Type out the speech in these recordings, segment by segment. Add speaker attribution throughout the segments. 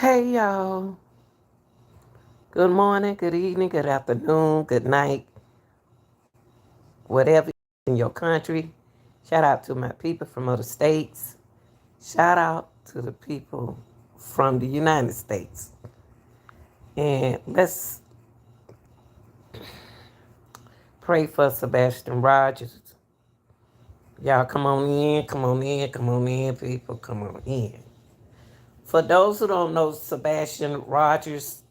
Speaker 1: Hey y'all. Good morning, good evening, good afternoon, good night, whatever in your country. Shout out to my people from other states. Shout out to the people from the United States. And let's pray for Sebastian Rogers. Y'all come on in, come on in, come on in, people, come on in. For those who don't know Sebastian Rogers,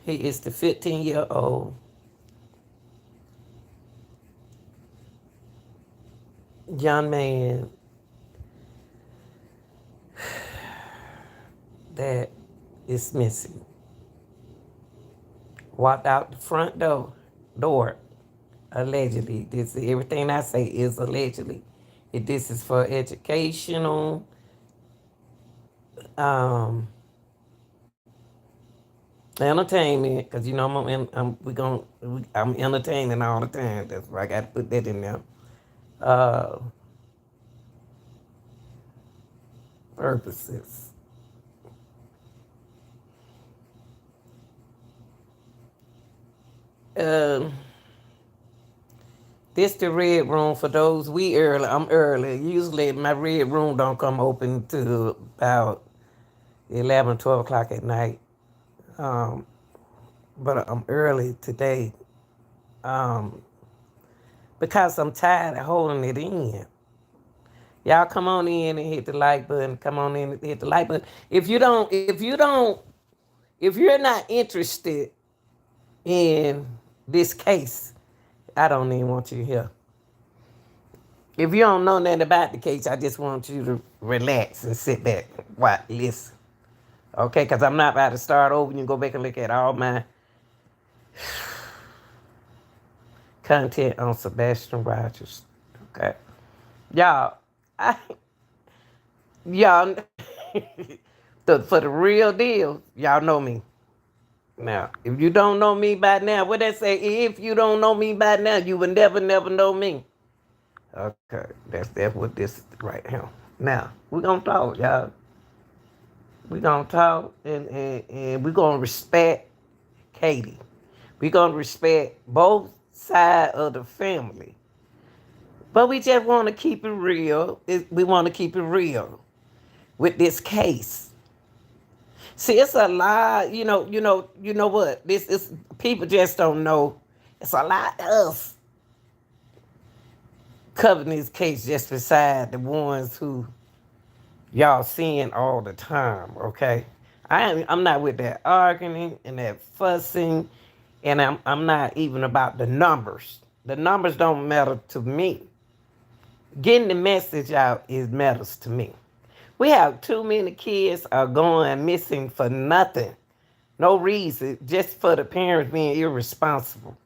Speaker 1: he is the 15-year-old young man that is missing. Walked out the front door, allegedly. This everything I say is allegedly. This is for educational, um, entertainment. Cause you know I'm entertaining all the time. That's why I got to put that in there. Uh, Purposes. Um, this the red room for those we early. I'm early. Usually my red room don't come open till about 11, 12 o'clock at night. Um, but I'm early today um, because I'm tired of holding it in. Y'all come on in and hit the like button. Come on in and hit the like button. If you're not interested in this case, I don't even want you here. If you don't know nothing about the case, I just want you to relax and sit back, watch, listen. Okay, because I'm not about to start over. You can go back and look at all my content on Sebastian Rogers. Okay. Y'all, I y'all for the real deal, y'all know me. Now, if you don't know me by now, what they say, if you don't know me by now, you will never know me. Okay, that's what this is right here. Now, we're gonna talk, y'all. We're gonna talk and we're gonna respect Katie. We're gonna respect both sides of the family. But we just want to keep it real. We want to keep it real with this case. See, it's a lot. You know what? This is people just don't know. It's a lot of us covering this case just beside the ones who y'all seeing all the time. Okay, I'm not with that arguing and that fussing, and I'm not even about the numbers. The numbers don't matter to me. Getting the message out is matters to me. We have too many kids are going missing for nothing. No reason, just for the parents being irresponsible.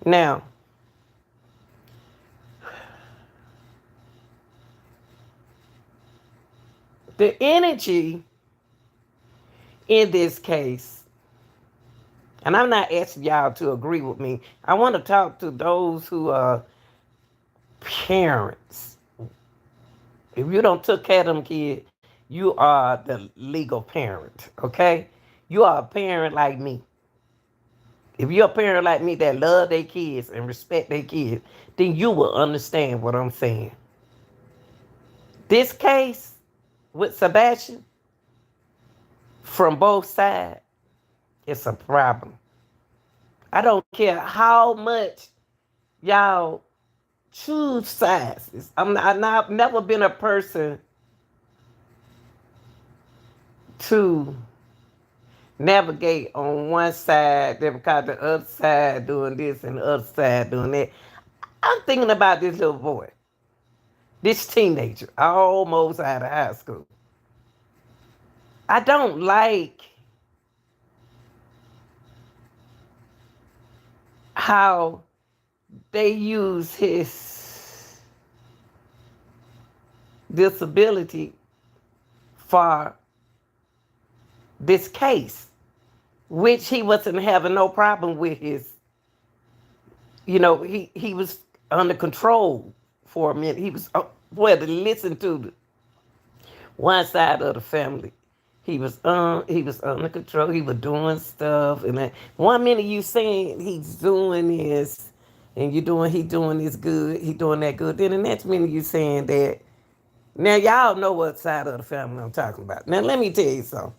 Speaker 1: Now, the energy in this case, and I'm not asking y'all to agree with me. I want to talk to those who are parents. If you don't took care of them kids, you are the legal parent, okay? You are a parent like me. If you're a parent like me that love their kids and respect their kids, then you will understand what I'm saying. This case with Sebastian, from both sides, it's a problem. I don't care how much y'all choose sides. I've never been a person to navigate on one side because the other side doing this and the other side doing that. I'm thinking about this little boy, this teenager, almost out of high school. I don't like how they use his disability for this case, which he wasn't having no problem with his, he was under control for a minute. He was well to listen to one side of the family. He was under control. He was doing stuff, and then one minute you saying he's doing this, and you doing he doing this good, he doing that good. Then the next minute you saying that. Now y'all know what side of the family I'm talking about. Now let me tell you something.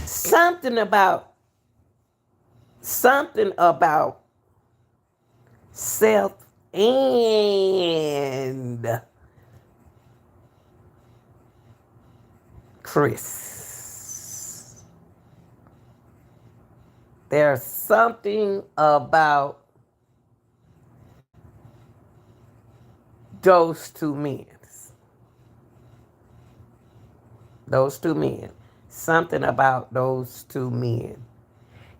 Speaker 1: Something about something about Seth and Chris. There's something about those two men. Those two men. Something about those two men.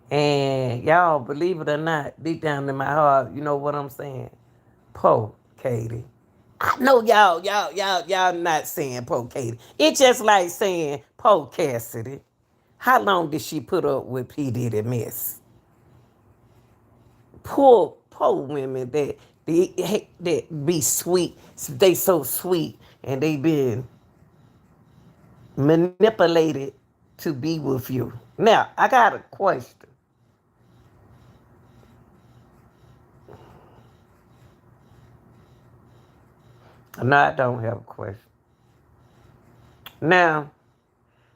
Speaker 1: And y'all, believe it or not, deep down in my heart, you know what I'm saying? Po Katie. I know y'all not saying Po Katie. It's just like saying Po Cassidy. How long did she put up with P. Diddy mess? Poor women that be sweet. They so sweet and they been manipulated to be with you. Now, I got a question. No, I don't have a question. Now,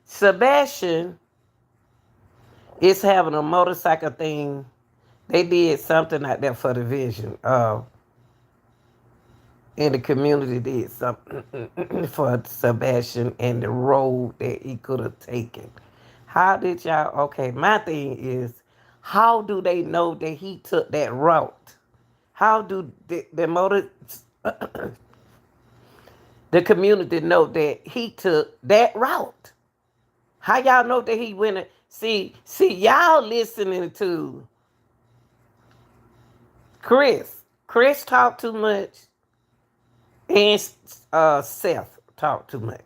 Speaker 1: Sebastian is having a motorcycle thing. They did something out there for the vision. In the community did something for Sebastian and the road that he could have taken. How did y'all? Okay, my thing is, how do they know that he took that route? How do the community know that he took that route? How y'all know that he went? See, y'all listening to Chris. Chris talked too much, and Seth talked too much.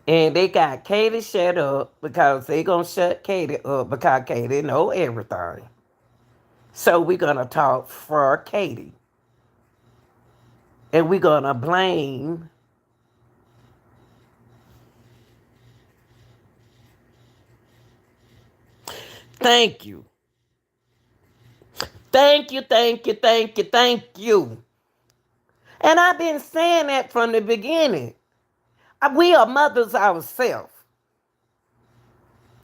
Speaker 1: And they got Katie shut up because they gonna shut Katie up because Katie know everything. So we're gonna talk for Katie. And we're gonna blame thank you. Thank you. And I've been saying that from the beginning. We are mothers ourselves.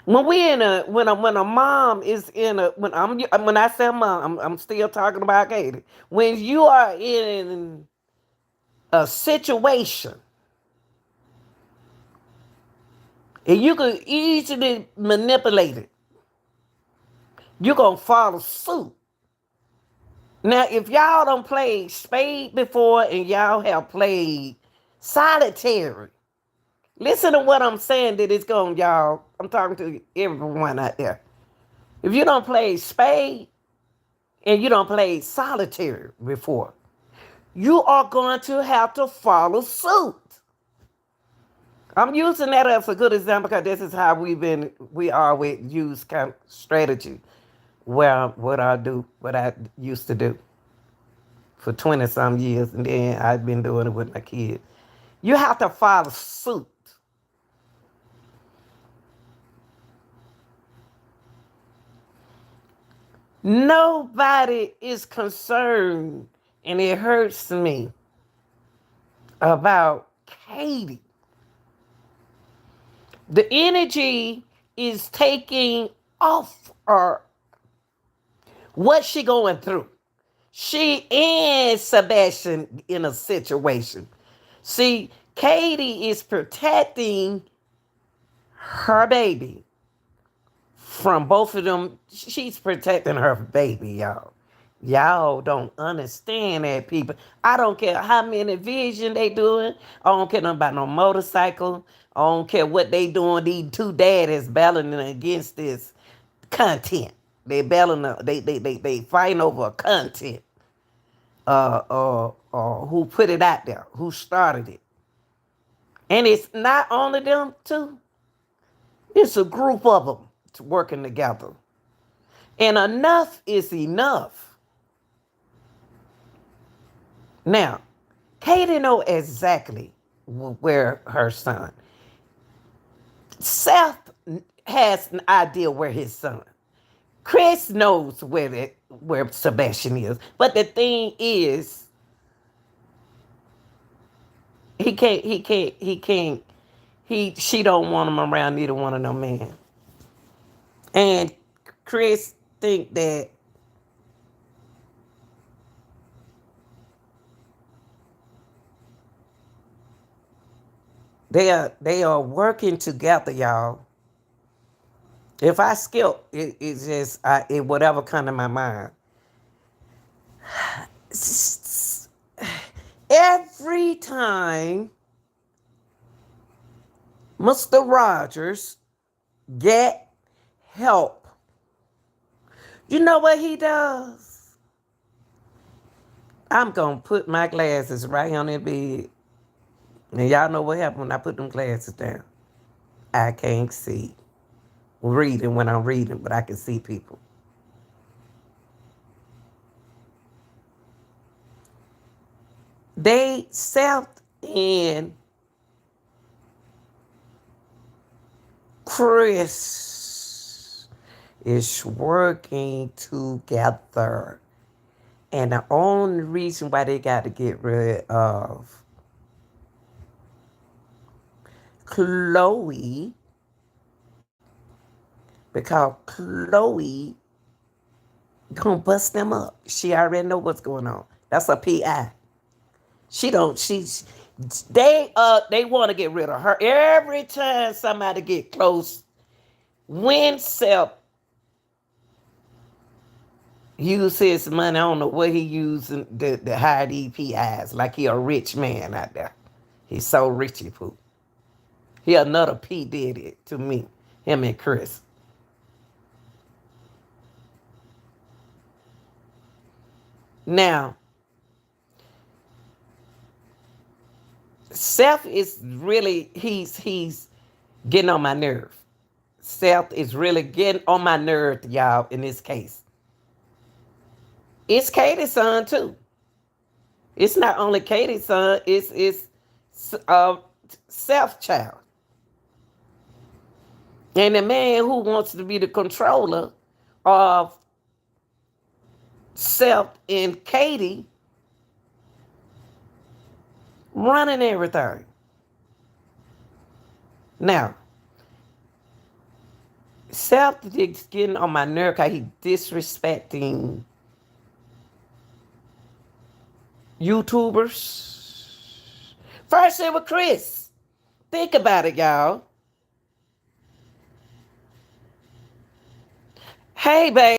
Speaker 1: When a mom is in a when I say mom, I'm still talking about Katie. When you are in a situation and you can easily manipulate it, you're gonna follow suit. Now, if y'all don't play spade before and y'all have played solitary, listen to what I'm saying that it's going, y'all. I'm talking to everyone out there. If you don't play spade and you don't play solitary before, you are going to have to follow suit. I'm using that as a good example because this is how we always use kind of strategy. Well, what I used to do for 20 some years, and then I've been doing it with my kids. You have to follow suit. Nobody is concerned, and it hurts me about Katie. The energy is taking off her. What she going through? She and Sebastian in a situation. See, Katie is protecting her baby from both of them. She's protecting her baby, y'all. Y'all don't understand that, people. I don't care how many vision they doing. I don't care nothing about no motorcycle. I don't care what they doing. These two daddies battling against this content. They battling. They fighting over content. Who put it out there? Who started it? And it's not only them two. It's a group of them working together. And enough is enough. Now, Katie know exactly where her son. Seth has an idea where his son. Chris knows where Sebastian is. But the thing is, she don't want him around neither one of them men. And Chris think that they are working together, y'all. If I skip, it's just whatever come to my mind. Every time Mr. Rogers get help, you know what he does? I'm gonna put my glasses right on that bed. And y'all know what happened when I put them glasses down. I can't see reading when I'm reading, but I can see people. They Seth and Chris is working together. And the only reason why they got to get rid of Chloe, because Chloe gonna bust them up. She already know what's going on. That's a PI. She don't. She's. They want to get rid of her every time somebody get close. When Seth use his money, I don't know what he using to hire these PIs. Like he a rich man out there. He's so rich, he poop. He another P did it to me. Him and Chris. Now, Seth is really he's getting on my nerve. Seth is really getting on my nerve, y'all, in this case. It's Katie's son too. It's not only Katie's son, it's uh Seth's child. And the man who wants to be the controller of Seth and Katie running everything. Now, Seth is getting on my nerve because he disrespecting YouTubers. First it was Chris. Think about it, y'all. Hey, babe,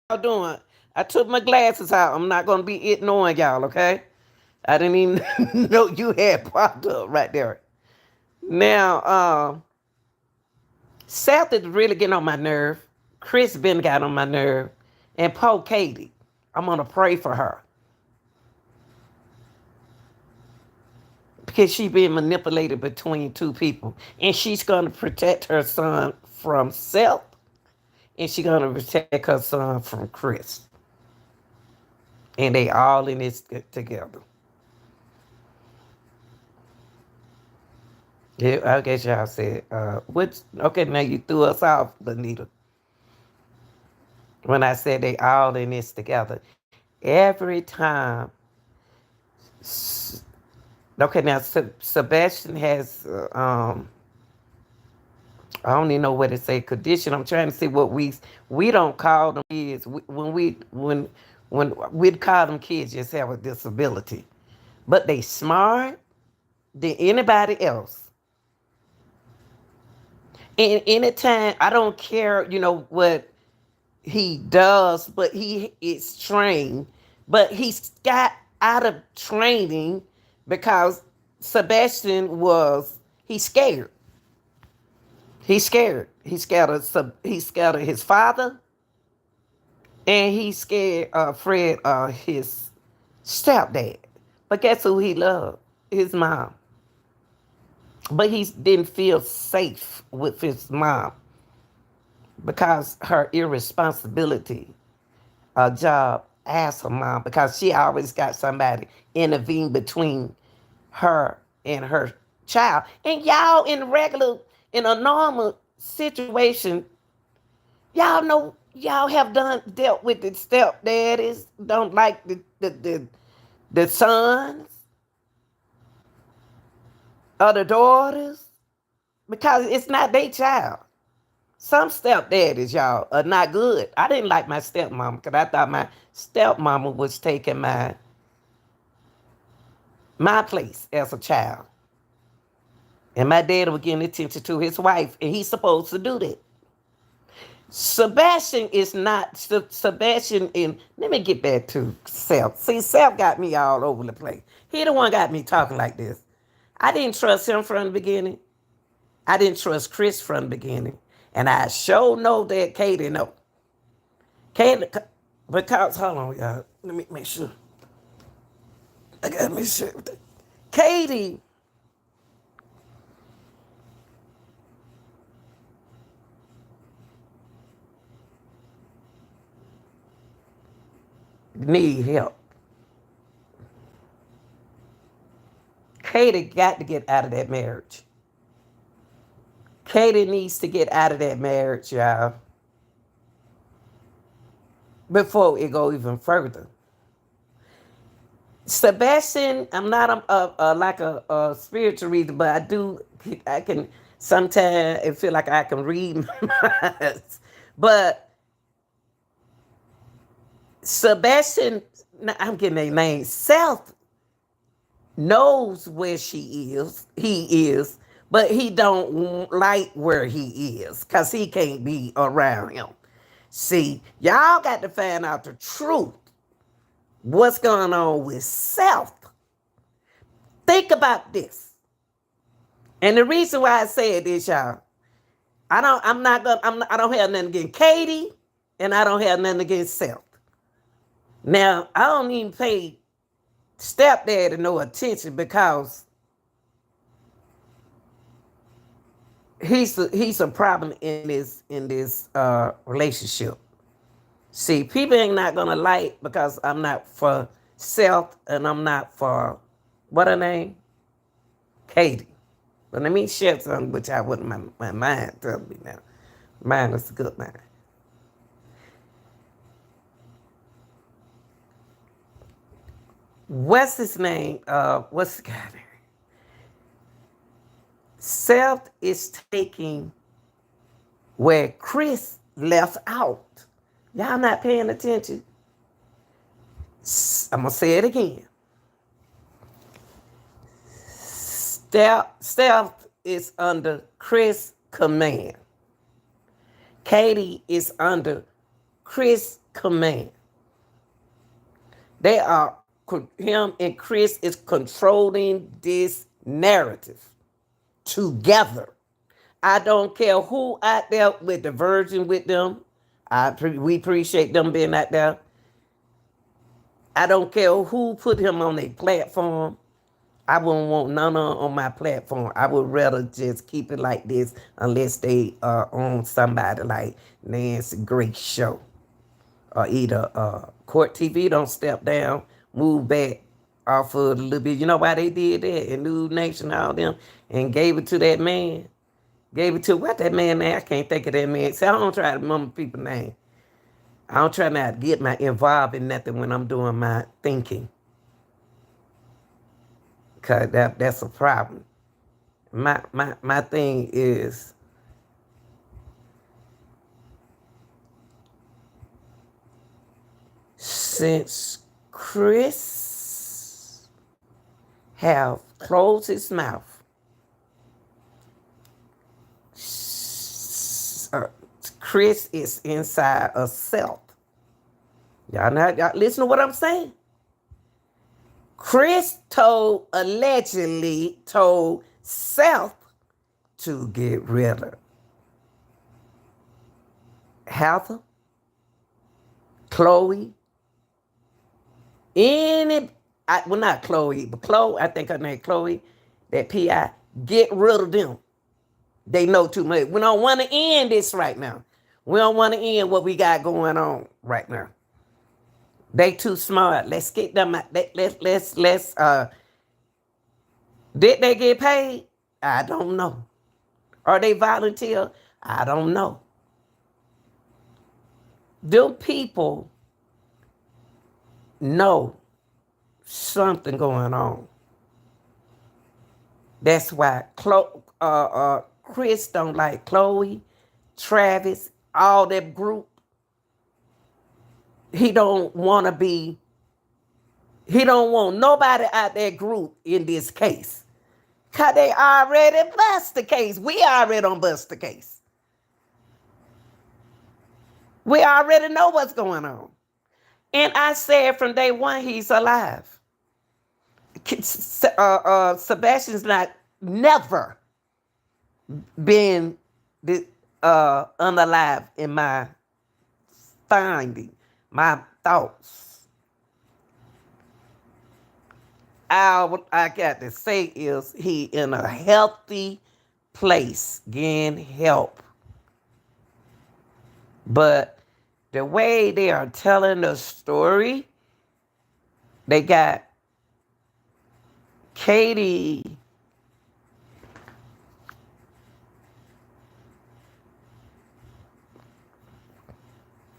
Speaker 1: how you doing? I took my glasses out. I'm not gonna be ignoring y'all, okay? I didn't even know you had popped up right there. Now, Seth is really getting on my nerve. Chris been got on my nerve. And poor Katie. I'm gonna pray for her. Because she's being manipulated between two people. And she's gonna protect her son from Seth. And she's gonna protect her son from Chris. And they all in this together. Yeah, I guess y'all said, okay, now you threw us off, Benita. When I said they all in this together. Every time, okay, now Sebastian has, I don't even know what to say, condition. I'm trying to see what we don't call them kids. When we'd call them kids just have a disability. But they smart than anybody else. And anytime, I don't care, what he does, but he is trained. But he's got out of training because Sebastian he's scared. He's scared. He's scared of his father, and he's scared of Fred, his stepdad. But guess who he loved? His mom. But he didn't feel safe with his mom because her irresponsibility, job ask her mom because she always got somebody intervene between her and her child. And y'all in a normal situation, y'all know y'all have dealt with the stepdaddies, don't like the sons or the daughters because it's not their child. Some stepdaddies, y'all, are not good. I didn't like my stepmama because I thought my stepmama was taking my place as a child. And my dad was giving attention to his wife, and he's supposed to do that. Sebastian is not Sebastian. In let me get back to Self. See, Self got me all over the place. He the one got me talking like this. I didn't trust him from the beginning. I didn't trust Chris from the beginning, and I sure know that Katie know. Katie, because hold on, y'all. Let me make sure. I gotta make sure. Katie need help. Katie got to get out of that marriage. Katie needs to get out of that marriage, y'all, before it go even further. Sebastian, I'm not like a spiritual reader, but I can sometimes it feel like I can read minds. But Sebastian, I'm getting a name, South knows where he is, but he don't like where he is because he can't be around him. See, y'all got to find out the truth. What's going on with South? Think about this. And the reason why I said this, y'all, I don't have nothing against Katie, and I don't have nothing against South. Now, I don't even pay stepdad no attention because he's a problem in this relationship. See, people ain't not gonna like because I'm not for Self and I'm not for what her name? Katie. But let me share something which I wouldn't my mind tell me now. Mine is a good mind. What's his name? What's the guy name? Self is taking where Chris left out. Y'all not paying attention. I'm going to say it again. Stealth is under Chris' command. Katie is under Chris' command. Him and Chris is controlling this narrative together. I don't care who out there with the virgin with them. We appreciate them being out there. I don't care who put him on a platform. I wouldn't want none on my platform. I would rather just keep it like this unless they are on somebody like Nancy Grace show. Or either Court TV don't step down, move back off of a little bit. You know why they did that? And New Nation, all them, and gave it to that man. Gave it to what that man name? I can't think of that man. See, I don't try to remember people's name. I don't try not to get involved in nothing when I'm doing my thinking. Cause that's a problem. My thing is since Chris have closed his mouth, Chris is inside of Self. Y'all listen to what I'm saying. Chris allegedly told Self to get rid of Heather, Chloe, not Chloe, but Chloe, I think her name Chloe, that PI, get rid of them. They know too much. We don't want to end this right now. We don't want to end what we got going on right now. They too smart. Let's get them out. Did they get paid? I don't know. Are they volunteer? I don't know. Them people know something going on. That's why Chris don't like Chloe, Travis, all that group. He don't want to be. He don't want nobody out that group in this case. Cause they already bust the case. We already don't bust the case. We already know what's going on. And I said from day one, he's alive. Sebastian's not never been unalive in my finding, my thoughts. What I got to say is he in a healthy place, getting help. But the way they are telling the story, they got Katie.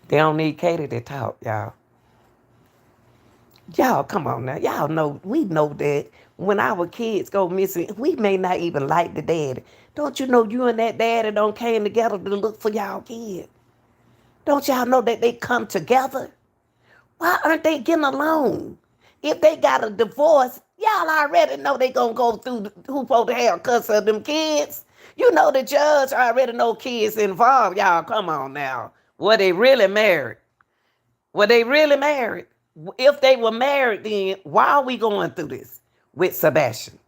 Speaker 1: They don't need Katie to talk, y'all. Y'all, come on now. Y'all know, we know that when our kids go missing, we may not even like the daddy. Don't you know you and that daddy don't came together to look for y'all kid? Don't y'all know that they come together? Why aren't they getting along? If they got a divorce, y'all already know they gonna go through who supposed to have custody of them kids. You know the judge already know kids involved. Y'all, come on now. Were they really married? Were they really married? If they were married, then why are we going through this with Sebastian?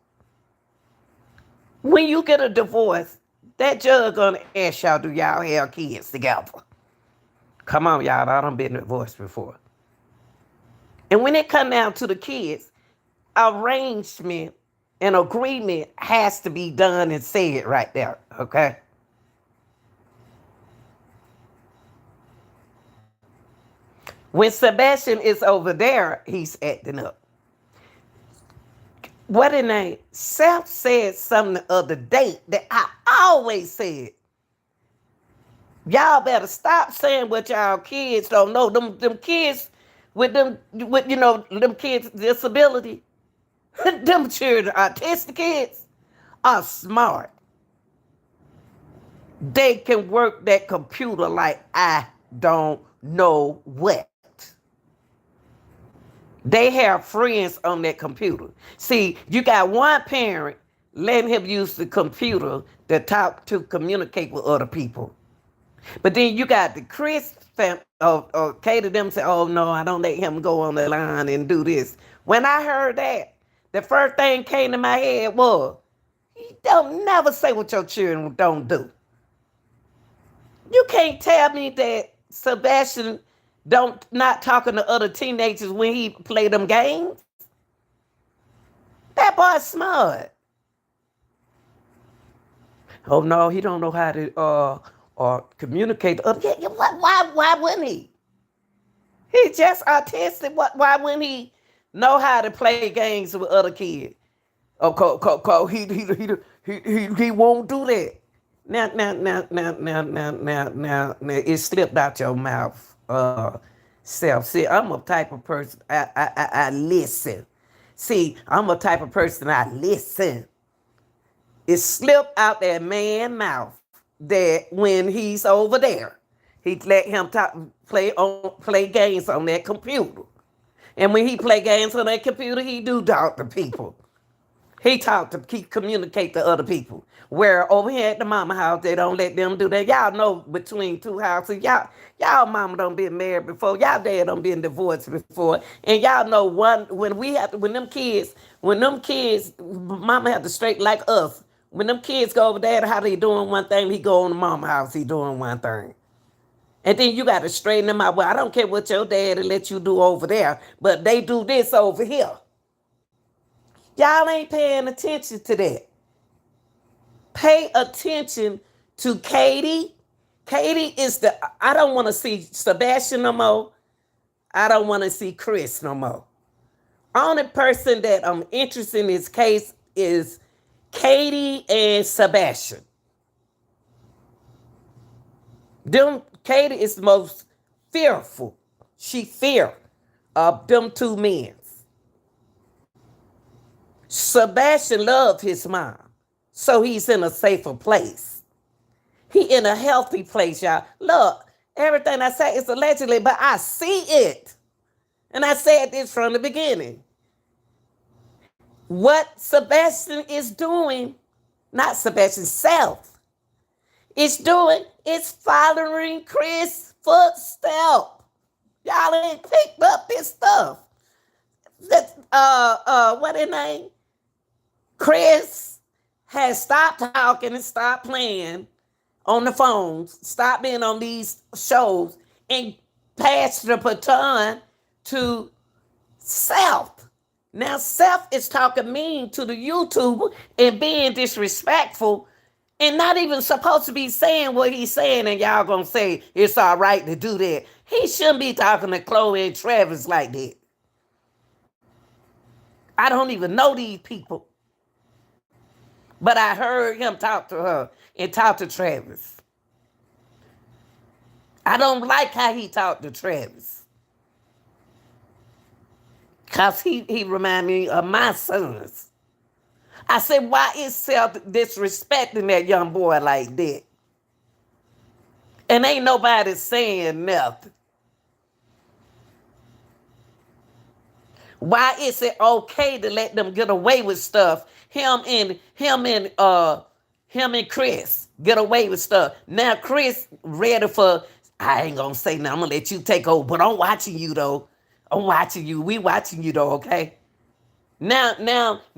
Speaker 1: When you get a divorce, that judge gonna ask y'all, do y'all have kids together? Come on, y'all. I done been divorced before. And when it come down to the kids, arrangement and agreement has to be done and said right there, okay? When Sebastian is over there, he's acting up. What in name? Seth said something the other day that I always said. Y'all better stop saying what y'all kids don't know. Them kids with them kids with disability, them children, autistic kids, are smart. They can work that computer like I don't know what. They have friends on that computer. See, you got one parent letting him use the computer to talk, to communicate with other people. But then you got the Chris family, or Kate them say, oh no, I don't let him go on the line and do this. When I heard that, the first thing came to my head was, you don't never say what your children don't do. You can't tell me that Sebastian not talking to other teenagers when he play them games. That boy's smart. Oh no, he don't know how to communicate. Why wouldn't he? He's just autistic. Why wouldn't he know how to play games with other kids? Oh, he won't do that. Now, it slipped out your mouth. Self. See, I'm a type of person. I listen. See, I'm a type of person. I listen. It slipped out that man's mouth that when he's over there, he let him play games on that computer. And when he play games on that computer, he do talk to people. He communicate to other people. Where over here at the mama house, they don't let them do that. Y'all know between two houses, y'all mama don't been married before. Y'all dad don't been divorced before. And y'all know when them kids, mama have to straight like us. When them kids go over there, how they doing one thing, he go on the mama house, he doing one thing. And then you got to straighten them out. Well, I don't care what your daddy let you do over there, but they do this over here. Y'all ain't paying attention to that. Pay attention to Katie. Katie is I don't want to see Sebastian no more. I don't want to see Chris no more. Only person that I'm interested in this case is Katie and Sebastian. Katie is the most fearful. She fear of them two men. Sebastian loved his mom, so he's in a safer place. He in a healthy place, y'all. Look, everything I say is allegedly, but I see it. And I said this from the beginning. What Sebastian is doing, not Sebastian self, is doing is following Chris' footstep. Y'all ain't picked up this stuff. That what his name? Chris has stopped talking and stopped playing on the phones, stopped being on these shows, and passed the baton to Self. Now, Self is talking mean to the YouTuber and being disrespectful and not even supposed to be saying what he's saying, and y'all gonna say it's all right to do that. He shouldn't be talking to Chloe and Travis like that. I don't even know these people. But I heard him talk to her and talk to Travis. I don't like how he talked to Travis. Because he remind me of my sons. I said, why is Self disrespecting that young boy like that? And ain't nobody saying nothing. Why is it okay to let them get away with stuff? Him and Chris get away with stuff. Now Chris ready for, I ain't gonna say nothing, I'm gonna let you take over, but I'm watching you though. I'm watching you. We watching you though, okay? Now,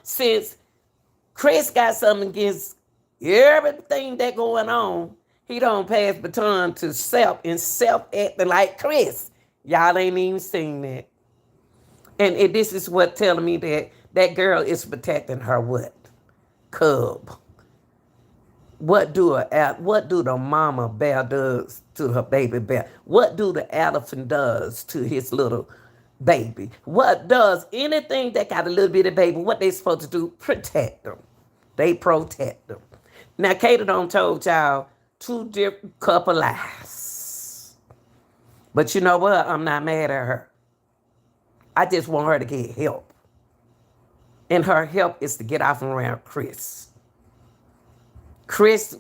Speaker 1: since Chris got something against everything that going on, he don't pass baton to Self, and Self acting like Chris. Y'all ain't even seen that. And this is what telling me that girl is protecting her what? Cub. What do the mama bear does to her baby bear? What do the elephant does to his little baby? What does anything that got a little bitty baby, what they supposed to do? Protect them. They protect them. Now, Katie done told y'all two different couple lies. But you know what? I'm not mad at her. I just want her to get help. And her help is to get off and around Chris. Chris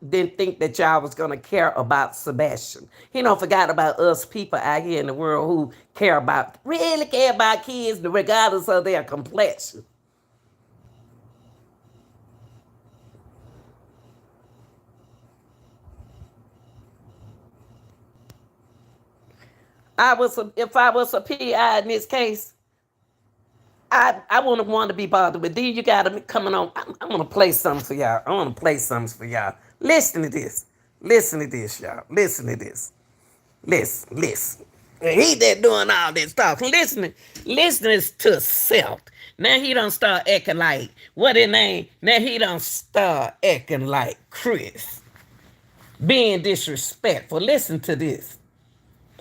Speaker 1: didn't think that y'all was going to care about Sebastian. He don't forgot about us people out here in the world who really care about kids regardless of their complexion. If I was a PI in this case, I wouldn't want to be bothered. But then you got to coming on. I'm going to play something for y'all. I want to play something for y'all. Listen to this. Listen to this, y'all. Listen to this. Listen. And he there doing all this stuff. Listening to Self. Now he don't start acting like, what his name? Now he don't start acting like Chris. Being disrespectful. Listen to this.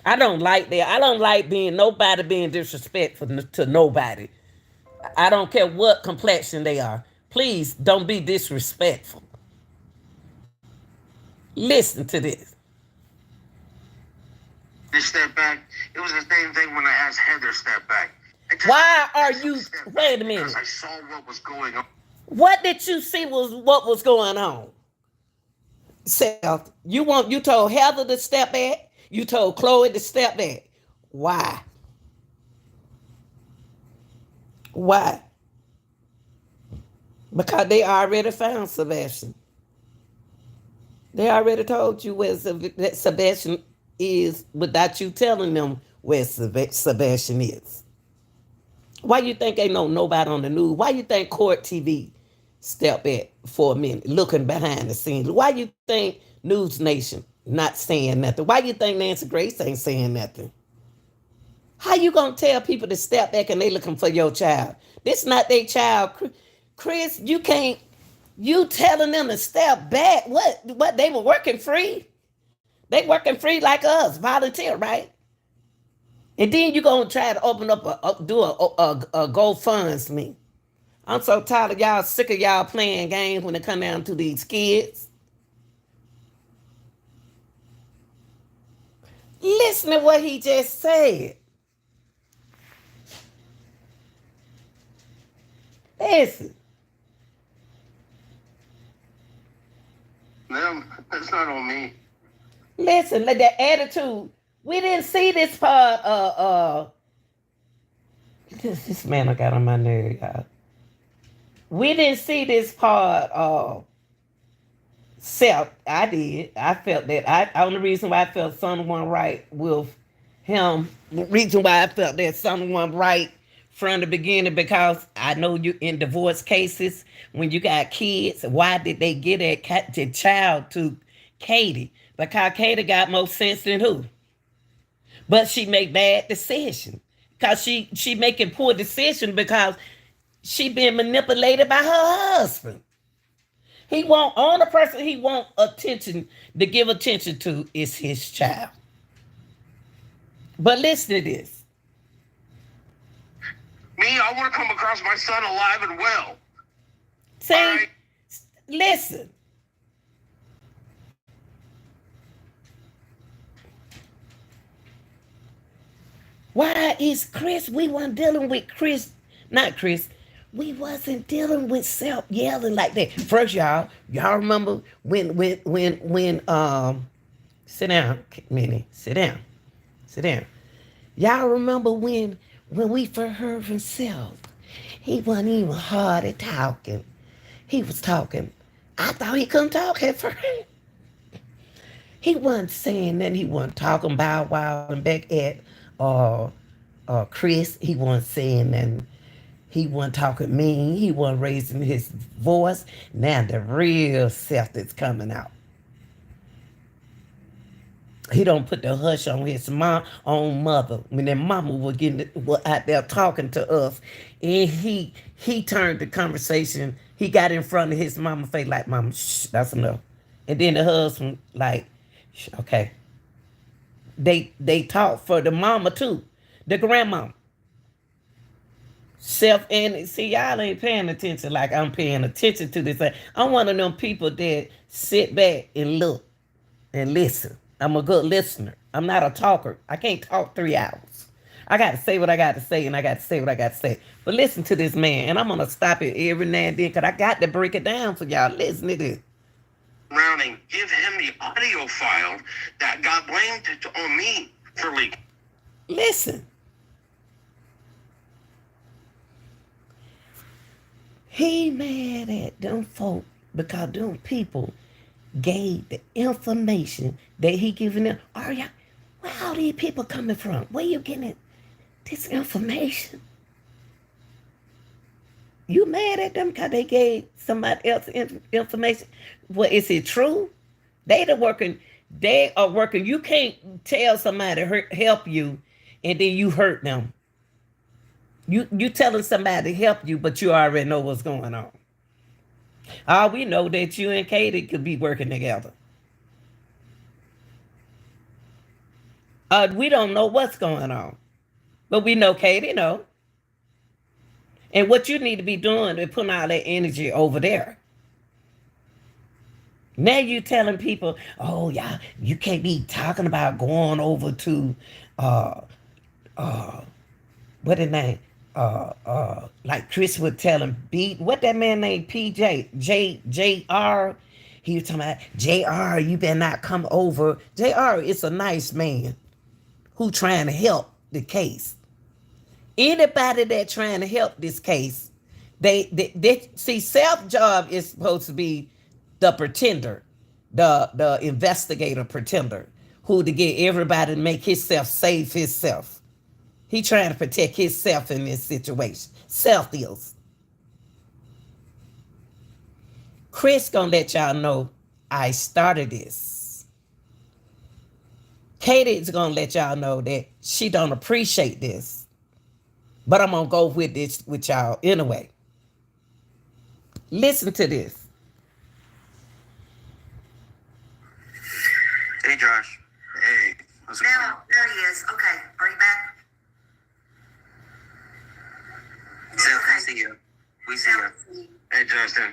Speaker 1: I don't like that. I don't like nobody being disrespectful to nobody. I don't care what complexion they are. Please don't be disrespectful. Listen to this.
Speaker 2: Step back. It was the same thing when I asked Heather step back.
Speaker 1: Why are you? Wait a minute.
Speaker 2: Because I saw what was going on.
Speaker 1: What did you see was what was going on? Self, you told Heather to step back. You told Chloe to step back. Why? Why? Because they already found Sebastian. They already told you where Sebastian is without you telling them where Sebastian is. Why you think ain't nobody on the news? Why you think Court TV stepped back for a minute, looking behind the scenes? Why you think News Nation not saying nothing? Why you think Nancy Grace ain't saying nothing? How you gonna tell people to step back and they looking for your child? This not their child. Chris, you can't, you telling them to step back. What they were working free? They working free like us, volunteer, right? And then you gonna try to open up do a GoFundMe. I'm so tired of y'all, sick of y'all playing games when it come down to these kids. Listen to what he just said. Listen.
Speaker 2: That's not on me.
Speaker 1: Listen, like that attitude. We didn't see this part. This man I got on my nerve, y'all. We didn't see this part. Self. I did. I felt that. Only reason why I felt someone right with him. The reason why I felt that someone right from the beginning, because I know you in divorce cases when you got kids. Why did they get the child to Katie? Because Katie got more sense than who? But she make bad decisions because she making poor decisions because she being manipulated by her husband. He want only person he want attention to give attention to is his child. But listen to this.
Speaker 2: Me, I want to come across my son alive and well.
Speaker 1: See, right. Listen. Why is Chris? We weren't dealing with Chris, not Chris. We wasn't dealing with self yelling like that. First, y'all remember when sit down, Minnie, sit down. Y'all remember when we first heard from self? He wasn't even hard at talking. He was talking. I thought he couldn't talk at first. He wasn't saying nothing. He wasn't talking Bow Wow and back at Chris. He wasn't saying nothing. He wasn't talking mean. He wasn't raising his voice. Now the real self that's coming out. He don't put the hush on his own mother. When their mama was out there talking to us, and he turned the conversation. He got in front of his mama face like, "Mama, shh, that's enough." And then the husband like, "Okay." They talk for the mama too, the grandmama. Self and see y'all ain't paying attention like I'm paying attention to this. I'm one of them people that sit back and look and listen. I'm a good listener. I'm not a talker. I can't talk 3 hours. I got to say what I got to say, and I got to say what I got to say. But listen to this man, and I'm gonna stop it every now and then because I got to break it down for y'all. Listen to this.
Speaker 2: Browning, give him the audio file that got blamed on me for leaking.
Speaker 1: Listen. He mad at them folk because them people gave the information that he giving them. Are y'all, where all these people coming from? Where you getting this information? You mad at them because they gave somebody else information? Well, is it true? They are working. You can't tell somebody to help you and then you hurt them. You telling somebody to help you, but you already know what's going on. We know that you and Katie could be working together. We don't know what's going on, but we know Katie know. And what you need to be doing is putting all that energy over there. Now you telling people, oh yeah, you can't be talking about going over to what his name? Like Chris would tell him, what that man named PJ, JR. He was talking about, JR, you better not come over. JR is a nice man who trying to help the case. Anybody that trying to help this case, they see, self job is supposed to be the pretender, the investigator pretender, who to get everybody to make himself save himself. He trying to protect himself in this situation. Self is. Chris gonna let y'all know I started this. Katie's gonna let y'all know that she don't appreciate this. But I'm gonna go with this with y'all anyway. Listen to this.
Speaker 2: Hey Josh. Hey.
Speaker 3: Now, there he is. Okay, are you back?
Speaker 2: see you. We see you. Hey, Justin.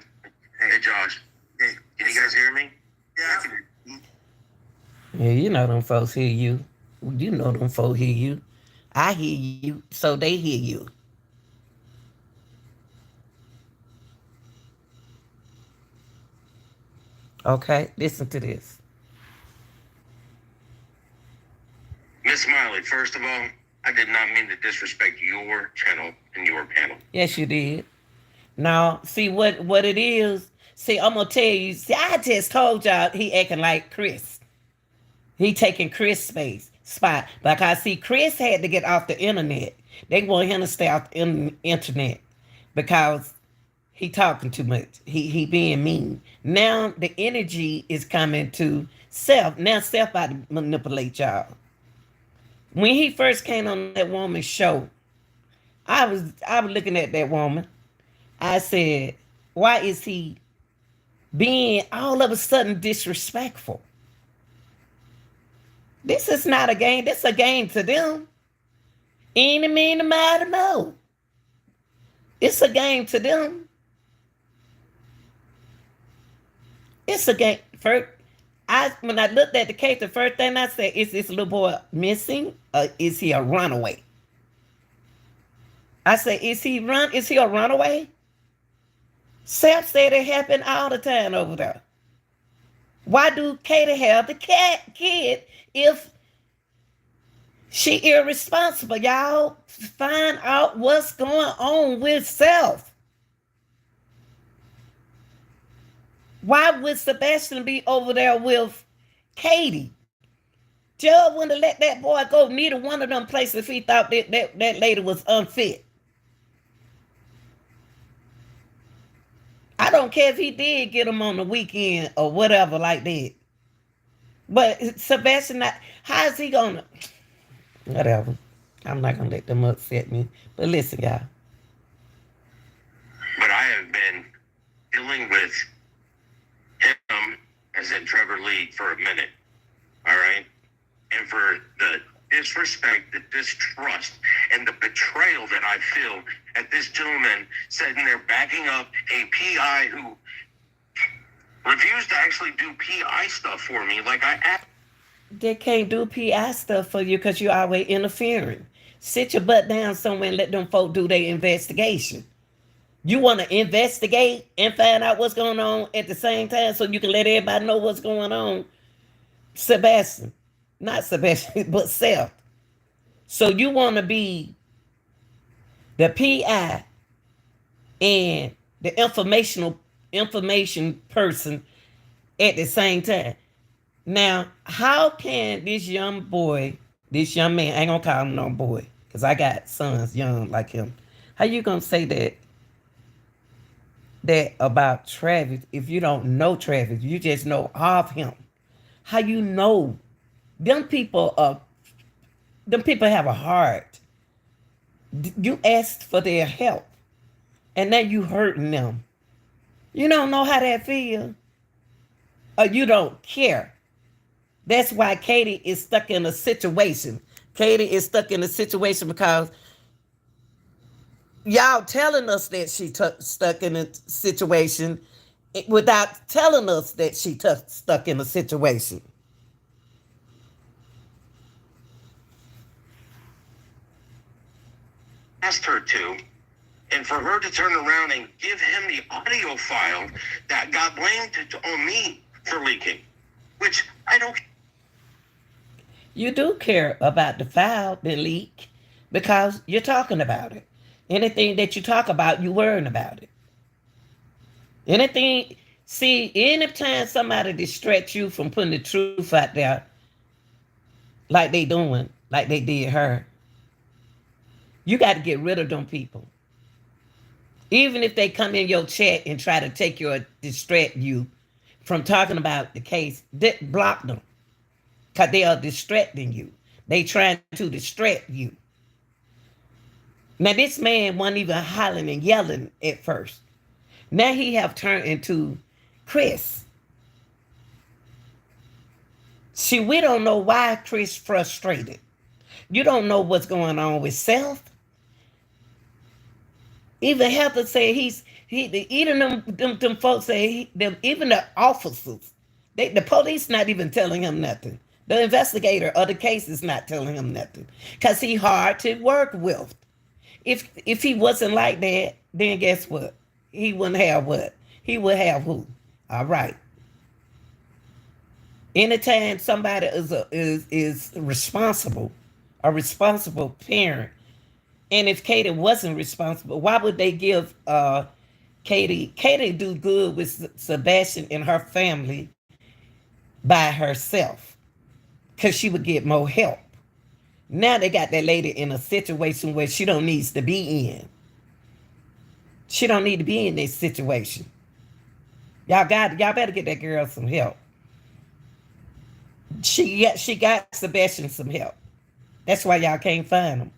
Speaker 2: Hey, Josh. Hey, can you guys hear me? Yeah, I can hear you.
Speaker 1: Yeah, you know them folks hear you. You know them folks hear you. I hear you, so they hear you. Okay, listen to this.
Speaker 2: Miss Smiley, first of all, I did not mean to disrespect your channel and your panel.
Speaker 1: Yes, you did. Now, see what it is. See, I'm gonna tell you. See, I just told y'all he acting like Chris. He taking Chris space spot. Like I see, Chris had to get off the internet. They want him to stay off the internet because he talking too much. He being mean. Now the energy is coming to self. Now self about to manipulate y'all. When he first came on that woman's show, I was looking at that woman. I said, why is he being all of a sudden disrespectful? This is not a game. This is a game to them. Eeny, meeny, miny, mo. It's a game to them. It's a game. First, when I looked at the case, the first thing I said, is this little boy missing? Or is he a runaway? I said, is he a runaway? Seth said it happened all the time over there. Why do Katie have the kid if she irresponsible? Y'all find out what's going on with Seth. Why would Sebastian be over there with Katie? Joe wouldn't have let that boy go neither one of them places if he thought that lady was unfit. I don't care if he did get him on the weekend or whatever like that. But Sebastian, how is he gonna? Whatever. I'm not gonna let them upset me. But listen, y'all.
Speaker 2: But I have been dealing with him, as in Trevor Lee, for a minute. All right? And for the disrespect, the distrust, and the betrayal that I feel at this gentleman sitting there backing up a PI who refused to actually do PI stuff for me. Like I asked.
Speaker 1: They can't do PI stuff for you because you're always interfering. Sit your butt down somewhere and let them folk do their investigation. You want to investigate and find out what's going on at the same time so you can let everybody know what's going on. Sebastian. Not Sebastian, but Seth. So you want to be the PI and the information person at the same time. Now, how can this young boy, this young man, I ain't gonna call him no boy, because I got sons young like him. How you gonna say that about Travis if you don't know Travis? You just know of him. How you know? Them people have a heart. You asked for their help, and now you hurting them. You don't know how that feels, or you don't care. That's why Katie is stuck in a situation. Katie is stuck in a situation because y'all telling us that she stuck in a situation without telling us that she stuck in a situation.
Speaker 2: Asked her to, and for her to turn around and give him the audio file that got blamed on me for leaking, which I don't.
Speaker 1: You do care about the file, the leak, because you're talking about it. Anything that you talk about, you worrying about it. Anytime somebody distracts you from putting the truth out there, like they doing, like they did her, you got to get rid of them people. Even if they come in your chat and try to take you or distract you from talking about the case, block them. Because they are distracting you. They trying to distract you. Now this man wasn't even hollering and yelling at first. Now he have turned into Chris. See, we don't know why Chris frustrated. You don't know what's going on with Self. Even Heather said even them folks say even the officers, the police not even telling him nothing. The investigator of the case is not telling him nothing because he hard to work with. If he wasn't like that, then guess what? He wouldn't have what? He would have who? All right. Anytime somebody is responsible, a responsible parent, and if Katie wasn't responsible, why would they give Katie? Katie do good with Sebastian and her family by herself, because she would get more help. Now they got that lady in a situation where she don't needs to be in. She don't need to be in this situation. Y'all better get that girl some help. She got Sebastian some help. That's why y'all can't find him.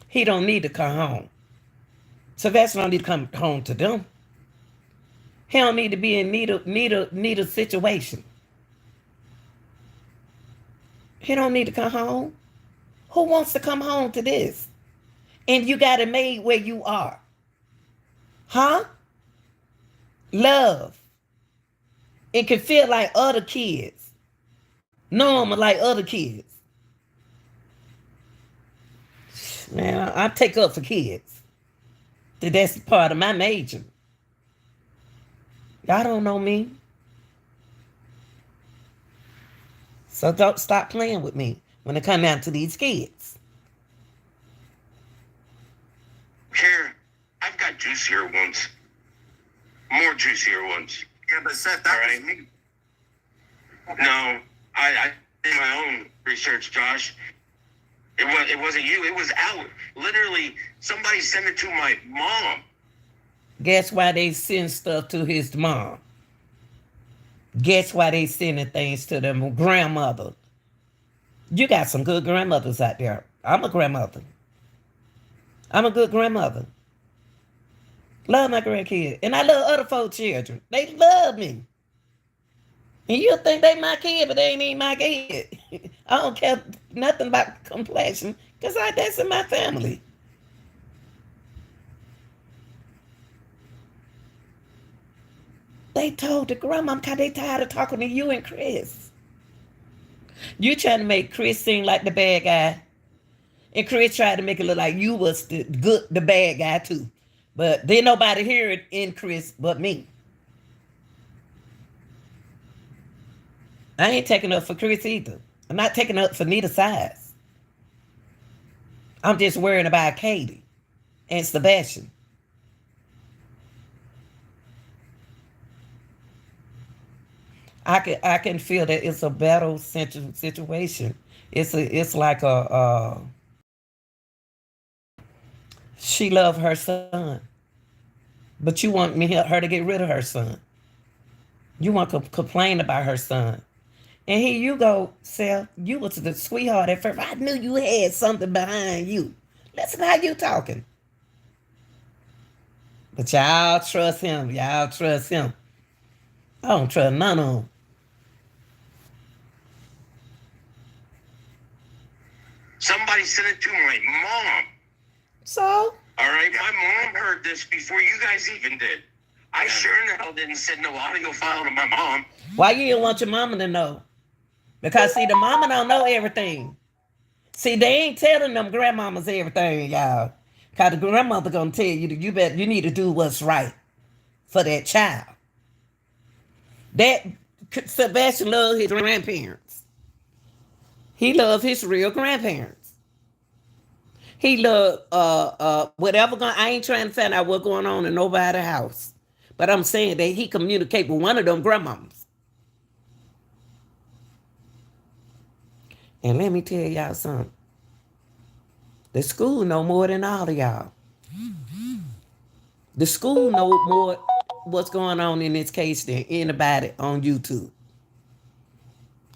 Speaker 1: He don't need to come home. Sebastian don't need to come home to them. He don't need to be in need of situation. He don't need to come home. Who wants to come home to this? And you got it made where you are. Huh? Love. It can feel like other kids. Normal like other kids. Man, I take up for kids. That's part of my major. Y'all don't know me. So don't stop playing with me when it comes down to these kids.
Speaker 2: Here, I've got juicier ones. More juicier ones.
Speaker 3: Yeah, but Seth, that was me.
Speaker 2: No, I did my own research, Josh. It wasn't you. It was out. Literally, somebody sent it to my mom.
Speaker 1: Guess why they send stuff to his mom? Guess why they sending things to them grandmother? You got some good grandmothers out there. I'm a grandmother. I'm a good grandmother. Love my grandkids. And I love other folks' children. They love me. And you think they my kid, but they ain't even my kid. I don't care nothing about complexion, because that's in my family. They told the grandma because they tired of talking to you and Chris. You trying to make Chris seem like the bad guy. And Chris tried to make it look like you was the bad guy too. But then nobody hear it in Chris but me. I ain't taking up for Chris either. I'm not taking up for neither size. I'm just worrying about Katie and Sebastian. I can feel that it's a battle situation. It's like she loved her son, but you want her to get rid of her son. You want to complain about her son. And here you go, Seth. You was the sweetheart at first. I knew you had something behind you. Listen how you talking. But y'all trust him. Y'all trust him. I don't trust none of them.
Speaker 2: Somebody sent it to my mom.
Speaker 1: So?
Speaker 2: All right, my mom heard this before you guys even did. I sure in the hell didn't send no audio file to my mom.
Speaker 1: Why you didn't want your mama to know? Because see, the mama don't know everything. See, they ain't telling them grandmamas everything, y'all. Because the grandmother gonna tell you that you need to do what's right for that child. That Sebastian loved his grandparents. He loved his real grandparents. He loved whatever going. I ain't trying to find out what's going on in nobody's house, but I'm saying that he communicate with one of them grandmamas. And let me tell y'all something. The school know more than all of y'all. The school know more what's going on in this case than anybody on YouTube.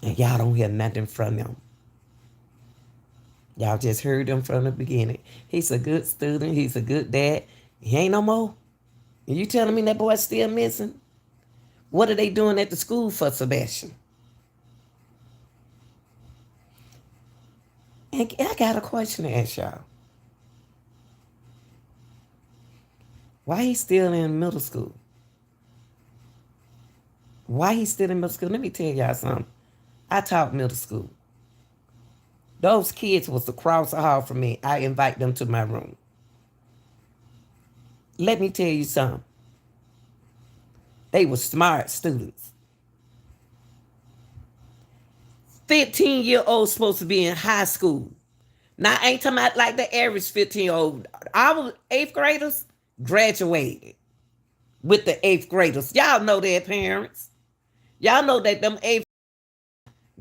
Speaker 1: And y'all don't hear nothing from them. Y'all just heard him from the beginning. He's a good student. He's a good dad. He ain't no more. And you telling me that boy's still missing? What are they doing at the school for Sebastian? And I got a question to ask y'all. Why he still in middle school? Why he still in middle school? Let me tell y'all something. I taught middle school. Those kids was across the hall from me. I invite them to my room. Let me tell you something. They were smart students. 15-year-old supposed to be in high school. Now, I ain't talking about like the average 15-year-old. Our eighth graders graduated with the eighth graders. Y'all know their parents. Y'all know that them eighth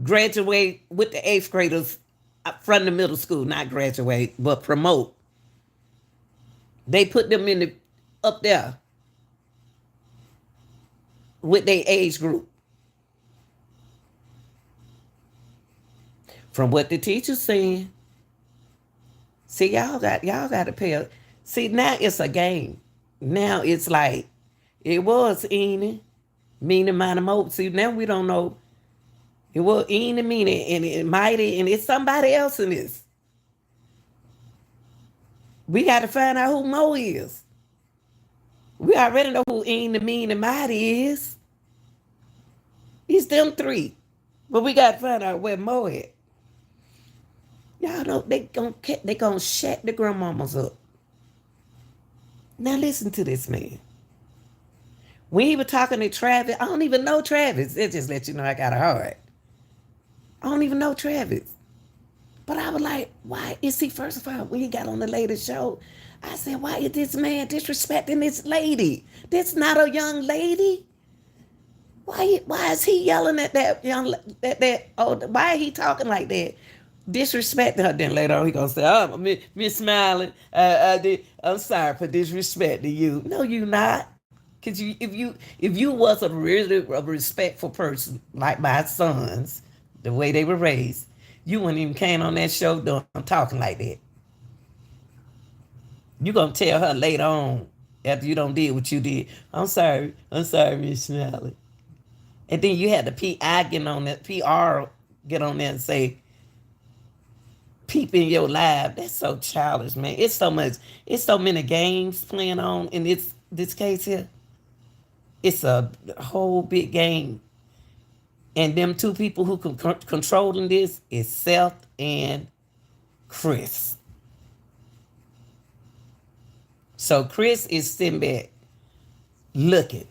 Speaker 1: graduate with the eighth graders from the middle school, not graduate, but promote. They put them in the up there with their age group. From what the teacher's saying. See, y'all got to pay. See, now it's a game. Now it's like it was Eeny, Meeny, Miny, Mo. See, now we don't know. It was Eeny, Meeny, and Mighty, and it's somebody else in this. We got to find out who Mo is. We already know who Eeny, Meeny, Mighty is. He's them three. But we got to find out where Mo is. Y'all know they gonna shut the grandmamas up. Now listen to this man. When he was talking to Travis, I don't even know Travis. It just let you know I got a heart. I don't even know Travis. But I was like, why is he, first of all, when he got on the latest show, I said, why is this man disrespecting this lady? This not a young lady. Why is he yelling at that young why is he talking like that? Disrespecting her. Then later on he gonna say, oh, Miss Smiling, I'm sorry for disrespecting you. No, you not. Cause if you was a really a respectful person like my sons, the way they were raised, you wouldn't even came on that show doing talking like that. You gonna tell her later on after you don't did what you did. I'm sorry, Miss Smiling. And then you had the PI get on that PR get on there and say, peep in your life. That's so childish, man. It's so many games playing on in this case here. It's a whole big game. And them two people who controlling this is Seth and Chris. So Chris is sitting back looking.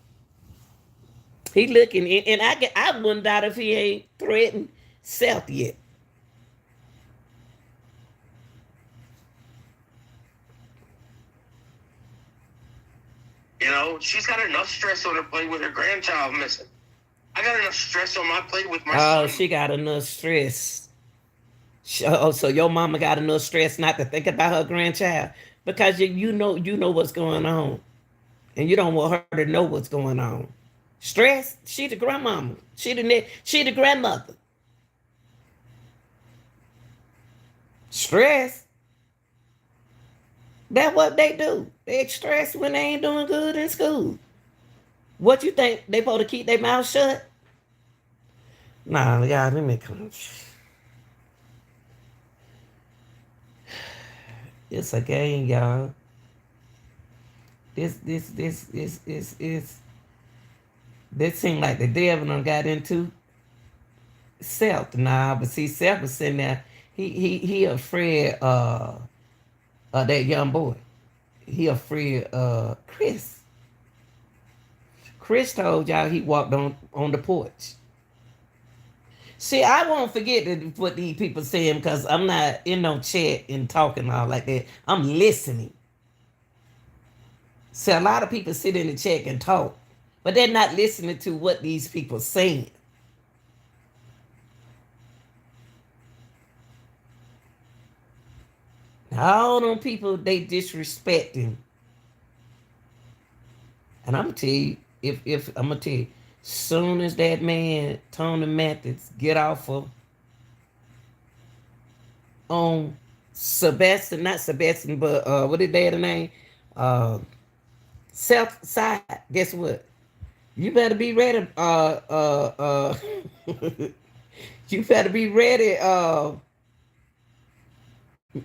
Speaker 1: He looking, and I wouldn't doubt if he ain't threatened Seth yet.
Speaker 2: You know, she's got enough stress on her plate with her grandchild missing. I got enough stress on my plate with my son.
Speaker 1: Oh, she got enough stress. Oh, so your mama got enough stress not to think about her grandchild because you know what's going on, and you don't want her to know what's going on. Stress. She the grandmama. She the grandmother. Stress. That's what they do. They stress when they ain't doing good in school. What you think? They supposed to keep their mouth shut? Nah, y'all, let me come. It's a game, y'all. This seemed like the devil done got into Seth. Nah, but see, Seth was sitting there. He afraid that young boy. He afraid Chris. Chris told y'all he walked on the porch. See, I won't forget what these people saying because I'm not in no chat and talking all like that. I'm listening. See, a lot of people sit in the chat and talk, but they're not listening to what these people saying. All them people, they disrespecting. And I'm gonna tell you, if I'm gonna tell you, soon as that man Tony Mathis get off of on Sebastian, not Sebastian, but what is that name? South side. Guess what? You better be ready. You better be ready.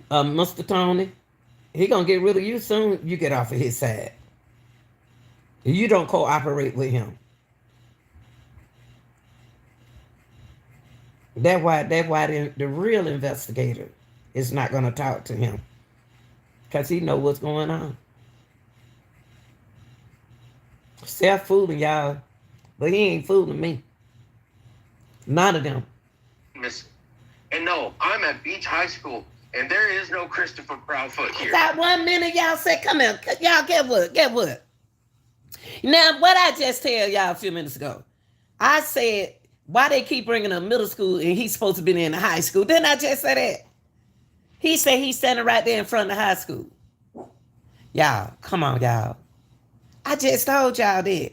Speaker 1: Mr. Tony, he gonna get rid of you soon. You get off of his side. You don't cooperate with him. That's why the real investigator is not going to talk to him because he know what's going on. Self fooling y'all, but he ain't fooling me. None of them.
Speaker 2: Miss, and no, I'm at Beach High School, and there is no Christopher Proudfoot here.
Speaker 1: That 1 minute y'all said, come here, y'all get what? Get what? Now, what I just tell y'all a few minutes ago, I said, why they keep bringing up middle school and he's supposed to be in the high school? Didn't I just say that? He said he's standing right there in front of the high school. Y'all, come on, y'all. I just told y'all that.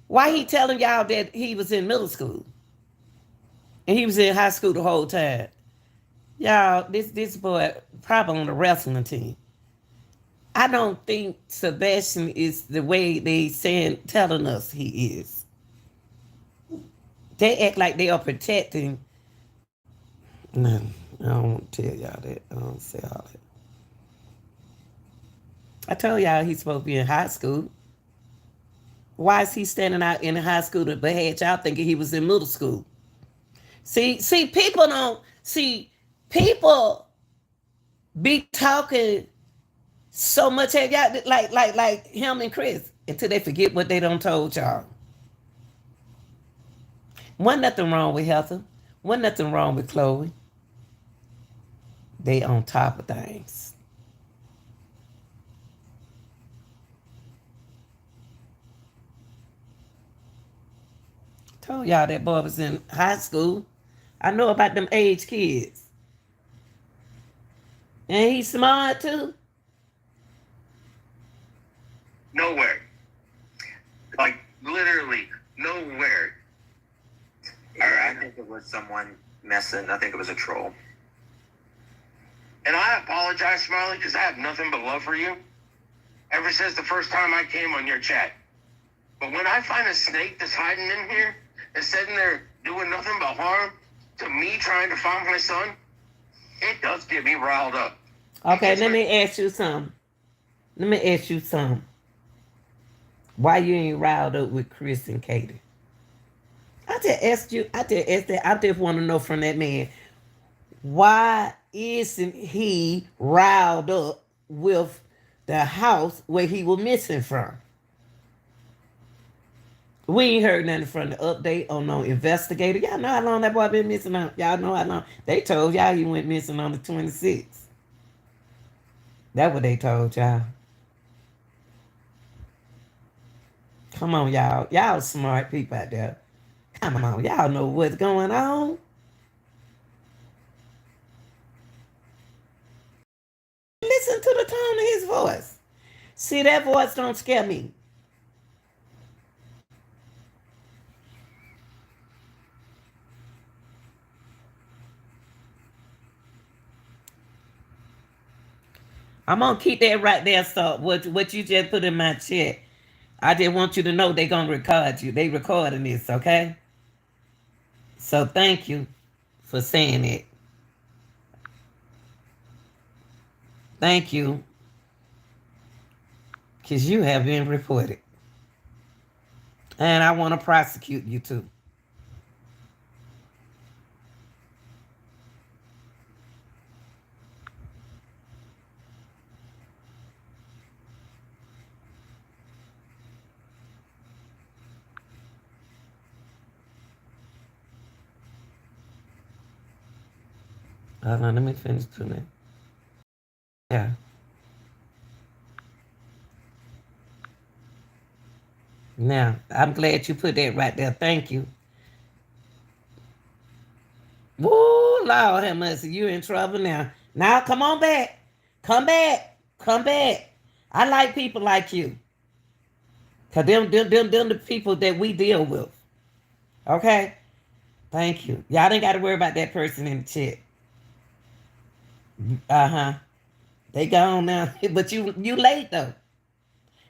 Speaker 1: Why he telling y'all that he was in middle school? And he was in high school the whole time. Y'all, this boy probably on the wrestling team. I don't think Sebastian is the way they telling us he is. They act like they are protecting. No, I don't want to tell y'all that. I don't say all that. I told y'all he's supposed to be in high school. Why is he standing out in high school but had y'all thinking he was in middle school? See, people don't people be talking so much at y'all like him and Chris until they forget what they done told y'all. Wasn't nothing wrong with Heather. Wasn't nothing wrong with Chloe. They on top of things. Told y'all that boy was in high school. I know about them age kids. And he's smart too.
Speaker 2: Nowhere. Like, literally, nowhere.
Speaker 3: Yeah, I think it was someone messing. I think it was a troll.
Speaker 2: And I apologize, Smiley, because I have nothing but love for you. Ever since the first time I came on your chat. But when I find a snake that's hiding in here and sitting there doing nothing but harm to me trying to find my son, it does get me riled up.
Speaker 1: Okay, let me ask you something. Why you ain't riled up with Chris and Katie? I just asked that. I just want to know from that man, why isn't he riled up with the house where he was missing from? We ain't heard nothing from the update on no investigator. Y'all know how long that boy been missing on. Y'all know how long. They told y'all he went missing on the 26th. That's what they told y'all. Come on, y'all. Y'all smart people out there. Come on, y'all know what's going on. Listen to the tone of his voice. See, that voice don't scare me. I'm gonna keep that right there. So what you just put in my chat, I just want you to know they gonna record you. They recording this, okay? So thank you for saying it. Thank you, because you have been reported, and I want to prosecute you too. Hold on, let me finish doing it. Yeah. Now, I'm glad you put that right there. Thank you. Woo, Lord have mercy. You in trouble now. Now, come on back. Come back. Come back. I like people like you. Because them the people that we deal with. Okay? Thank you. Y'all ain't got to worry about that person in the chat. Uh-huh. They gone now. But you late though.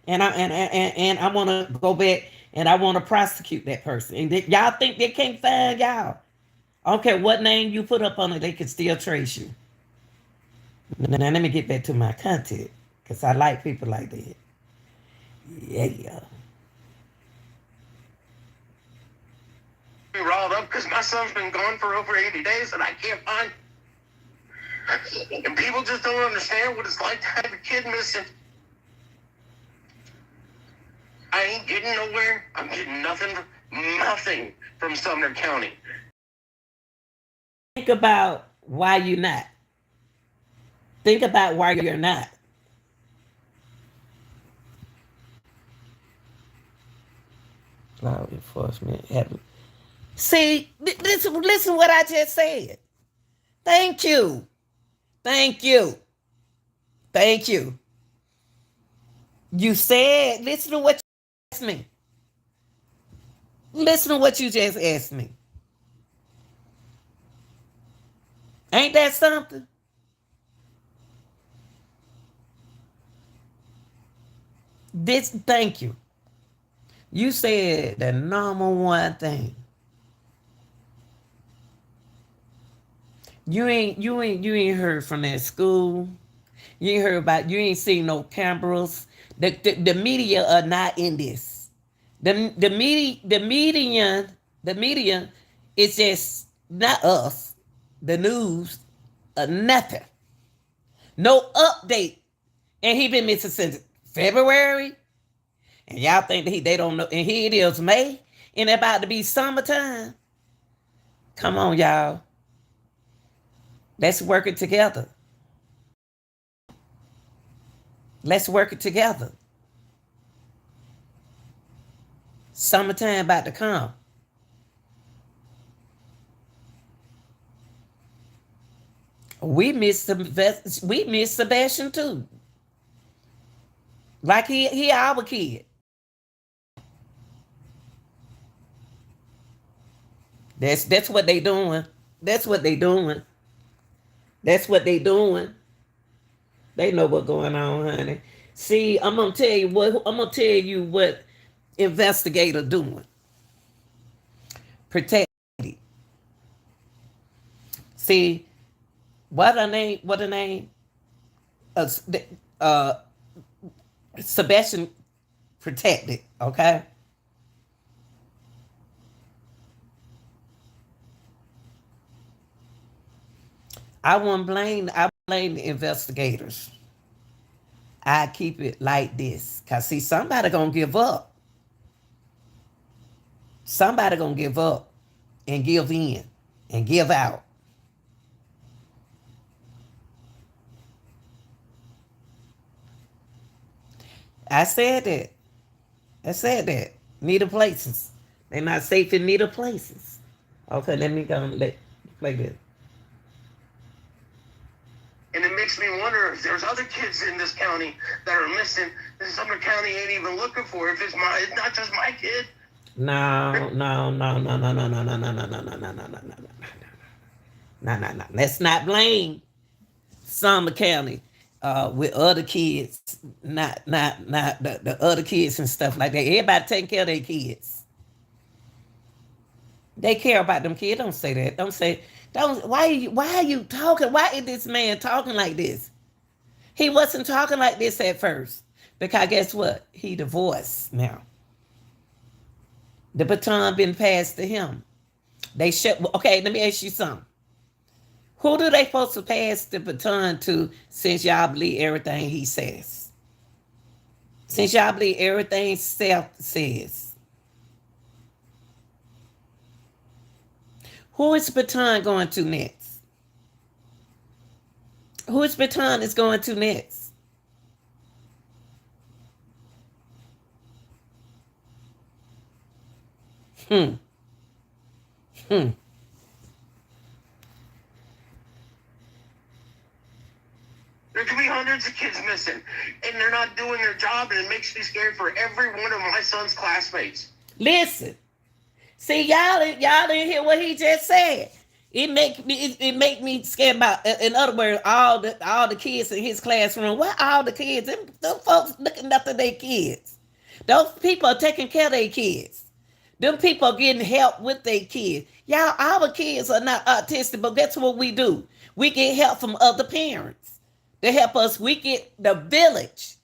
Speaker 1: And I want to go back and I want to prosecute that person. And y'all think they can't find y'all? I don't care what name you put up on it, they can still trace you. Now let me get back to my content because I like people like that. Yeah.
Speaker 2: be riled up because my son's been gone for over 80 days and I can't find. And people just don't understand what it's like to have a kid missing. I ain't getting nowhere. I'm getting nothing from Sumner County.
Speaker 1: Think about why you're not. Think about why you're not. Law enforcement having. See, listen what I just said. Thank you. Thank you. Thank you. You said, listen to what you asked me. Listen to what you just asked me. Ain't that something? Thank you. You said the number one thing. You ain't heard from that school. You ain't heard about. You ain't seen no cameras. The media are not in this. The media is just not us. The news, nothing. No update. And he been missing since February. And y'all think that they don't know. And here it is, May. And it's about to be summertime. Come on, y'all. Let's work it together. Let's work it together. Summertime about to come. We miss Sebastian too. Like he our kid. That's what they doing. That's what they doing. That's what they doing. They know what's going on, honey. See, I'm gonna tell you what investigator doing. Protect it. See, what a name? Sebastian protected, okay? I blame the investigators. I keep it like this. Cause see, somebody gonna give up. Somebody gonna give up and give in and give out. I said that. Neither places. They're not safe in neither places. Okay, let me go and play this.
Speaker 2: And it makes me wonder if there's other kids in this county that are missing that Sumner County ain't even looking for. If it's not just my kid.
Speaker 1: No. Let's not blame Sumner County with other kids, not the other kids and stuff like that. Everybody taking care of their kids. They care about them kids. Don't say that. Why are you talking? Why is this man talking like this? He wasn't talking like this at first. Because guess what? He divorced now. The baton been passed to him. Okay, let me ask you something. Who do they supposed to pass the baton to since y'all believe everything he says? Since y'all believe everything Seth says. Who is baton going to next? Who is baton is going to next? There
Speaker 2: could be hundreds of kids missing, and they're not doing their job, and it makes me scared for every one of my son's classmates.
Speaker 1: Listen. See, y'all didn't hear what he just said. It make me scared about. In other words, all the kids in his classroom. What all the kids? Them folks looking after their kids. Those people are taking care of their kids. Them people are getting help with their kids. Y'all, our kids are not autistic, but that's what we do. We get help from other parents. They help us. We get the village.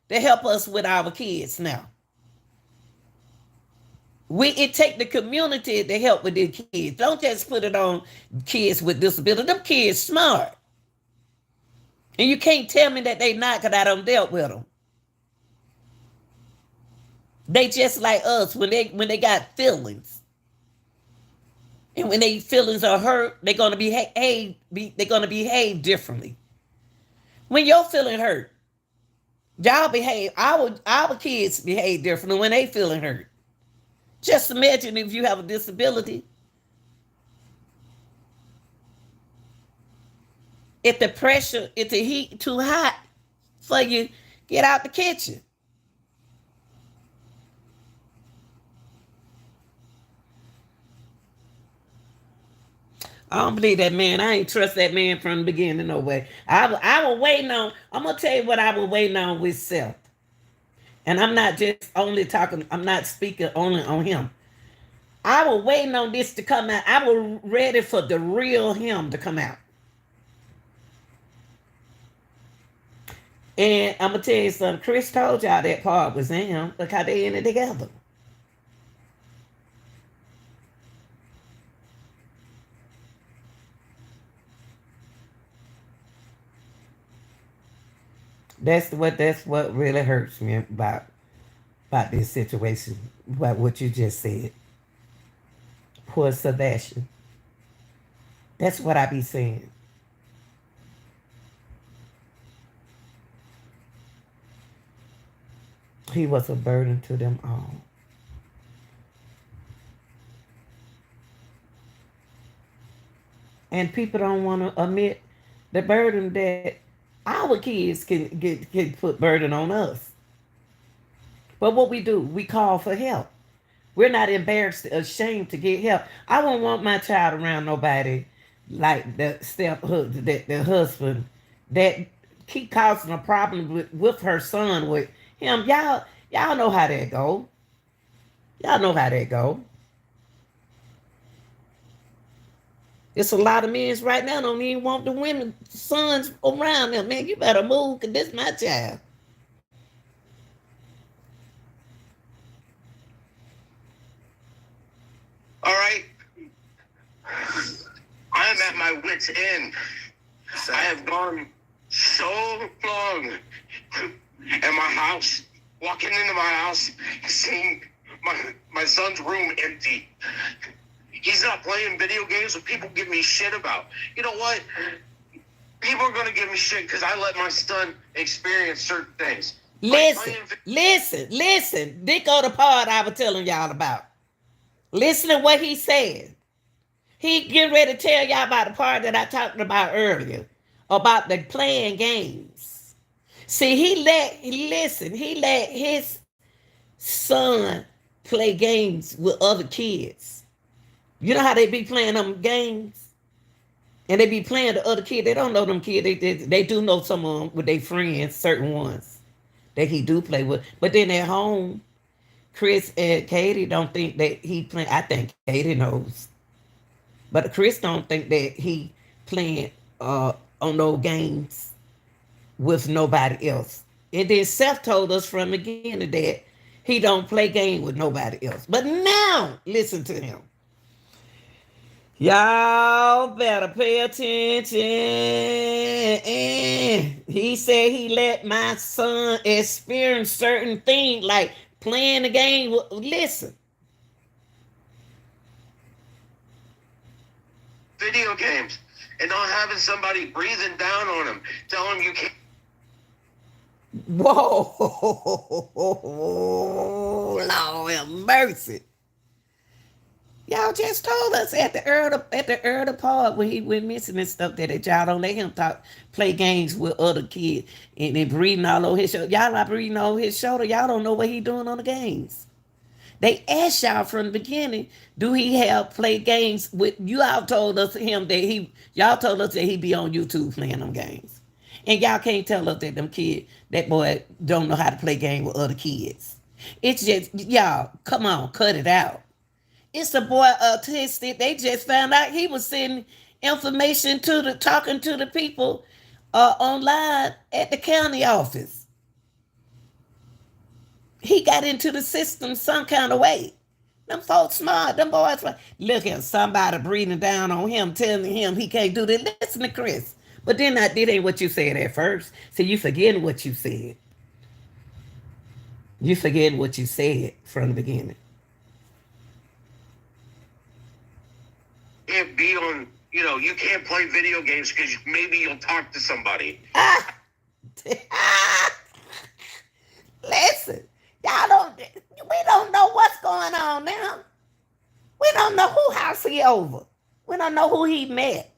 Speaker 1: They help us with our kids now. It take the community to help with the kids. Don't just put it on kids with disability. Them kids smart. And you can't tell me that they not because I done dealt with them. They just like us when they got feelings. And when their feelings are hurt, they're gonna behave differently. When your feeling hurt, y'all behave. Our kids behave differently when they feeling hurt. Just imagine if you have a disability. If the heat too hot for you, get out the kitchen. I don't believe that man. I ain't trust that man from the beginning, no way. I was waiting on, I'm going to tell you what I was waiting on with self. And I'm not just only talking, I'm not speaking only on him. I was waiting on this to come out. I was ready for the real him to come out. And I'm going to tell you something. Chris told y'all that part was in him. Look how they ended together. That's what really hurts me about this situation, about what you just said. Poor Sebastian. That's what I be saying. He was a burden to them all. And people don't want to admit the burden that our kids can put burden on us. But what we do, we call for help. We're not embarrassed, ashamed to get help. I won't want my child around nobody like the husband that keep causing a problem with her son with him. Y'all know how that go. Y'all know how that go. It's a lot of men right now don't even want the women sons around them. Man, you better move, cause this my child.
Speaker 2: All right. I am at my wit's end. I have gone so long in my house, walking into my house, seeing my son's room empty. He's not playing video games that people give me shit about. You know what? People are going to give me shit because I let my son experience certain things.
Speaker 1: Listen. This go the part I was telling y'all about. Listen to what he said. He getting ready to tell y'all about the part that I talked about earlier, about the playing games. See, he let his son play games with other kids. You know how they be playing them games? And they be playing the other kid. They don't know them kids. They do know some of them with their friends, certain ones that he do play with. But then at home, Chris and Katie don't think that he playing. I think Katie knows. But Chris don't think that he playing on those games with nobody else. And then Seth told us from the beginning that he don't play game with nobody else. But now, listen to him. Y'all better pay attention. He said he let my son experience certain things like playing the game. Listen.
Speaker 2: Video games and not having somebody breathing down on him, telling him you can't.
Speaker 1: Whoa, Lord have mercy. Y'all just told us at the early part when he went missing and stuff that y'all don't let him play games with other kids and then breathing all over his shoulder. Y'all not breathing over his shoulder. Y'all don't know what he doing on the games. They asked y'all from the beginning, do he have play games with you? Y'all told us y'all told us that he be on YouTube playing them games. And y'all can't tell us that boy don't know how to play game with other kids. It's just, y'all, come on, cut it out. It's a boy autistic. They just found out he was sending information talking to the people online at the county office. He got into the system some kind of way. Them folks smart. Them boys smart. Look at somebody breathing down on him, telling him he can't do this. Listen to Chris. But then that ain't what you said at first. So you forgetting what you said. You forgetting what you said from the beginning.
Speaker 2: Can't be on, you can't play video games because maybe you'll talk to somebody.
Speaker 1: Listen, we don't know what's going on now. We don't know who house he over. We don't know who he met.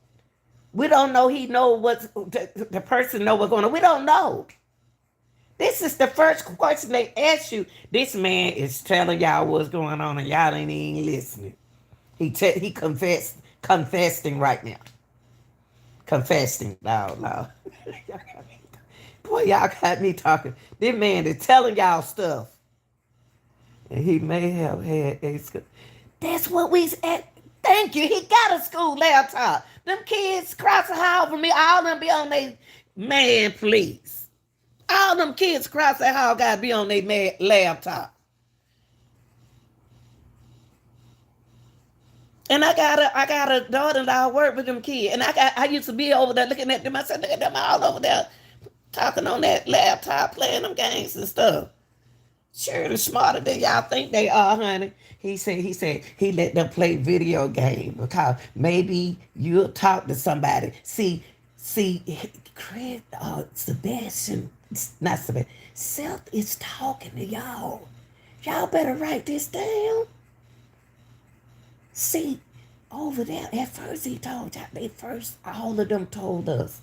Speaker 1: We don't know he know what's, the person know what's going on. We don't know. This is the first question they ask you. This man is telling y'all what's going on and y'all ain't even listening. He confessing right now. Confessing loud, loud. Boy, y'all got me talking. This man is telling y'all stuff. And he may have had a school. That's what we said. Thank you. He got a school laptop. Them kids cross the hall from me. All them be on they man, please. All them kids cross the hall gotta be on their laptop. And I got a daughter-in-law work with them kids. And I used to be over there looking at them. I said, look at them all over there talking on that laptop, playing them games and stuff. Sure, they're smarter than y'all think they are, honey. He said he let them play video game because maybe you'll talk to somebody. See, Chris, Sebastian, not Sebastian, Seth is talking to y'all. Y'all better write this down. See, over there, at first he told y'all, all of them told us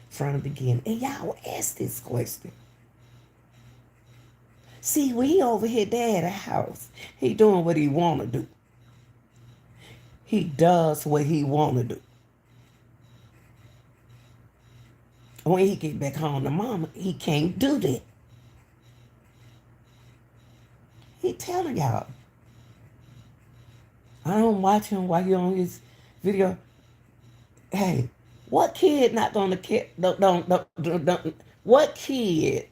Speaker 1: from the beginning. And y'all asked this question. See, we over here at the house, he doing what he want to do. He does what he want to do. When he get back home to mama, he can't do that. He telling y'all. I don't watch him while he on his video. Hey, what kid not gonna what kid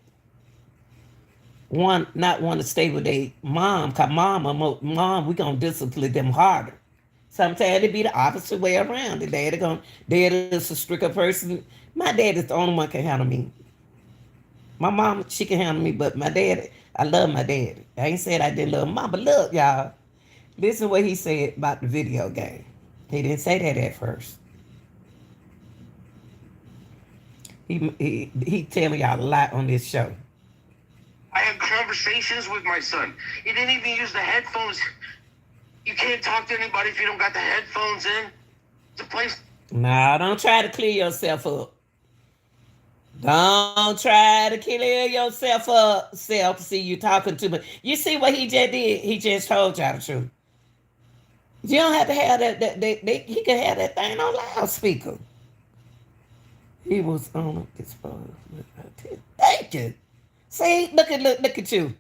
Speaker 1: not want to stay with their mom? Cause mom, we gonna discipline them harder. Sometimes it be the opposite way around. The dad is a stricter person. My dad is the only one can handle me. My mom, she can handle me, but my dad, I love my dad. I ain't said I didn't love mom, but look, y'all, listen what he said about the video game. He didn't say that at first. He telling y'all a lot on this show.
Speaker 2: I had conversations with my son. He didn't even use the headphones. You can't talk to anybody if you don't got the headphones in. It's a place.
Speaker 1: Nah, don't try to clear yourself up. Don't try to clear yourself up, self. See, you talking too much. You see what he just did? He just told y'all the truth. You don't have to have that. He can have that thing on loudspeaker. He was on this phone. Thank you. See, look at you.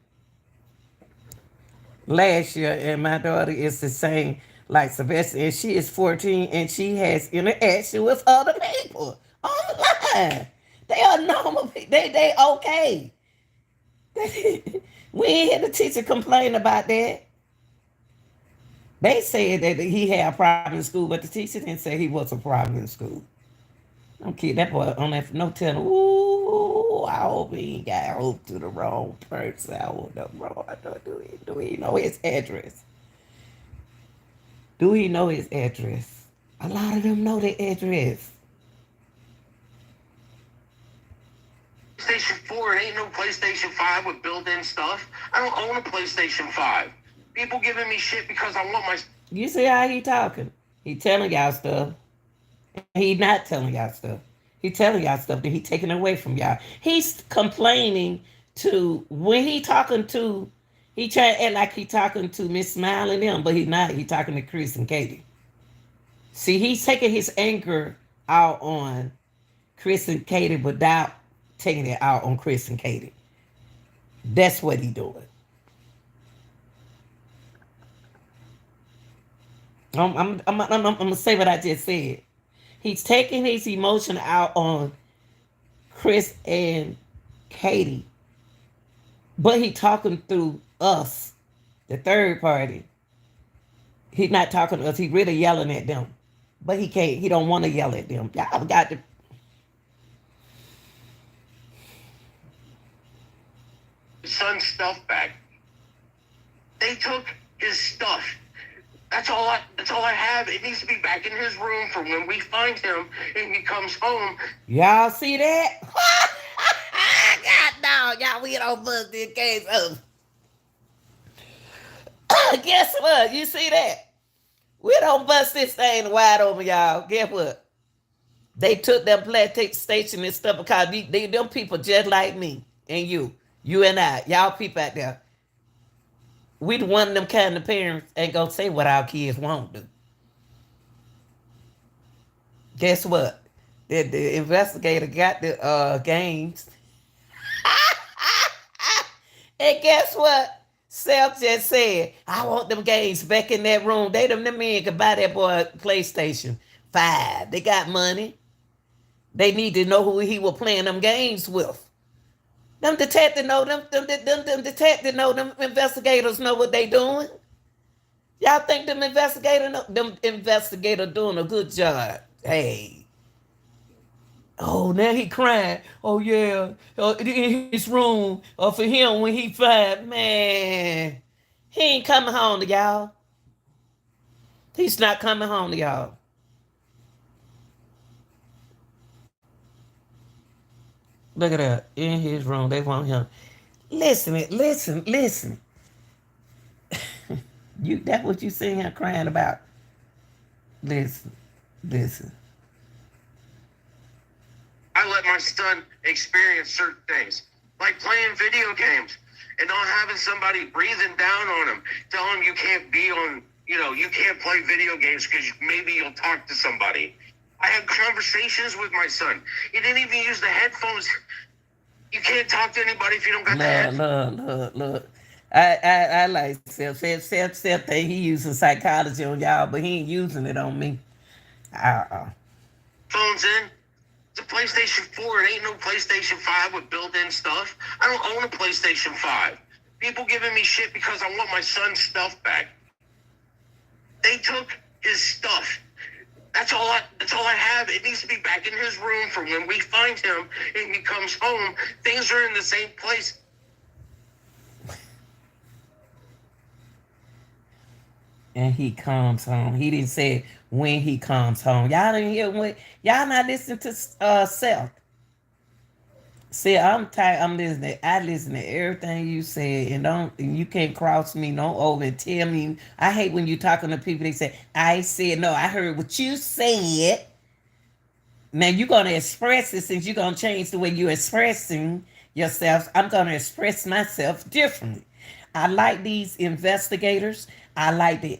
Speaker 1: Last year, and my daughter is the same like Sebastian, and she is 14, and she has interaction with other people online. They are normal people. They okay. We ain't hear the teacher complain about that. They said that he had a problem in school, but the teacher didn't say he was a problem in school. I'm kidding. That boy on that no telling. Ooh, I hope he ain't got hope to the wrong person. I don't know. Do he know his address? Do he know his address? A lot of them know their address.
Speaker 2: PlayStation 4, it ain't no PlayStation 5 with built-in stuff. I don't own a PlayStation 5. People giving me shit because I want my...
Speaker 1: You see how he talking? He telling y'all stuff. He not telling y'all stuff. He telling y'all stuff that he taking away from y'all. He's complaining to, when he talking to, he try to act like he talking to Miss Smile and them, but he not. He talking to Chris and Katie. See, he's taking his anger out on Chris and Katie without taking it out on Chris and Katie. That's what he doing. I'm gonna say what I just said. He's taking his emotion out on Chris and Katie, but he talking through us The third party, he's not talking to us. He really yelling at them, but he can't. He don't want to yell at them. Y'all got to.
Speaker 2: Son's stuff back. They took his stuff. That's all I have. It needs to be back in his room for when we find him and he comes home.
Speaker 1: Y'all see that? God no, y'all we don't bust this case up. Guess what? You see that? We don't bust this thing wide open, y'all. Guess what? They took them PlayStation and stuff because them people just like me and you and I, y'all people out there. We the one of them kind of parents ain't gonna say what our kids won't do. Guess what? The investigator got the games. And guess what? Self just said, I want them games back in that room. Them men could buy that boy PlayStation 5. They got money. They need to know who he was playing them games with. Them detectives know them detectives know them investigators know what they doing. Y'all think them investigators doing a good job. Hey. Oh, now he crying. Oh yeah. In his room. For him when he 5. Man. He ain't coming home to y'all. He's not coming home to y'all. Look at that. In his room. They want him. Listen. That's what you sitting here crying about. Listen.
Speaker 2: I let my son experience certain things, like playing video games and not having somebody breathing down on him, telling him you can't be on, you can't play video games because maybe you'll talk to somebody. I had conversations with my son. He didn't even use the headphones. You can't talk to anybody if you don't got the headphones.
Speaker 1: Look. I like Self think he using psychology on y'all, but he ain't using it on me.
Speaker 2: Phones in. It's a PlayStation 4. It ain't no PlayStation 5 with built-in stuff. I don't own a PlayStation 5. People giving me shit because I want my son's stuff back. They took his stuff. That's all I have. It needs to be back in his room for when we find him and he comes home. Things are in the same place.
Speaker 1: And he comes home. He didn't say when he comes home. Y'all didn't hear when. Y'all not listening to Self. See, I'm tired. I'm listening. I listen to everything you said, and you can't cross me no over and tell me. I hate when you talking to people. They say, "I said no. I heard what you said." Now you're gonna express it since you're gonna change the way you're expressing yourself. I'm gonna express myself differently. I like these investigators. I like the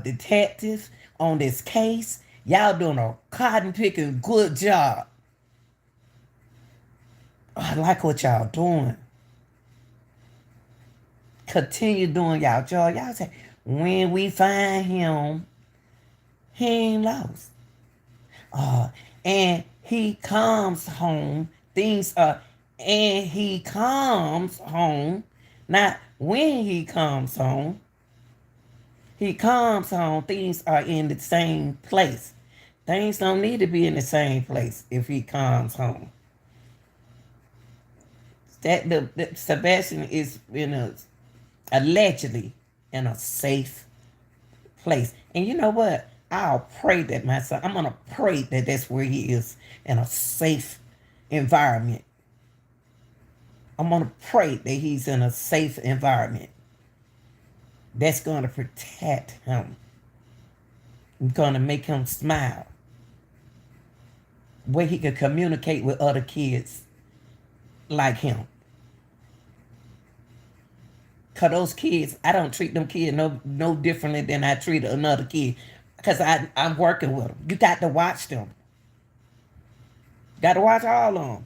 Speaker 1: detectives on this case. Y'all doing a cotton picking good job. I like what y'all doing. Continue doing y'all job. Y'all say, when we find him, he ain't lost. And he comes home. And he comes home. Not when he comes home. He comes home. Things are in the same place. Things don't need to be in the same place if he comes home. That the Sebastian is allegedly in a safe place. And you know what? I'll pray that my son, I'm going to pray that that's where he is, in a safe environment. I'm going to pray that he's in a safe environment that's going to protect him. Going to make him smile. Where he can communicate with other kids like him. Because those kids, I don't treat them kids no differently than I treat another kid. Because I'm working with them. You got to watch them. Got to watch all of them.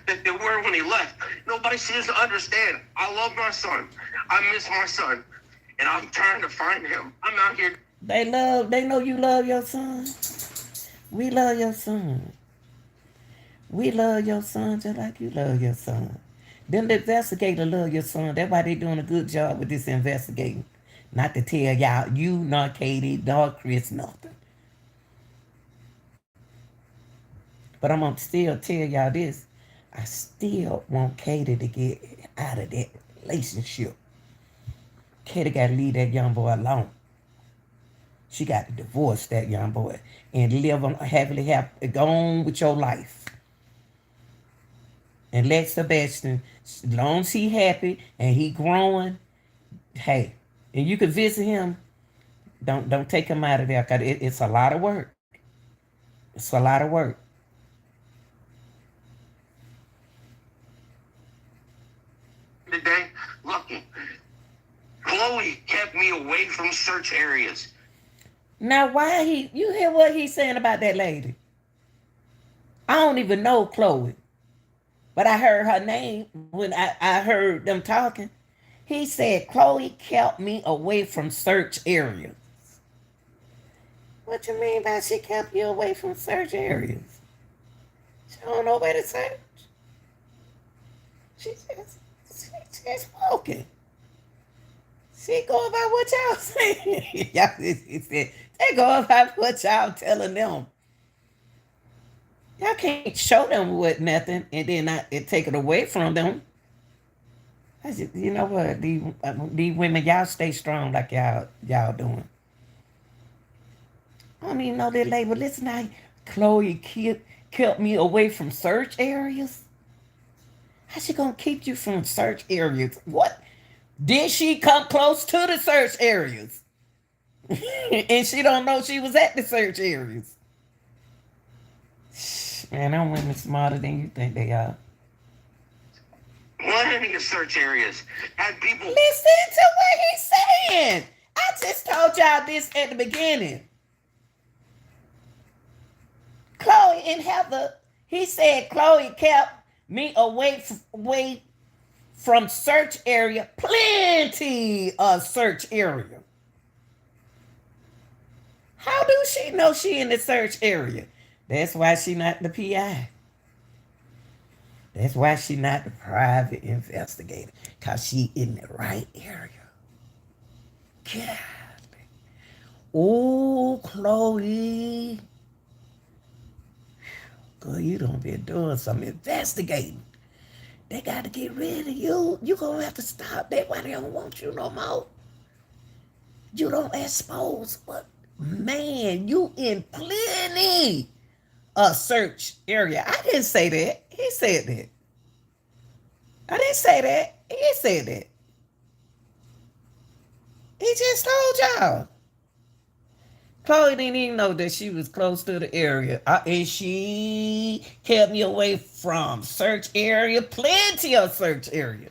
Speaker 2: That they were when he left. Nobody seems to understand. I love my son. I miss my son. And I'm trying to find him. I'm out here.
Speaker 1: They know you love your son. We love your son. We love your son just like you love your son. Them the investigator love your son. That's why they doing a good job with this investigating. Not to tell y'all, you, not Katie, nor Chris, nothing. But I'm gonna still tell y'all this. I still want Katie to get out of that relationship. Katie gotta leave that young boy alone. She got to divorce that young boy and live on happily go on with your life. And let Sebastian, as long as he happy and he growing, hey, and you can visit him. Don't take him out of there, cause it's a lot of work. It's a lot of work.
Speaker 2: Today, look, Chloe kept me away from search areas.
Speaker 1: Now, why you hear what he's saying about that lady? I don't even know Chloe, but I heard her name when I heard them talking. He said Chloe kept me away from search areas. What you mean by she kept you away from search areas? She don't know where to search. She just walking. She go about what y'all saying. Y'all, they go about what y'all telling them. Y'all can't show them what nothing and then not take it away from them. You know what? These women, y'all stay strong like y'all doing. I don't even know that label. Listen, now, Chloe kept me away from search areas. How's she gonna keep you from search areas? What? Did she come close to the search areas? And she don't know she was at the search areas. Man, them women smarter than you think they are.
Speaker 2: One of the search areas had people.
Speaker 1: Listen to what he's saying. I just told y'all this at the beginning. Chloe and Heather, he said Chloe kept me away from search area, plenty of search area. How do she know she in the search area? That's why she not the PI. That's why she not the private investigator. Because she in the right area. God. Oh, Chloe. Girl, you don't be doing some investigating. They got to get rid of you. You going to have to stop. That's why they don't want you no more. You don't expose, but man, you in plenty of search area. I didn't say that. He said that. I didn't say that. He said that. He just told y'all. Chloe didn't even know that she was close to the area. And she kept me away from search area. Plenty of search area.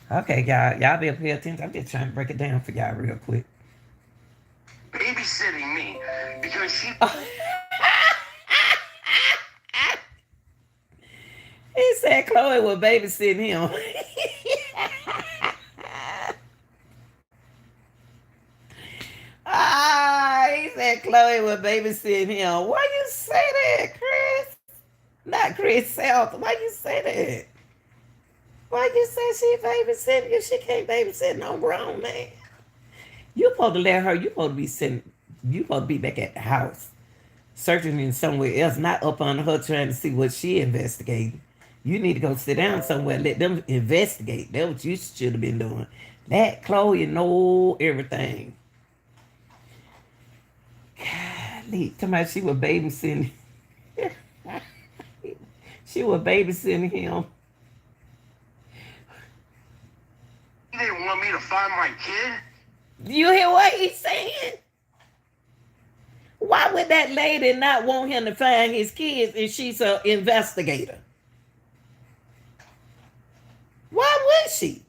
Speaker 1: Okay, y'all. Y'all better pay attention. I'm just trying to break it down for y'all real quick.
Speaker 2: Babysitting me because she.
Speaker 1: He said Chloe was babysitting him. He said Chloe was babysitting him. Why you say that, Chris? Not Chris South. Why you say that? Why you say she babysitting you? She can't babysit no grown man. You supposed to let her. You supposed to be sitting. You supposed to be back at the house, searching in somewhere else, not up on her trying to see what she investigating. You need to go sit down somewhere, let them investigate. That's what you should have been doing. Let Chloe know everything. Golly, somebody she was babysitting. She was babysitting him.
Speaker 2: He didn't want me to find my kid.
Speaker 1: You hear what he's saying? Why would that lady not want him to find his kids if she's an investigator? Why would she?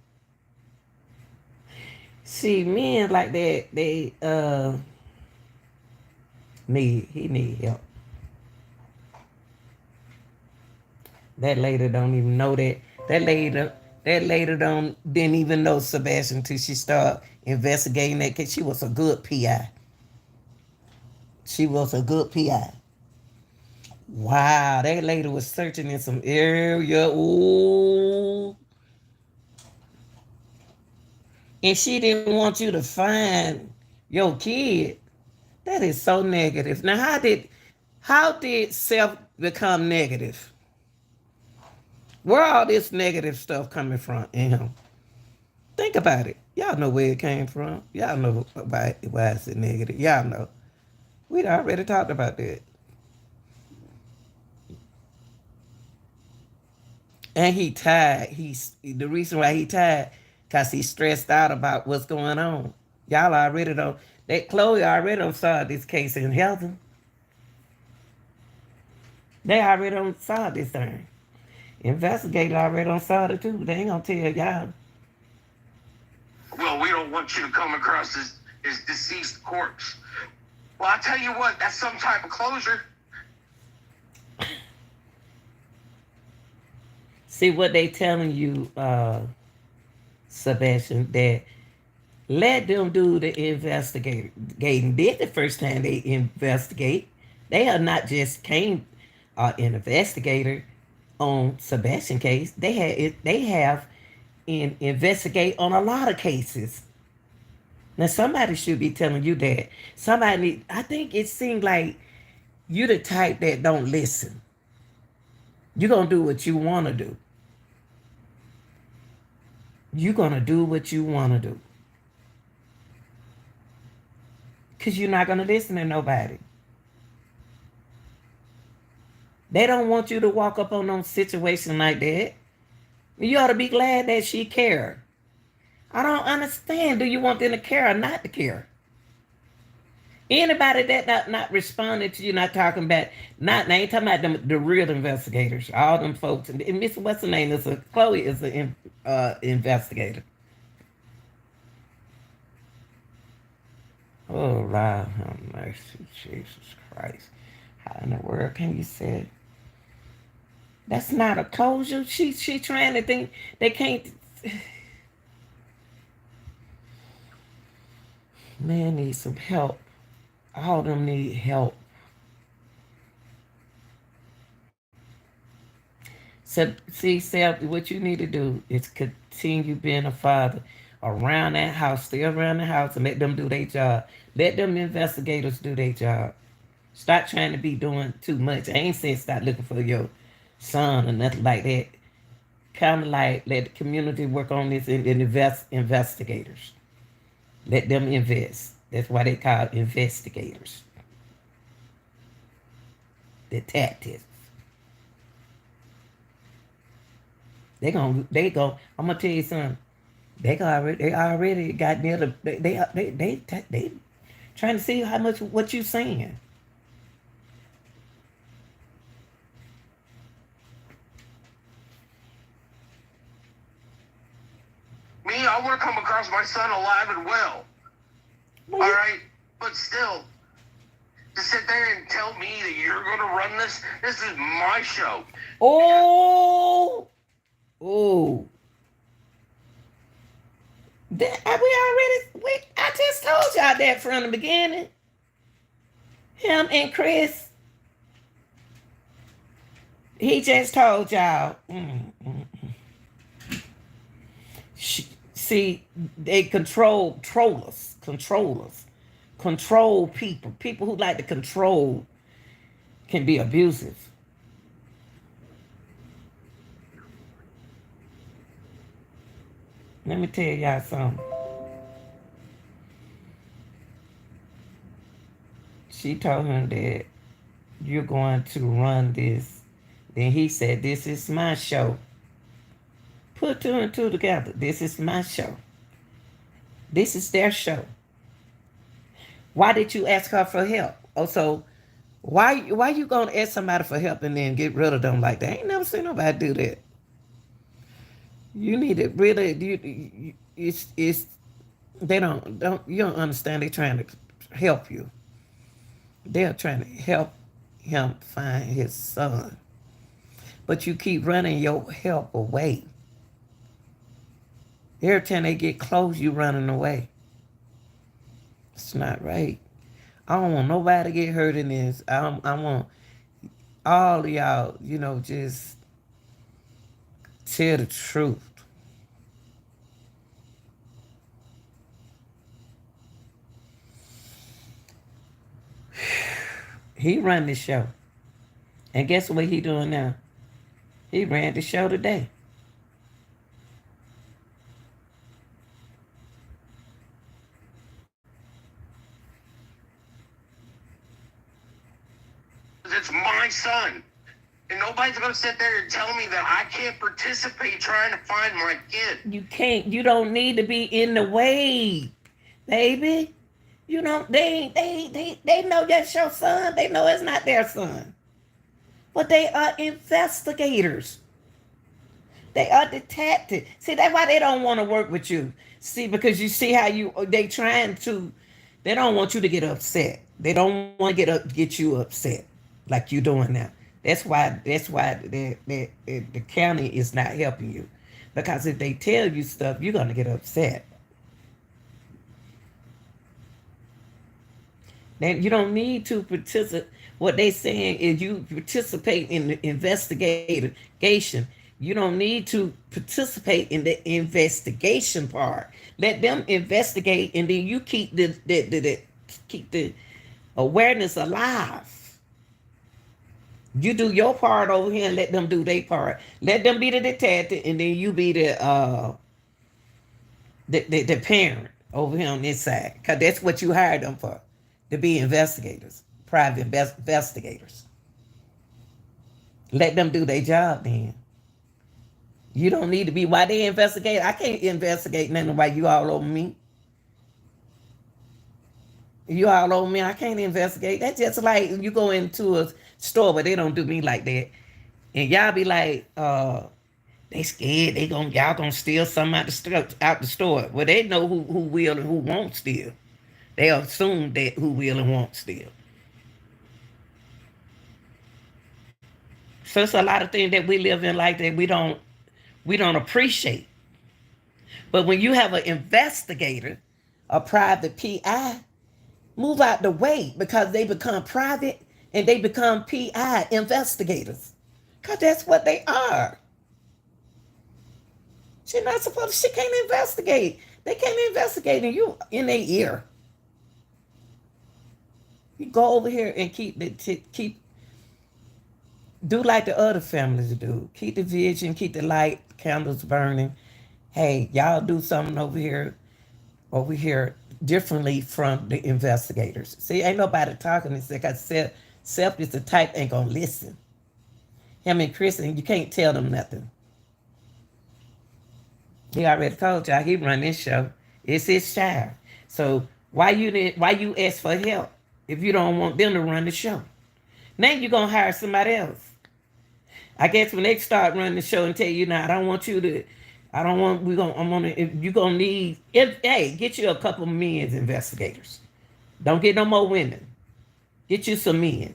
Speaker 1: See, men like that, they need help. That lady don't even know that. That lady didn't even know Sebastian until she started investigating that case. She was a good PI. She was a good PI. Wow, that lady was searching in some area. Ooh. and she didn't want you to find your kid. That is so negative. Now, how did self become negative? Where all this negative stuff coming from in him? Think about it. Y'all know where it came from. Y'all know why it's negative. Y'all know. We'd already talked about that. And he tired. He's the reason why he tired, cause he's stressed out about what's going on. Y'all already know that Chloe already done saw this case in Heather. They already done saw this thing. Investigator already done saw it too. They ain't gonna tell y'all.
Speaker 2: Well, we don't want you to come across his deceased corpse. Well, I tell you what, that's some type of closure.
Speaker 1: See what they telling you, Sebastian, that let them do the investigating. Did the first time they investigate. They are not just came an investigator on Sebastian case. They have investigate on a lot of cases. Now somebody should be telling you that. Somebody, I think it seemed like you the type that don't listen. You're gonna do what you wanna do. You're gonna do what you wanna do. Cause you're not gonna listen to nobody. They don't want you to walk up on no situation like that. You ought to be glad that she care. I don't understand. Do you want them to care or not to care? Anybody that not responding to you, not talking about, not I ain't talking about them, the real investigators, all them folks. And Miss what's her name is Chloe is an investigator. Oh Lord, have mercy, Jesus Christ! How in the world can you say it? That's not a closure. She trying to think they can't. Man needs some help. All of them need help. So see, Seth, what you need to do is continue being a father around that house, stay around the house, and let them do their job. Let them investigators do their job. Stop trying to be doing too much. I ain't saying stop looking for your son or nothing like that. Kind of like let the community work on this and investigators. Let them invest. That's why they call investigators. Detectives. They go. I'm gonna tell you something. They already got near the they trying to see how much what you saying.
Speaker 2: Me, I want to come across my son alive and well. All right? But still, to sit there and tell me that you're going to run this is my show.
Speaker 1: Oh, oh. I just told y'all that from the beginning. Him and Chris, he just told y'all. See, they control people. People who like to control can be abusive. Let me tell y'all something. She told him that you're going to run this. Then he said, "This is my show." Put two and two together. This is my show. This is their show. Why did you ask her for help? Oh, so why you gonna ask somebody for help and then get rid of them like that? I ain't never seen nobody do that. You need to really it's they don't you don't understand. They're trying to help you. They're trying to help him find his son, but you keep running your help away. Every time they get close, you running away. It's not right. I don't want nobody to get hurt in this. I want all of y'all, just tell the truth. He run the show. And guess what he doing now? He ran the show today.
Speaker 2: It's my son. And nobody's going to sit there and tell me that I can't participate trying to find my kid.
Speaker 1: You can't. You don't need to be in the way, baby. You know they know that's your son. They know it's not their son, but they are investigators. They are detectives. See, that's why they don't want to work with you. See, because you see how they trying to. They don't want you to get upset. They don't want to get you upset like you doing now. That's why the county is not helping you, because if they tell you stuff, you're gonna get upset. Then you don't need to participate. What they saying is you participate in the investigation. You don't need to participate in the investigation part. Let them investigate, and then you keep the awareness alive. You do your part over here and let them do their part. Let them be the detective, and then you be the parent over here on this side. Because that's what you hired them for, to be investigators, private investigators. Let them do their job then. You don't need to be, why they investigate. I can't investigate nothing while you all over me. You all over me, I can't investigate. That's just like you go into a store, but they don't do me like that. And y'all be like, they scared y'all gonna steal something out the store. Well, they know who will and who won't steal. They assume that who will and won't steal. So it's a lot of things that we live in like that we don't appreciate. But when you have an investigator, a private PI, move out the way, because they become private and they become PI investigators. Because that's what they are. She can't investigate. They can't investigate in you in their ear. You go over here and do like the other families do. Keep the vision, keep the light, candles burning. Hey, y'all do something over here differently from the investigators. See, ain't nobody talking. It's like I said, Self is the type ain't gonna listen. Him and Kristen, you can't tell them nothing. He already told y'all he run this show. It's his child. So why you ask for help if you don't want them to run the show? Now you're gonna hire somebody else. I guess when they start running the show and tell you, now I don't want you to, I don't want, if you're gonna need, hey, get you a couple men's investigators. Don't get no more women. Get you some men.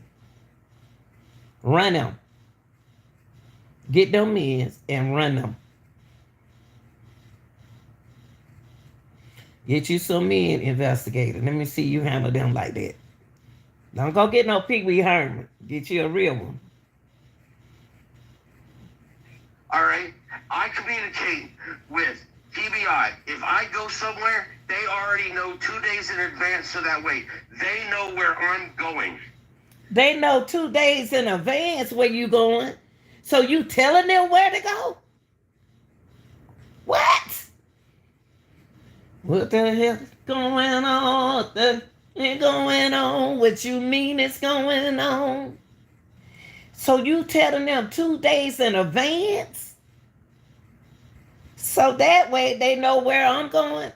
Speaker 1: Run them. Get them men and run them. Get you some men investigators. Let me see you handle them like that. Don't go get no Pee Wee Herman. Get you a real one.
Speaker 2: All right? I communicate with TBI. If I go somewhere, they already know 2 days in advance, so that way they know where I'm going.
Speaker 1: They know 2 days in advance where you going. So you telling them where to go? What? What the hell is going on? What the hell going on? What you mean is going on? So you telling them 2 days in advance? So that way they know where I'm going?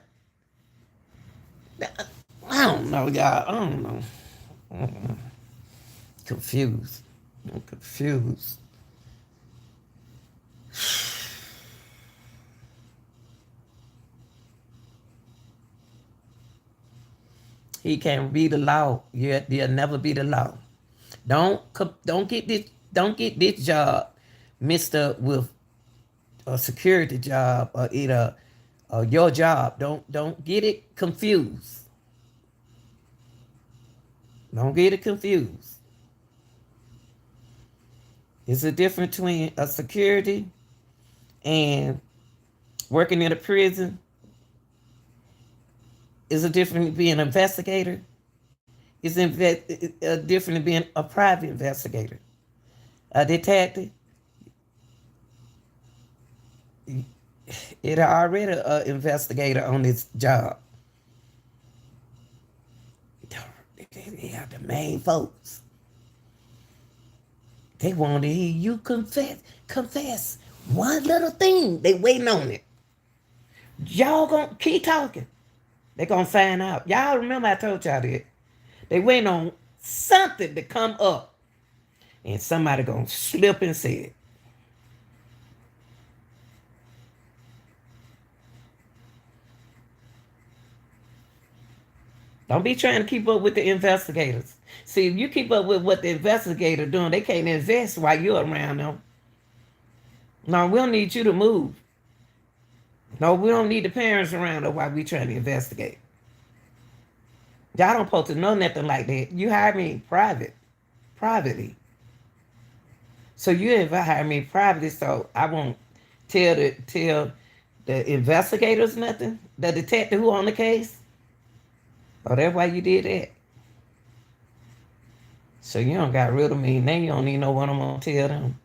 Speaker 1: I don't know, y'all. I don't know. Confused. I'm confused. He can't be the law. He'll never be the law. Don't get this job mixed up with a security job or either your job. Don't get it confused. Don't get it confused. There's a difference between a security and working in a prison. Is a difference being an investigator It's different than being a private investigator. A detective, it already an investigator on this job. They have the main folks. They want to hear you confess one little thing. They waiting on it. Y'all gonna keep talking. They gonna find out. Y'all remember I told y'all that. They waiting on something to come up, and somebody gonna slip and say it. Don't be trying to keep up with the investigators. See, if you keep up with what the investigator doing, they can't invest while you're around them. No, we don't need you to move. No, we don't need the parents around us while we trying to investigate. Y'all don't supposed to know nothing like that. You hire me privately. So you invite hire me privately, so I won't tell the investigators nothing. The detective who on the case. Oh, that's why you did that. So you don't got rid of me. Now you don't even know what I'm gonna tell them.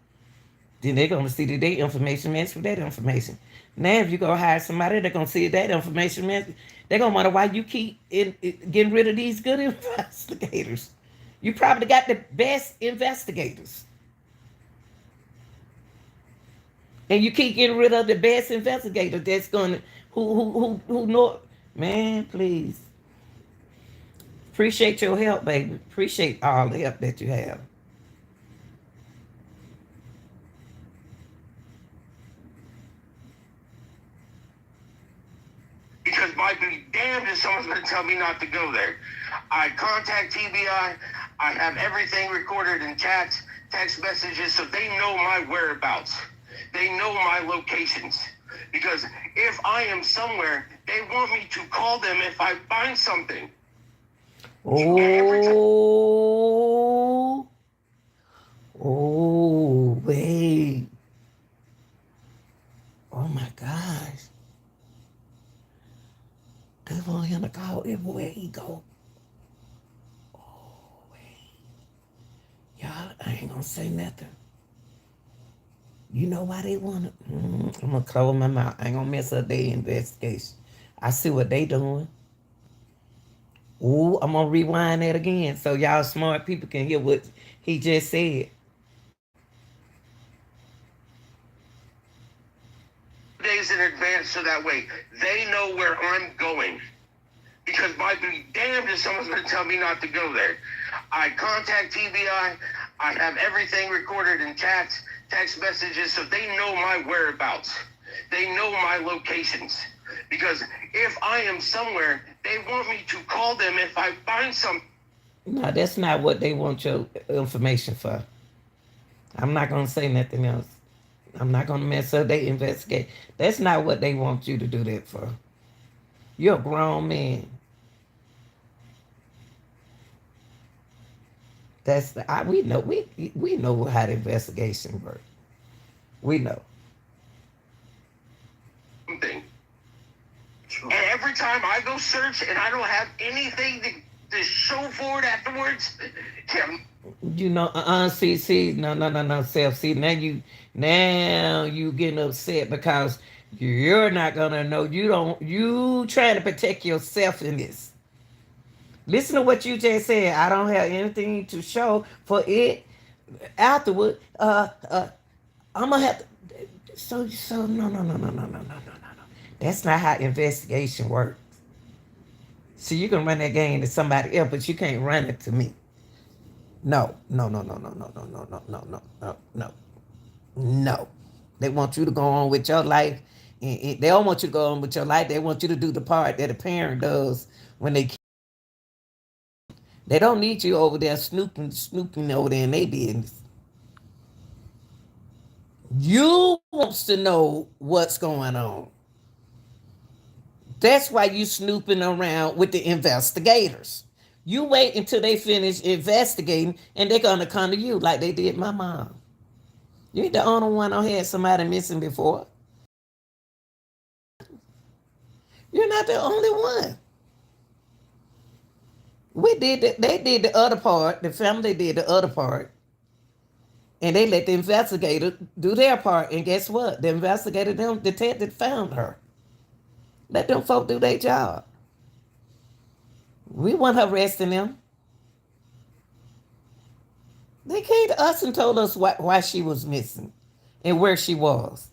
Speaker 1: Then they're gonna see that their information match with that information. Now if you go hire somebody, they're gonna see that information match. They're gonna wonder why you keep getting rid of these good investigators. You probably got the best investigators. And you keep getting rid of the best investigator that's gonna who know, man, please. Appreciate your help, baby. Appreciate all the help that you have.
Speaker 2: Because by be damned if someone's going to tell me not to go there. I contact TBI. I have everything recorded in chats, text messages, so they know my whereabouts. They know my locations. Because if I am somewhere, they want me to call them if I find something.
Speaker 1: Oh, wait. Oh my gosh. They want him to call everywhere he go. Oh, wait. Y'all, I ain't gonna say nothing. You know why they want it? I'm gonna close my mouth. I ain't gonna mess up their investigation. I see what they doing. Ooh, I'm gonna rewind that again so y'all smart people can hear what he just said.
Speaker 2: Days in advance so that way they know where I'm going. Because by be damned if someone's going to tell me not to go there. I contact TBI. I have everything recorded in chats, text messages, so they know my whereabouts. They know my locations. Because if I am somewhere, they want me to call them if I find something.
Speaker 1: No, that's not what they want your information for. I'm not gonna say nothing else. I'm not gonna mess up. They investigate. That's not what they want you to do that for. You're a grown man. We know we know how the investigation works. We know.
Speaker 2: And every time I go search and I don't have anything to show for it afterwards,
Speaker 1: You know, see, no, self. See, now you getting upset because you're not gonna know. You trying to protect yourself in this. Listen to what you just said. I don't have anything to show for it afterward. I'm gonna have to. So no. That's not how investigation works. So you can run that game to somebody else, but you can't run it to me. No. They want you to go on with your life. And they don't want you to go on with your life. They want you to do the part that a parent does when they don't need you over there snooping over there in their business. You wants to know what's going on. That's why you snooping around with the investigators. You wait until they finish investigating and they're gonna come to you like they did my mom. You ain't the only one who had somebody missing before. You're not the only one. They did the other part. The family did the other part. And they let the investigator do their part. And guess what? The investigator, them detective found her. Let them folk do their job. We weren't arresting them. They came to us and told us why she was missing and where she was.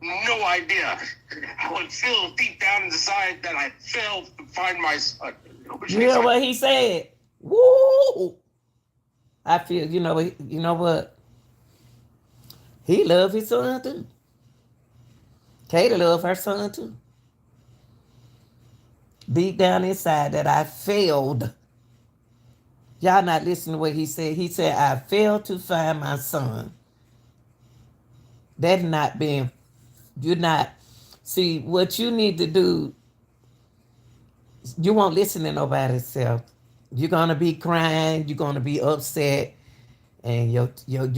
Speaker 2: No idea. I would feel deep down inside that I failed to find my son.
Speaker 1: You hear what he said? Woo! I feel, you know what? He loved his son too. Katie loved her son too. Deep down inside that I failed. Y'all not listening to what he said. He said, I failed to find my son. That's not being, you're not, see, what you need to do, you won't listen to nobody else. You're going to be crying. You're going to be upset. And you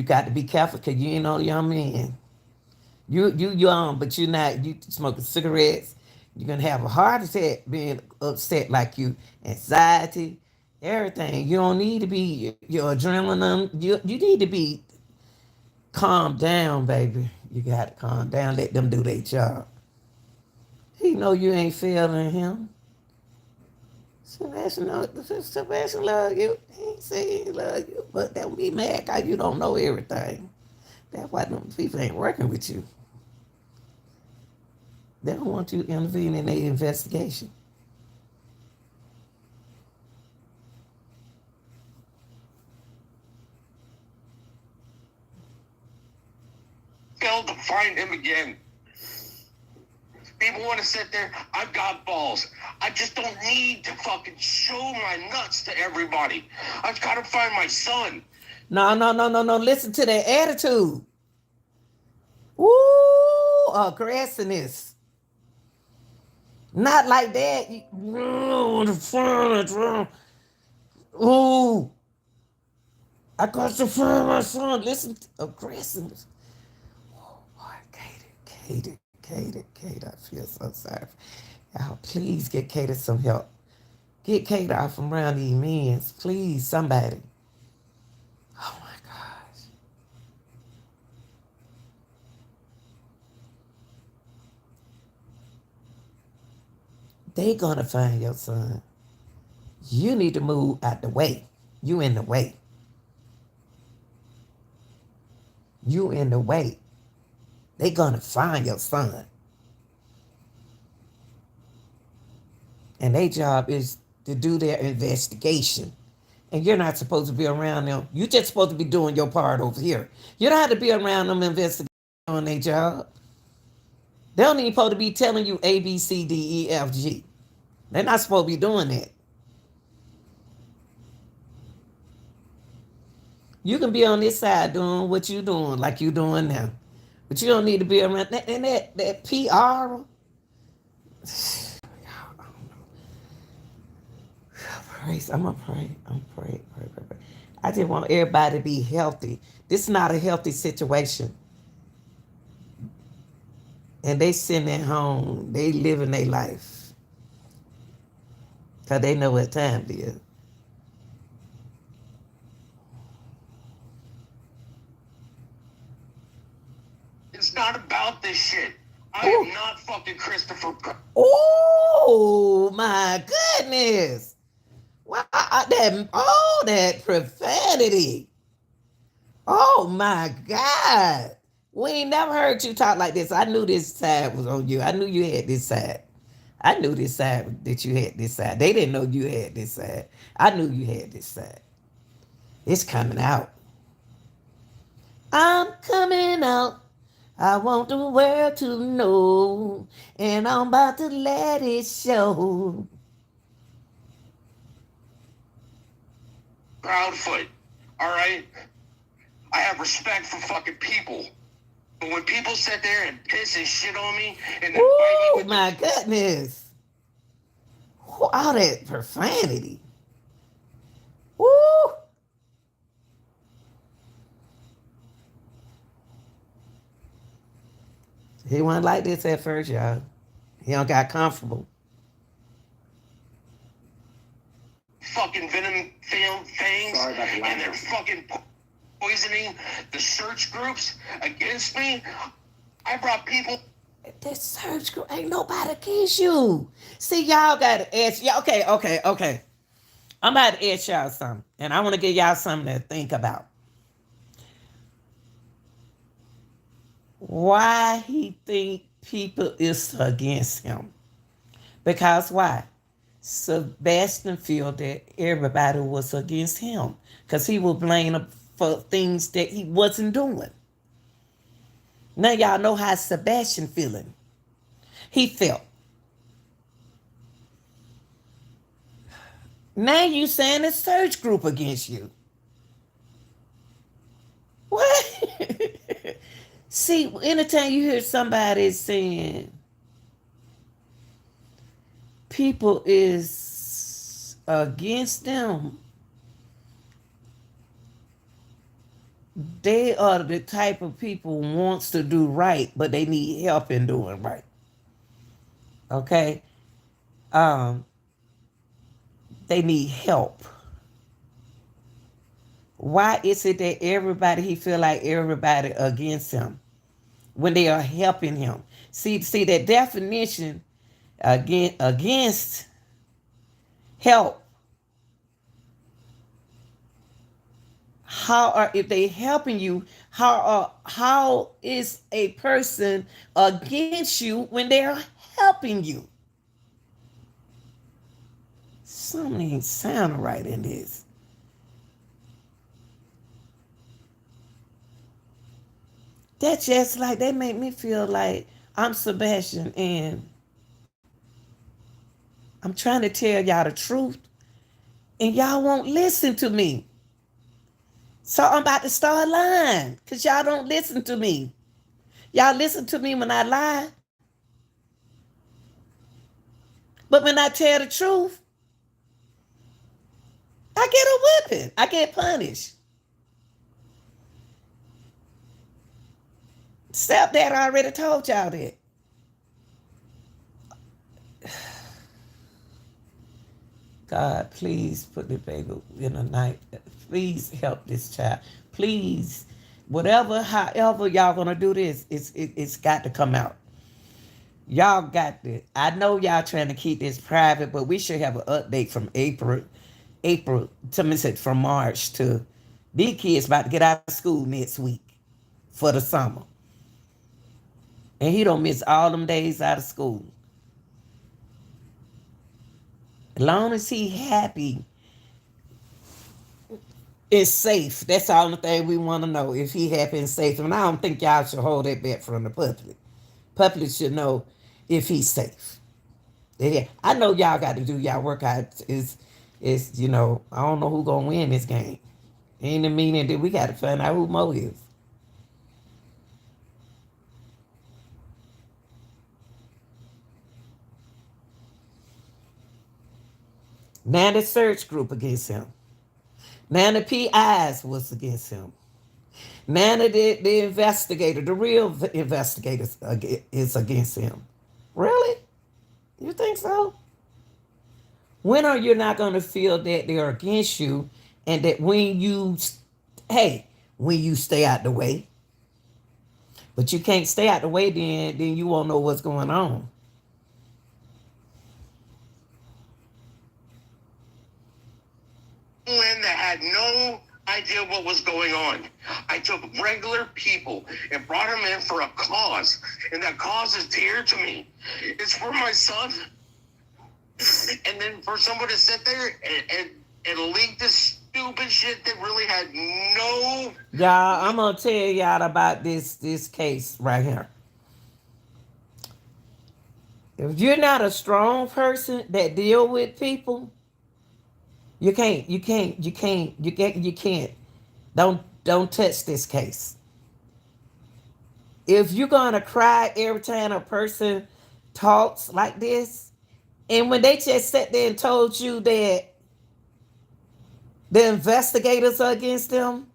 Speaker 1: got to be careful because you ain't no young man. You young, but you're not, you smoking cigarettes. You're going to have a heart attack being upset like you. Anxiety, everything. You don't need to be, your adrenaline. You need to be calm down, baby. You got to calm down. Let them do their job. He know you ain't failing him. Sebastian love you. He ain't say he love you, but don't be mad because you don't know everything. That's why them people ain't working with you. They don't want you to intervene in their investigation.
Speaker 2: Failed to find him again. People want to sit there. I've got balls. I just don't need to fucking show my nuts to everybody. I've got to find my son.
Speaker 1: No. Listen to that attitude. Ooh, aggressiveness. Not like that. Ooh, I got to find my son. Listen, aggressiveness. Oh, boy, Katie. I feel so sorry. Y'all, please get Katie some help. Get Katie off from around these men. Please, somebody. Oh, my gosh. They gonna find your son. You need to move out the way. You in the way. You in the way. They gonna find your son. And their job is to do their investigation. And you're not supposed to be around them. You're just supposed to be doing your part over here. You don't have to be around them investigating on their job. They don't even supposed to be telling you A, B, C, D, E, F, G. They're not supposed to be doing that. You can be on this side doing what you're doing, like you're doing now. But you don't need to be around that PR. I'm gonna pray. Pray. I just want everybody to be healthy. This is not a healthy situation. And they sitting at home, they living their life. Because they know what time it is.
Speaker 2: It's not about this shit. I am not fucking Christopher.
Speaker 1: Oh my goodness. Wow, that profanity. Oh my God. We ain't never heard you talk like this. I knew this side was on you. I knew you had this side. I knew this side that you had this side. They didn't know you had this side. I knew you had this side. It's coming out. I'm coming out. I want the world to know. And I'm about to let it show.
Speaker 2: Proudfoot. All right? I have respect for fucking people. But when people sit there and piss and shit on me and then fight me with
Speaker 1: my goodness. All that profanity. Woo! He wasn't like this at first, y'all. He don't got comfortable.
Speaker 2: Fucking venom filled things, and they're fucking poisoning the search groups against me. I brought people.
Speaker 1: This search group ain't nobody against you. See, y'all gotta ask y'all. Okay. I'm about to ask y'all something, and I want to give y'all something to think about. Why he think people is against him? Because why? Sebastian feel that everybody was against him because he was blamed for things that he wasn't doing. Now y'all know how Sebastian feeling. He felt. Now you saying a search group against you. What? See, anytime you hear somebody saying people is against them, they are the type of people who wants to do right, but they need help in doing right. Okay? Um, they need help. Why is it that everybody he feel like everybody against him when they are helping him? See that definition against help. How are if they helping you? How is a person against you when they're helping you? Something ain't sounding right in this. That's just like they make me feel like I'm Sebastian and I'm trying to tell y'all the truth and y'all won't listen to me. So I'm about to start lying because y'all don't listen to me. Y'all listen to me when I lie. But when I tell the truth, I get a whipping. I get punished. Stepdad already told y'all that. God, please put the baby in the night. Please help this child. Please, whatever, however y'all gonna do this, it's got to come out. Y'all got this. I know y'all trying to keep this private, but we should have an update from April, somebody said from March to these kids about to get out of school next week for the summer. And he don't miss all them days out of school. As long as he happy, it's safe. That's the only thing we want to know. If he happy and safe. And I don't think y'all should hold that back from the public. Public should know if he's safe. Yeah. I know y'all got to do y'all work out. Is I don't know who gonna win this game. Ain't the meaning that we got to find out who Mo is. Now the search group against him. Now the PIs was against him. Now the investigator, the real investigators is against him. Really? You think so? When are you not going to feel that they're against you and that when you stay out the way, but you can't stay out the way, then you won't know what's going on.
Speaker 2: That had no idea what was going on. I took regular people and brought them in for a cause, and that cause is dear to me. It's for my son. And then for someone to sit there and leak this stupid shit that really had no.
Speaker 1: Y'all, I'm gonna tell y'all about this case right here. If you're not a strong person that deal with people, you can't. Don't touch this case. If you're gonna cry every time a person talks like this, and when they just sat there and told you that the investigators are against them,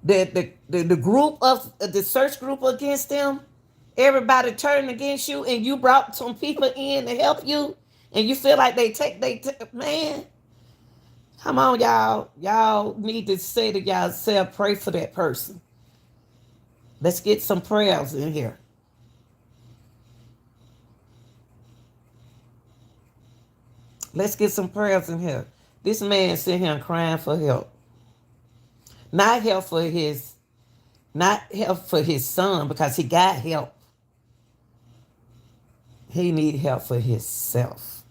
Speaker 1: the group of the search group against them, Everybody turned against you, and you brought some people in to help you, and you feel like man. Come on, y'all. Y'all need to say to yourself, pray for that person. Let's get some prayers in here. Let's get some prayers in here. This man sitting here crying for help. Not help for his not help for his son because he got help. He need help for himself.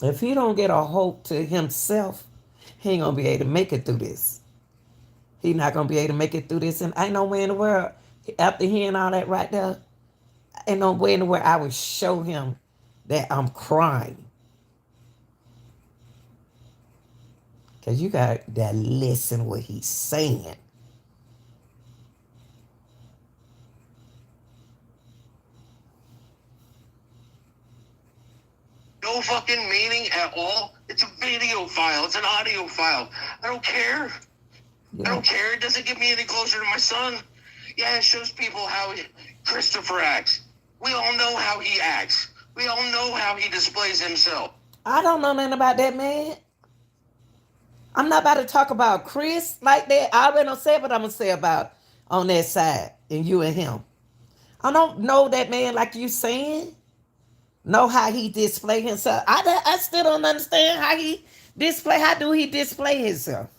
Speaker 1: If he don't get a hope to himself, he ain't gonna be able to make it through this. He not gonna be able to make it through this. And ain't no way in the world, after hearing all that right there, ain't no way in the world I would show him that I'm crying. Because you got to listen what he's saying.
Speaker 2: No fucking meaning at all. It's a video file. It's an audio file. I don't care. I don't care. It doesn't get me any closer to my son. Yeah, it shows people how Christopher acts. We all know how he acts. We all know how he displays himself.
Speaker 1: I don't know nothing about that man. I'm not about to talk about Chris like that. I already don't say what I'm going to say about on that side and you and him. I don't know that man like you saying. Know how he display himself. I still don't understand how do he display himself?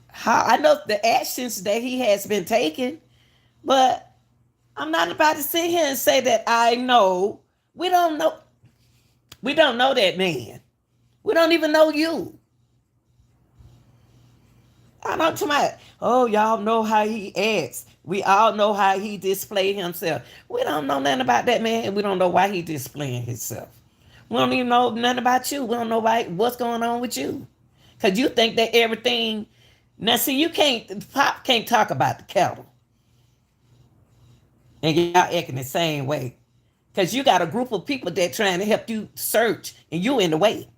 Speaker 1: How I know the actions that he has been taking, but I'm not about to sit here and say that I know. We don't know. We don't know that man. We don't even know you. I know somebody, oh, y'all know how he acts. We all know how he displayed himself. We don't know nothing about that man, and we don't know why he displaying himself. We don't even know nothing about you. We don't know what's going on with you. Because you think that everything... Now, see, Pop can't talk about the cattle. And y'all acting the same way. Because you got a group of people that trying to help you search, and you in the way.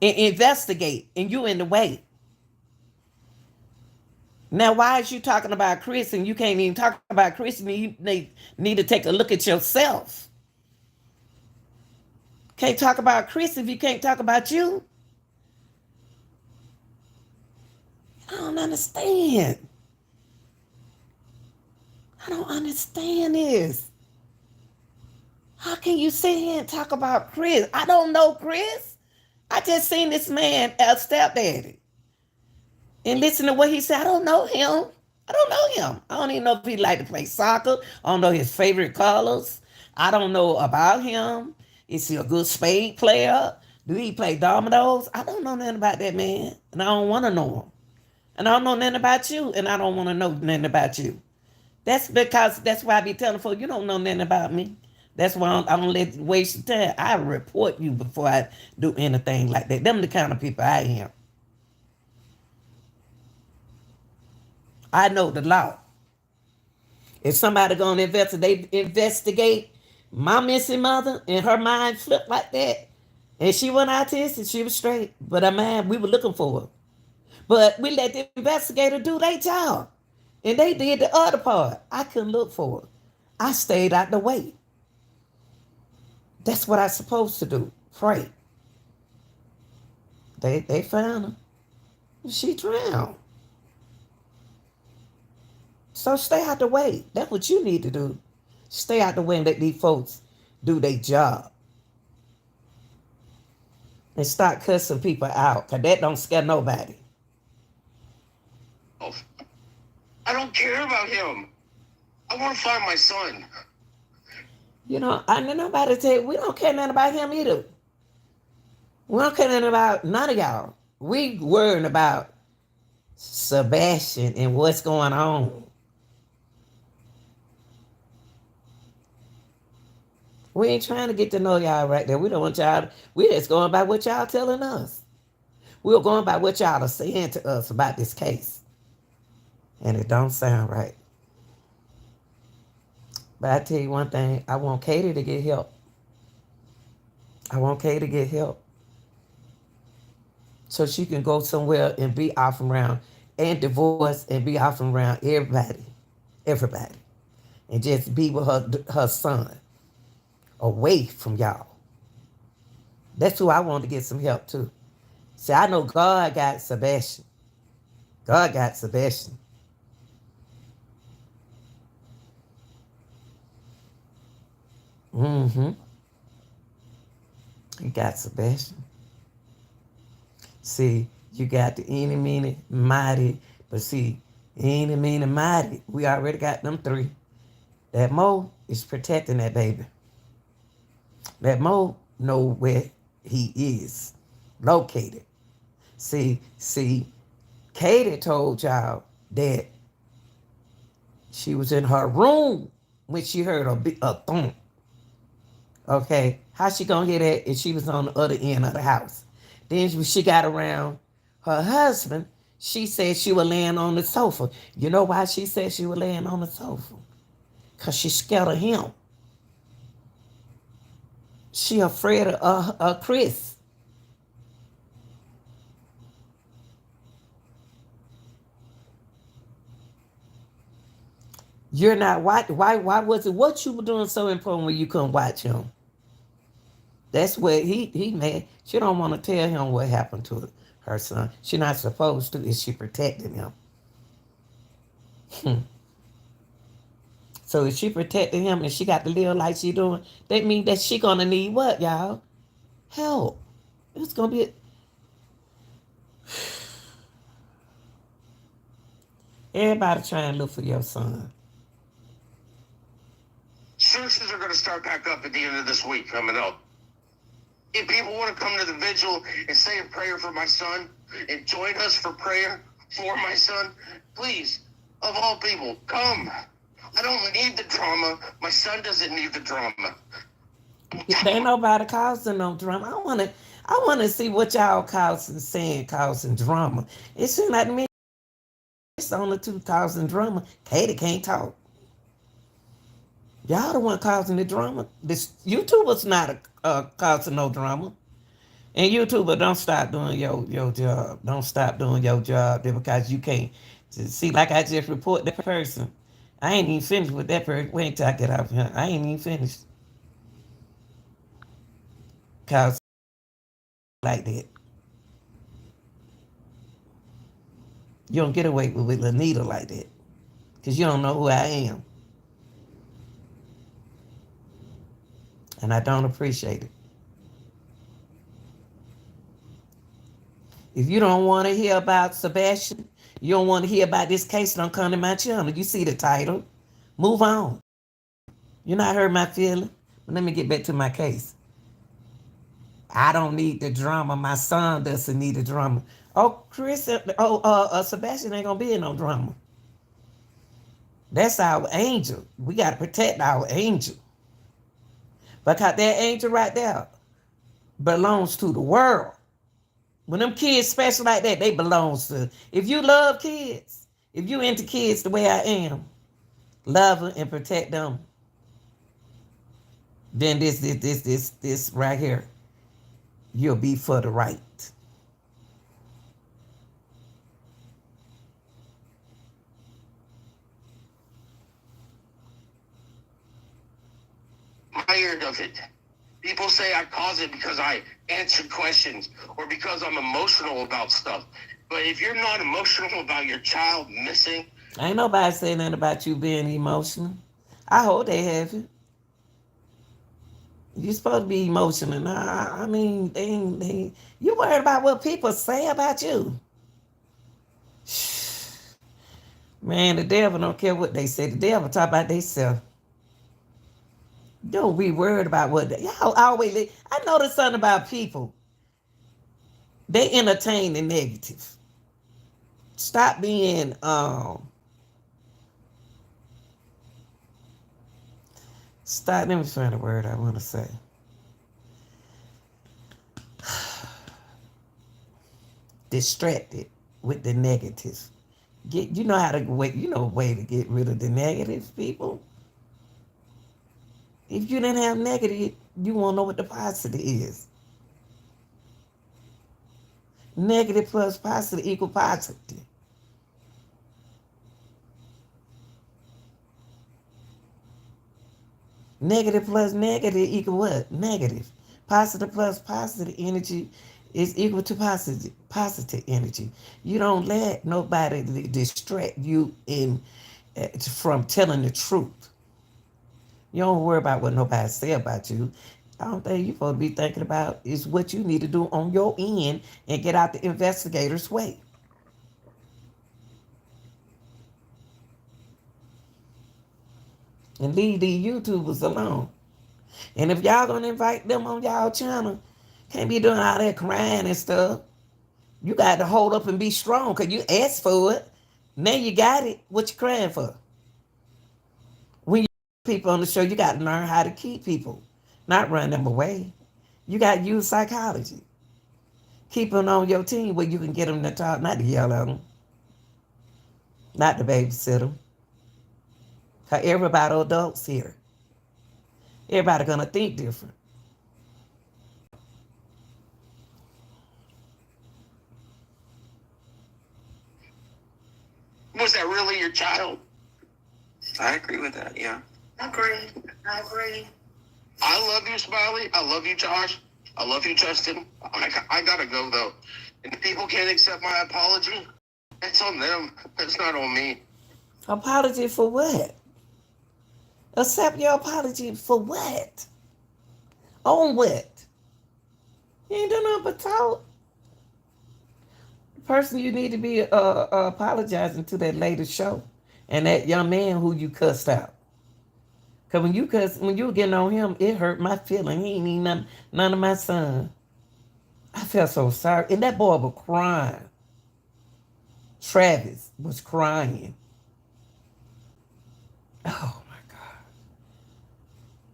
Speaker 1: And investigate, and you in the way. Now, why is you talking about Chris and you can't even talk about Chris and you need to take a look at yourself? Can't talk about Chris if you can't talk about you? I don't understand. I don't understand this. How can you sit here and talk about Chris? I don't know Chris. I just seen this man stepdaddy. And listen to what he said. I don't know him. I don't know him. I don't even know if he like to play soccer. I don't know his favorite colors. I don't know about him. Is he a good spade player? Do he play dominoes? I don't know nothing about that man. And I don't want to know him. And I don't know nothing about you. And I don't want to know nothing about you. That's why I be telling folks, you don't know nothing about me. That's why I don't let you waste your time. I report you before I do anything like that. Them the kind of people I am. I know the law. If somebody gonna investigate my missing mother and her mind flipped like that, and she went autistic, she was straight. But man, we were looking for her. But we let the investigator do their job. And they did the other part. I couldn't look for her. I stayed out the way. That's what I supposed to do. Pray. They found her. She drowned. So stay out the way. That's what you need to do. Stay out the way and let these folks do their job. And start cussing people out, because that don't scare nobody.
Speaker 2: Oh, I don't care about him. I want to find my son.
Speaker 1: You know, I know nobody tell you, we don't care nothing about him either. We don't care nothing about none of y'all. We worrying about Sebastian and what's going on. We ain't trying to get to know y'all right there. We don't want y'all. We just going by what y'all telling us. We're going by what y'all are saying to us about this case. And it don't sound right. But I tell you one thing, I want Katie to get help. I want Katie to get help. so she can go somewhere and be off around and divorce and be off around everybody, and just be with her son away from y'all. That's who I want to get some help too. See, I know God got Sebastian. God got Sebastian. Mm-hmm. He got Sebastian. See, you got the eeny, meeny, mighty, but see, eeny, meeny, mighty. We already got them three. That Mo is protecting that baby. That Mo know where he is located. See, Katie told y'all that she was in her room when she heard a thump. Okay, how she gonna hear that if she was on the other end of the house? Then when she got around her husband, she said she was laying on the sofa. You know why she said she was laying on the sofa? Because she's scared of him. She afraid of Chris. You're not watching. Why was it? What you were doing so important when you couldn't watch him? That's what he mad. She don't want to tell him what happened to her son. She not supposed to. Is she protecting him? So if she protecting him and she got to live like she doing, that means that she gonna need what, y'all? Help. It's gonna be. Everybody trying to look for your son.
Speaker 2: Churches are going to start back up at the end of this week coming up. If people want to come to the vigil and say a prayer for my son and join us for prayer for my son, please, of all people, come. I don't need the drama. My son doesn't need the drama.
Speaker 1: There ain't nobody causing no drama. I wanna see what y'all causing drama. It seems like to me it's only two causing drama. Katie can't talk. Y'all the one causing the drama. This YouTuber's not causing no drama. And YouTuber, don't stop doing your job. Don't stop doing your job there because you can't. See, like I just report that person. I ain't even finished with that person. Wait till I get out here. I ain't even finished. Cause like that. You don't get away with Lanita like that. Because you don't know who I am. And I don't appreciate it. If you don't want to hear about Sebastian, you don't want to hear about this case, don't come to my channel. You see the title. Move on. You're not hurt my feeling. But let me get back to my case. I don't need the drama. My son doesn't need the drama. Oh, Sebastian ain't gonna be in no drama. That's our angel. We gotta protect our angel. Because that angel right there belongs to the world. When them kids special like that, they belongs to. If you love kids, if you into kids the way I am, love them and protect them, then this right here, you'll be for the right.
Speaker 2: Tired of it. People say I cause it because I answer questions or because I'm emotional about stuff. But if you're not emotional about your child missing,
Speaker 1: Ain't nobody saying nothing about you being emotional. I hope they haven't. You're supposed to be emotional. Nah, I mean, you worried about what people say about you. Man, the devil don't care what they say. The devil talk about themselves. Don't be worried about what y'all always. I noticed something about people. They entertain the negative. Stop being stop. Let me find the word I want to say. Distracted with the negative. You know how to wait. You know a way to get rid of the negative people. If you didn't have negative, you won't know what the positive is. Negative plus positive equal positive. Negative plus negative equal what? Negative. Positive plus positive energy is equal to positive energy. You don't let nobody distract you from telling the truth. You don't worry about what nobody say about you. I don't think you're supposed to be thinking about is what you need to do on your end and get out the investigator's way. And leave these YouTubers alone. And if y'all gonna invite them on y'all channel, can't be doing all that crying and stuff. You got to hold up and be strong because you asked for it. Now you got it. What you crying for? When you people on the show, you got to learn how to keep people, not run them away. You got to use psychology. Keep them on your team where you can get them to talk, not to yell at them, not to babysit them. Because everybody adults here. Everybody gonna think different.
Speaker 2: Was that really your child?
Speaker 3: I agree with that. Yeah.
Speaker 2: Agree. I agree. I love you, Smiley. I love you, Josh. I love you, Justin. I gotta go though. And if people can't accept my apology, it's on them. It's not on me.
Speaker 1: Apology for what? Accept your apology for what? On what? You ain't doing nothing but talk. The person you need to be apologizing to that latest show and that young man who you cussed out. Cause when you were getting on him, it hurt my feeling. He ain't even none of my son. I felt so sorry. And that boy was crying. Travis was crying. Oh my God.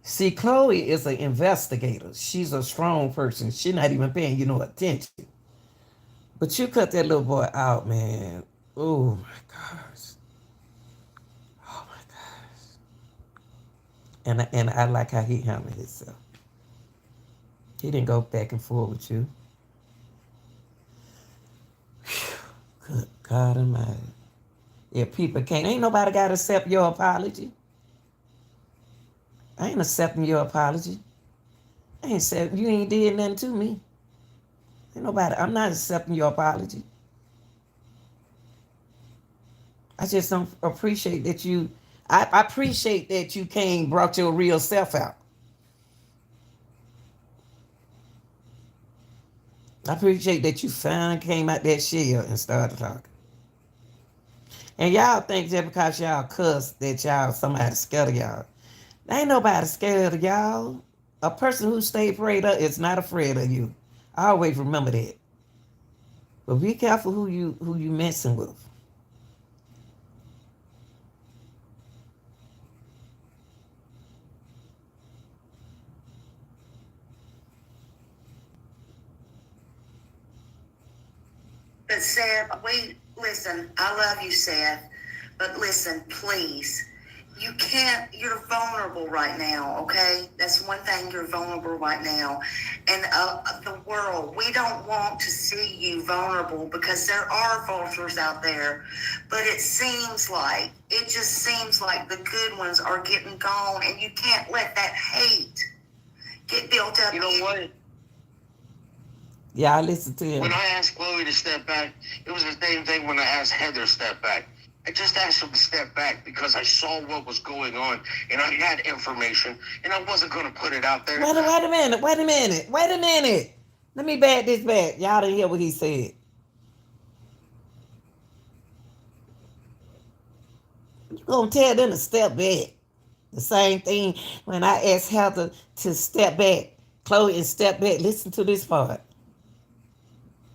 Speaker 1: See, Chloe is an investigator. She's a strong person. She's not even paying you no attention. But you cut that little boy out, man. Oh my gosh. Oh my gosh. And I like how he handled himself. He didn't go back and forth with you. Whew. Good God Almighty. If people can't, ain't nobody got to accept your apology. I ain't accepting your apology. I ain't accepting, you ain't did nothing to me. Ain't nobody, I'm not accepting your apology. I just don't appreciate that I appreciate that you came, brought your real self out. I appreciate that you finally came out that shell and started talking. And y'all think just because y'all cuss that y'all somebody scared of y'all. Ain't nobody scared of y'all. A person who stay prayed up is not afraid of you. I always remember that. But be careful who you messing with.
Speaker 4: But Seth, listen, I love you, Seth. But listen, please. You can't, you're vulnerable right now, okay? That's one thing, you're vulnerable right now. And the world, we don't want to see you vulnerable because there are vultures out there. But it just seems like the good ones are getting gone, and you can't let that hate get built up.
Speaker 2: You know what?
Speaker 1: Yeah, I listen to him.
Speaker 2: When I asked Chloe to step back, it was the same thing when I asked Heather to step back. I just asked him to step back because I saw what was going on and I had information and I wasn't going to put it out there.
Speaker 1: Wait a minute. Let me back this back. Y'all didn't hear what he said. You gonna tell them to step back. The same thing when I asked Heather to step back. Chloe and step back. Listen to this part.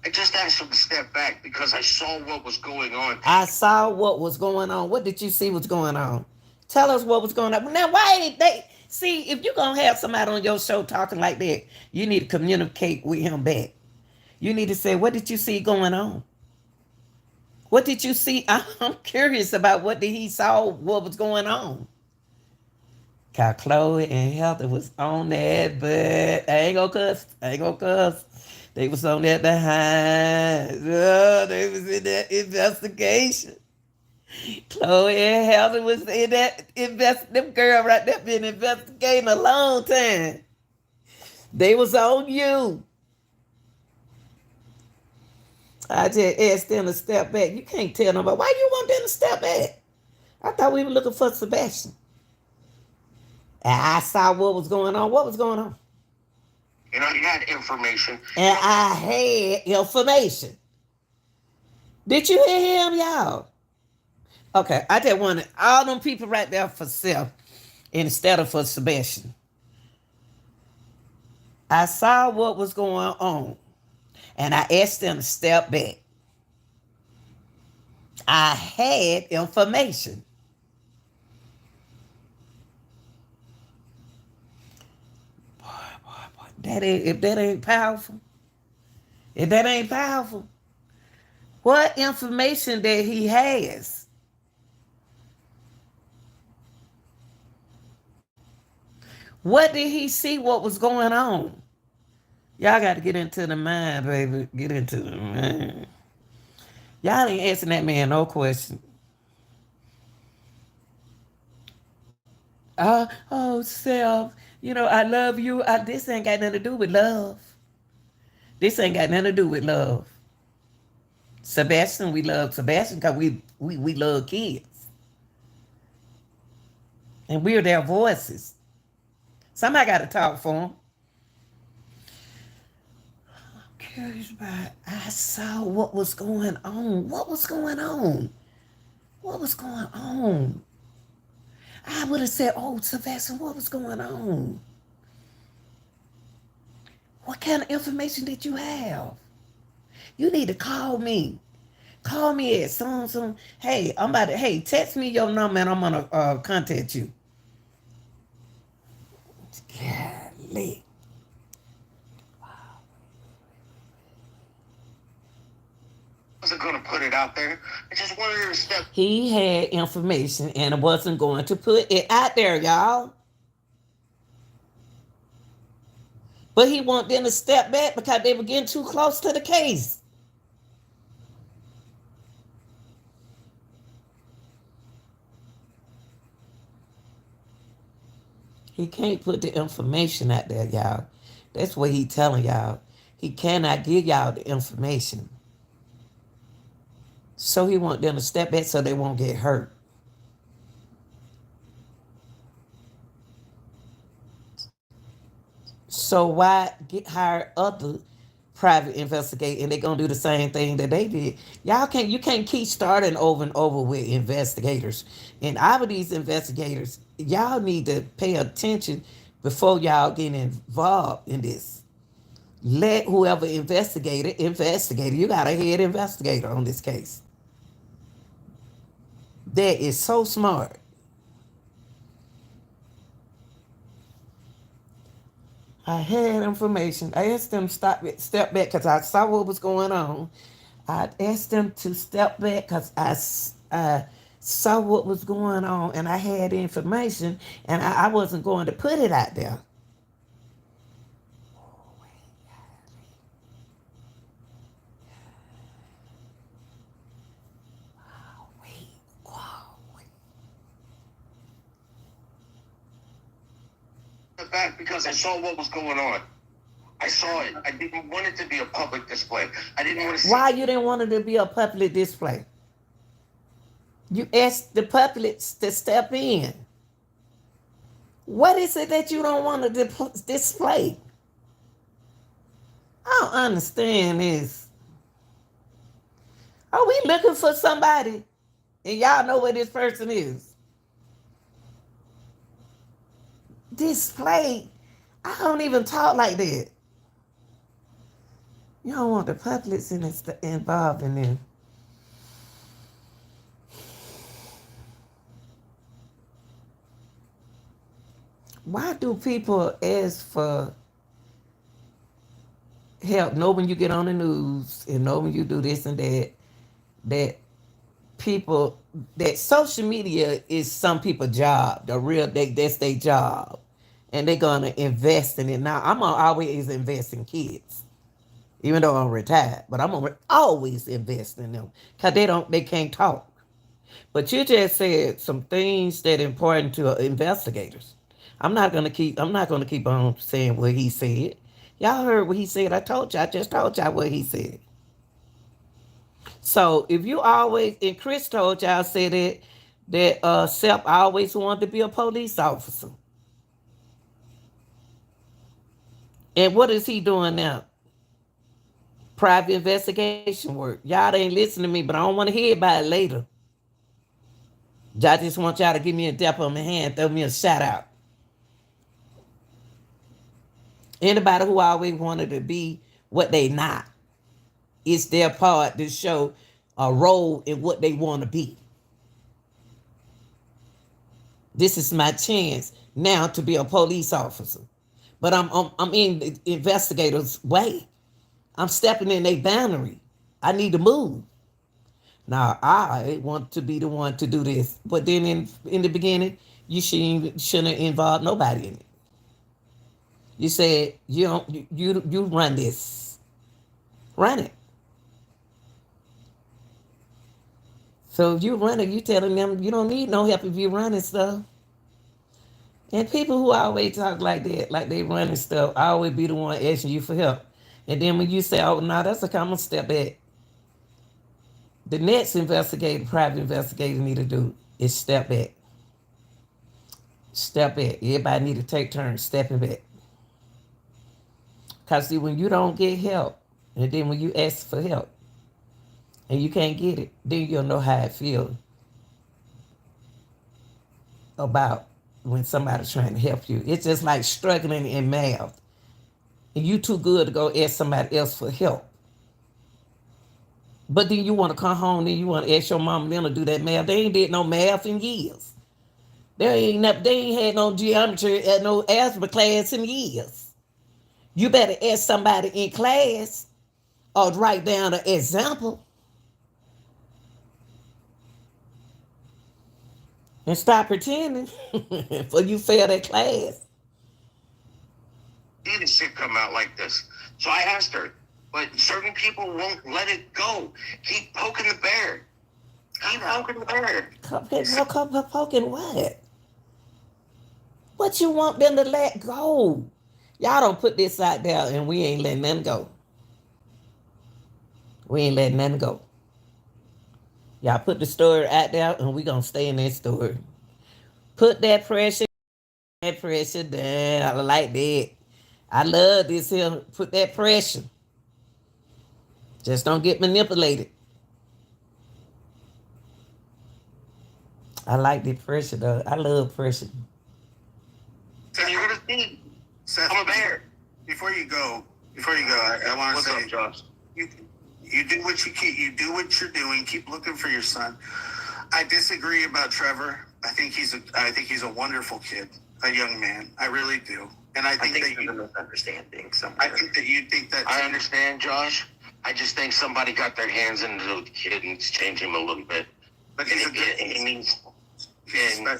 Speaker 2: I just asked him to step back because I saw what was going on.
Speaker 1: I saw what was going on. What did you see was going on? Tell us what was going on. Now, why ain't they? See, if you're going to have somebody on your show talking like that, you need to communicate with him back. You need to say, what did you see going on? What did you see? I'm curious about what did he saw, what was going on. Cause Chloe and Heather was on that, but I ain't gonna cuss. They was on that behind. Oh, they was in that investigation. Chloe and Heather was in that them girl right there been investigating a long time. They was on you. I just asked them to step back. You can't tell nobody. Why you want them to step back? I thought we were looking for Sebastian. And I saw what was going on. What was going on?
Speaker 2: And I had information.
Speaker 1: And I had information. Did you hear him, y'all? Okay, I just wanted all them people right there for self instead of for Sebastian. I saw what was going on, and I asked them to step back. I had information. Boy, if that ain't powerful, what information that he has? What did he see? What was going on? Y'all got to get into the mind, baby. Get into the mind. Y'all ain't asking that man no question. Oh, self, I love you. This ain't got nothing to do with love. This ain't got nothing to do with love. Sebastian, we love Sebastian because we love kids. And we're their voices. Somebody got to talk for them. I'm curious about, I saw what was going on. What was going on? What was going on? I would have said, oh, Sebastian, what was going on? What kind of information did you have? You need to call me. Call me at some. Hey, text me your number and I'm going to contact you. Golly.
Speaker 2: I wasn't going to put it out there. I just wanted to step.
Speaker 1: He had information and I wasn't going to put it out there, y'all. But he wanted them to step back because they were getting too close to the case. He can't put the information out there, y'all. That's what he telling y'all. He cannot give y'all the information. So he want them to step back so they won't get hurt. So why hire other private investigators and they're gonna do the same thing that they did? You can't keep starting over and over with investigators. And out of these investigators, y'all need to pay attention before y'all get involved in this. Let whoever investigate. You got a head investigator on this case. That is so smart. I had information. I asked them to step back because I saw what was going on. I asked them to step back because I saw what was going on and I had information and I wasn't going to put it out there.
Speaker 2: Back because I saw what was going on. I saw it. I didn't want it to be a public display. I didn't want to see.
Speaker 1: Why you didn't want it to be a public display? You asked the public to step in. What is it that you don't want to display? I don't understand this. Are we looking for somebody? And y'all know where this person is. Display. I don't even talk like that. You don't want the public involved in it. Why do people ask for help? Know when you get on the news and know when you do this and that people, that social media is some people's job. That's their job. And they're gonna invest in it. Now I'm gonna always invest in kids. even though I'm retired. But I'm gonna always invest in them because they can't talk. But you just said some things that are important to investigators. I'm not gonna keep on saying what he said. Y'all heard what he said. I just told y'all what he said. So if you always and Chris told y'all said that Sep always wanted to be a police officer. And what is he doing now? Private investigation work. Y'all ain't listening to me, but I don't want to hear about it later. I just want y'all to give me a dap on the hand, throw me a shout out. Anybody who always wanted to be what they not, it's their part to show a role in what they want to be. This is my chance now to be a police officer. But I'm in the investigator's way. I'm stepping in their boundary. I need to move. Now I want to be the one to do this. But then in the beginning, shouldn't involve nobody in it. You said you don't you run this. Run it. So if you run it, you telling them you don't need no help if you running stuff. And people who always talk like that, like they running stuff, I always be the one asking you for help. And then when you say, oh no, that's a common step back. The next private investigator need to do is step back. Step back. Everybody need to take turns stepping back. Because see, when you don't get help, and then when you ask for help, and you can't get it, then you'll know how it feels about when somebody's trying to help you. It's just like struggling in math. And you too good to go ask somebody else for help. But then you want to come home and you want to ask your mom and them to do that math. They ain't did no math in years. They ain't had no geometry at no algebra class in years. You better ask somebody in class or write down an example. And stop pretending for you fail that class.
Speaker 2: See the shit come out like this. So I asked her, but certain people won't let it go. Keep poking the bear. Keep poking the bear.
Speaker 1: Poking what? What you want them to let go? Y'all don't put this out there and we ain't letting them go. We ain't letting them go. Y'all put the story out there and we gonna stay in that story. Put that pressure down. I like that. I love this here. Put that pressure. Just don't get manipulated. I like the pressure though. I love pressure.
Speaker 2: So you're gonna see.
Speaker 5: Seth,
Speaker 2: I'm a bear.
Speaker 5: Before you go, I want to say,
Speaker 2: What's up, Josh?
Speaker 5: you do what you do what you're doing. Keep looking for your son. I disagree about Trevor. I think he's a wonderful kid, a young man. I really do, and I think that
Speaker 3: there's a misunderstanding somewhere.
Speaker 5: I think that you think that.
Speaker 2: I understand, Josh. I just think somebody got their hands into the kid and it's changed him a little bit.
Speaker 5: But he's a good.
Speaker 2: He needs.
Speaker 5: He's a special guy.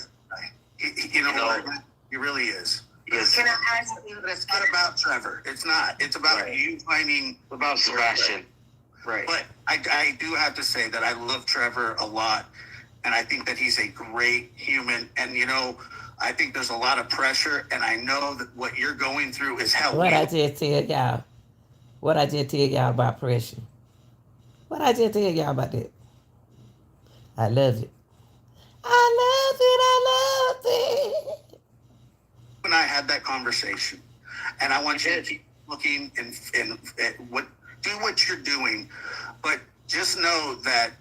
Speaker 5: You know what? He really is.
Speaker 2: Yes.
Speaker 4: Can I ask you?
Speaker 5: It's not about Trevor. It's not. It's about you finding.
Speaker 2: About Sebastian.
Speaker 3: Right.
Speaker 5: But I do have to say that I love Trevor a lot, and I think that he's a great human. And I think there's a lot of pressure, and I know that what you're going through is hell.
Speaker 1: What I just tell y'all about pressure. What I just tell y'all about that. I love it. I love it.
Speaker 5: And I had that conversation, and I want you to keep looking and do what you're doing, but just know that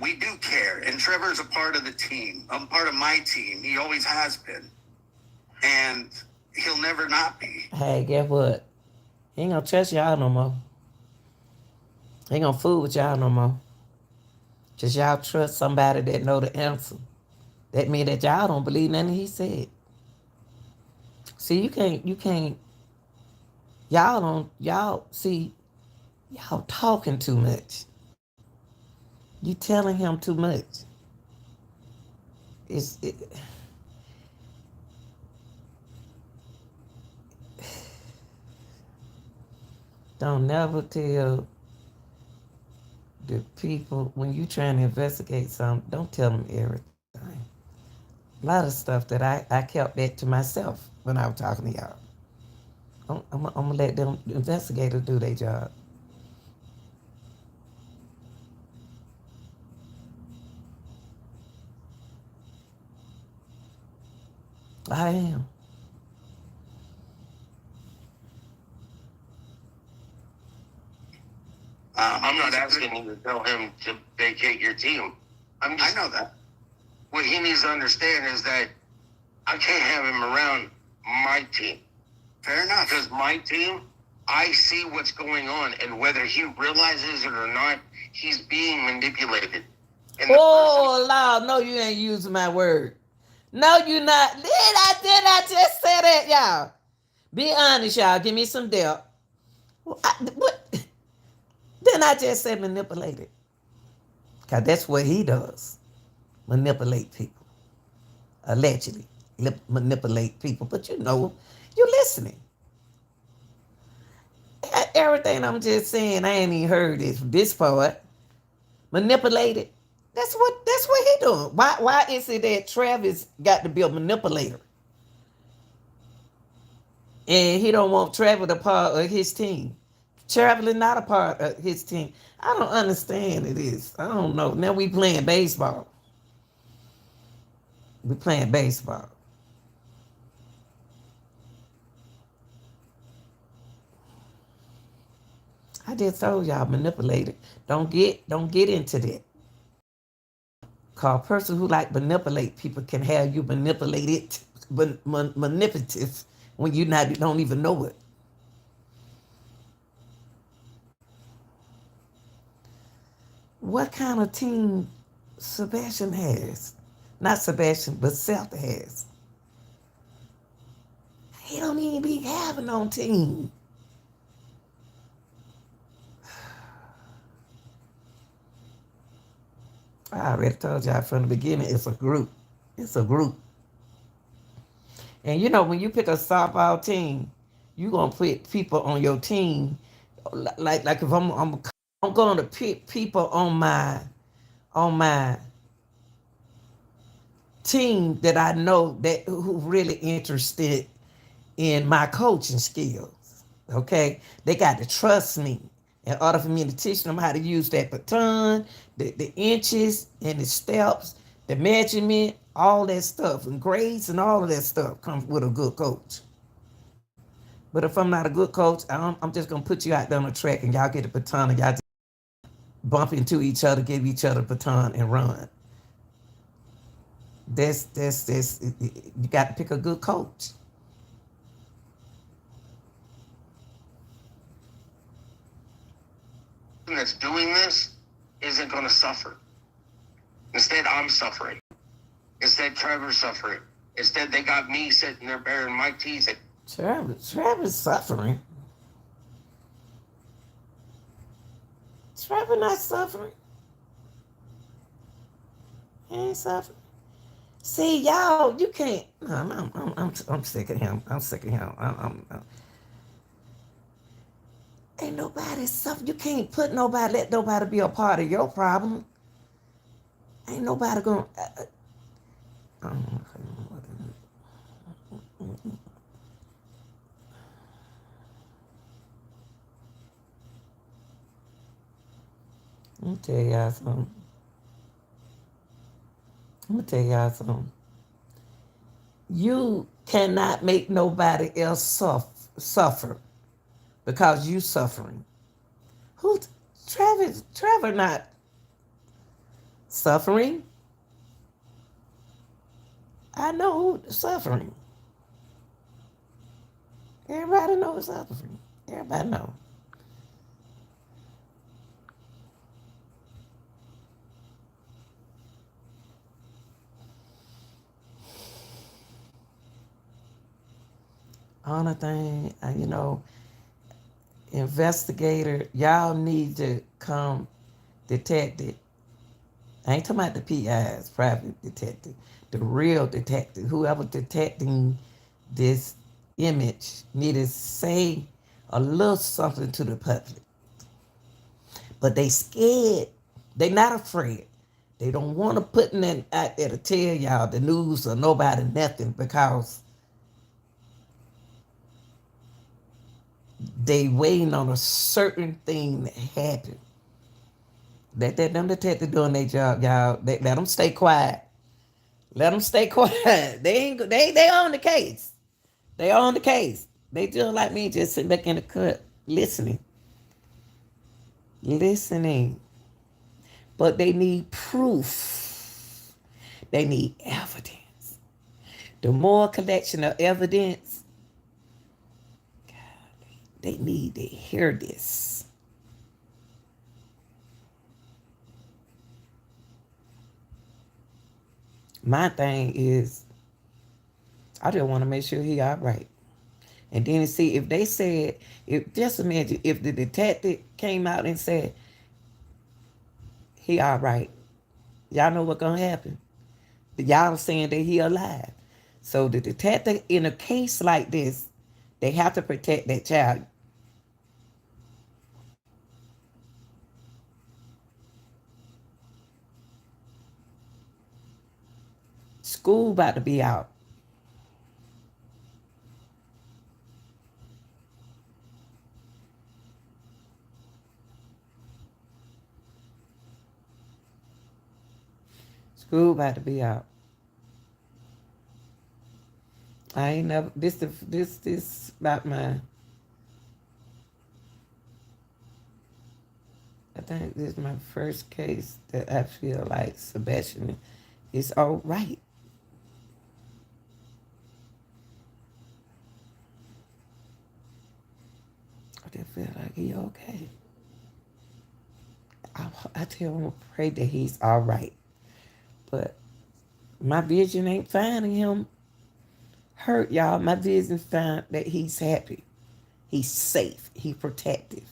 Speaker 5: we do care. And Trevor's a part of the team. I'm part of my team. He always has been, and he'll never not be.
Speaker 1: Hey, guess what? He ain't gonna trust y'all no more. He ain't gonna fool with y'all no more. Just y'all trust somebody that know the answer. That mean that y'all don't believe nothing he said. See, you can't, y'all talking too much. You telling him too much. Don't never tell the people when you trying to investigate something, don't tell them everything. A lot of stuff that I kept that to myself when I was talking to y'all. I'm gonna let them investigators do their job. I am.
Speaker 2: I'm not asking you to tell him to vacate your team.
Speaker 5: I know that.
Speaker 2: What he needs to understand is that I can't have him around my team.
Speaker 5: Fair enough.
Speaker 2: Because my team, I see what's going on, and whether he realizes it or not, he's being manipulated. And
Speaker 1: Oh, Lord, no, you ain't using my word. No, you not. Did I just say that, y'all? Be honest, y'all. Give me some doubt. What? Didn't I just say manipulated? Because that's what he does. Manipulate people. Allegedly. Manipulate people. But you know, you're listening. Everything I'm just saying, I ain't even heard this part. Manipulated. That's what he doing. Why is it that Travis got to be a manipulator? And he don't want Travis a part of his team. Travis is not a part of his team. I don't understand it is. I don't know. Now we playing baseball. We playing baseball. I just told y'all manipulated. Don't get into that. Cause a person who like manipulate people can have you manipulated, manipulative when you don't even know it. What kind of team Sebastian has? Not Sebastian, but Seth has. He don't even be having on team. I already told y'all from the beginning, it's a group. It's a group. And you know, when you pick a softball team, you gonna put people on your team. Like if I'm gonna pick people on my team that I know that who really interested in my coaching skills. Okay, they got to trust me in order for me to teach them how to use that baton, the inches and the steps, the measurement, all that stuff, and grades and all of that stuff comes with a good coach. But if I'm not a good coach, I'm just gonna put you out there on the track and y'all get the baton and y'all just bump into each other, give each other a baton and run. This. You got to pick a good coach.
Speaker 2: that's doing this isn't going to suffer. Instead, I'm suffering. Instead, Trevor's suffering. Instead, they got me sitting there bearing my teeth.
Speaker 1: Trevor's suffering. Trevor not suffering. He ain't suffering. See, y'all, you can't. I'm sick of him. I'm sick of him. Ain't nobody suffering. You can't let nobody be a part of your problem. Ain't nobody gonna. Let me tell y'all something. You cannot make nobody else suffer because you suffering. Who? Trevor not suffering. I know who's suffering. Everybody knows suffering. Everybody know. Only thing, investigator, y'all need to come detective. I ain't talking about the PIs, private detective. The real detective, whoever detecting this image, need to say a little something to the public. But they scared. They not afraid. They don't want to put nothing out there to tell y'all the news or nobody nothing because they waiting on a certain thing to happen. Let them detective doing their job, y'all. Let them stay quiet. Let them stay quiet. They on the case. They on the case. They just like me, just sitting back in the cut, listening. Listening. But they need proof. They need evidence. The more collection of evidence, they need to hear this. My thing is, I just want to make sure he all right. And then see if they said, if just imagine if the detective came out and said he all right, y'all know what's gonna happen. Y'all saying that he alive. So the detective in a case like this, they have to protect that child. School about to be out. School about to be out. I ain't never this about my. I think this is my first case that I feel like Sebastian is all right. I just feel like he okay. I tell him to pray that he's all right. But my vision ain't finding him hurt, y'all. My vision found that he's happy. He's safe. He's protected.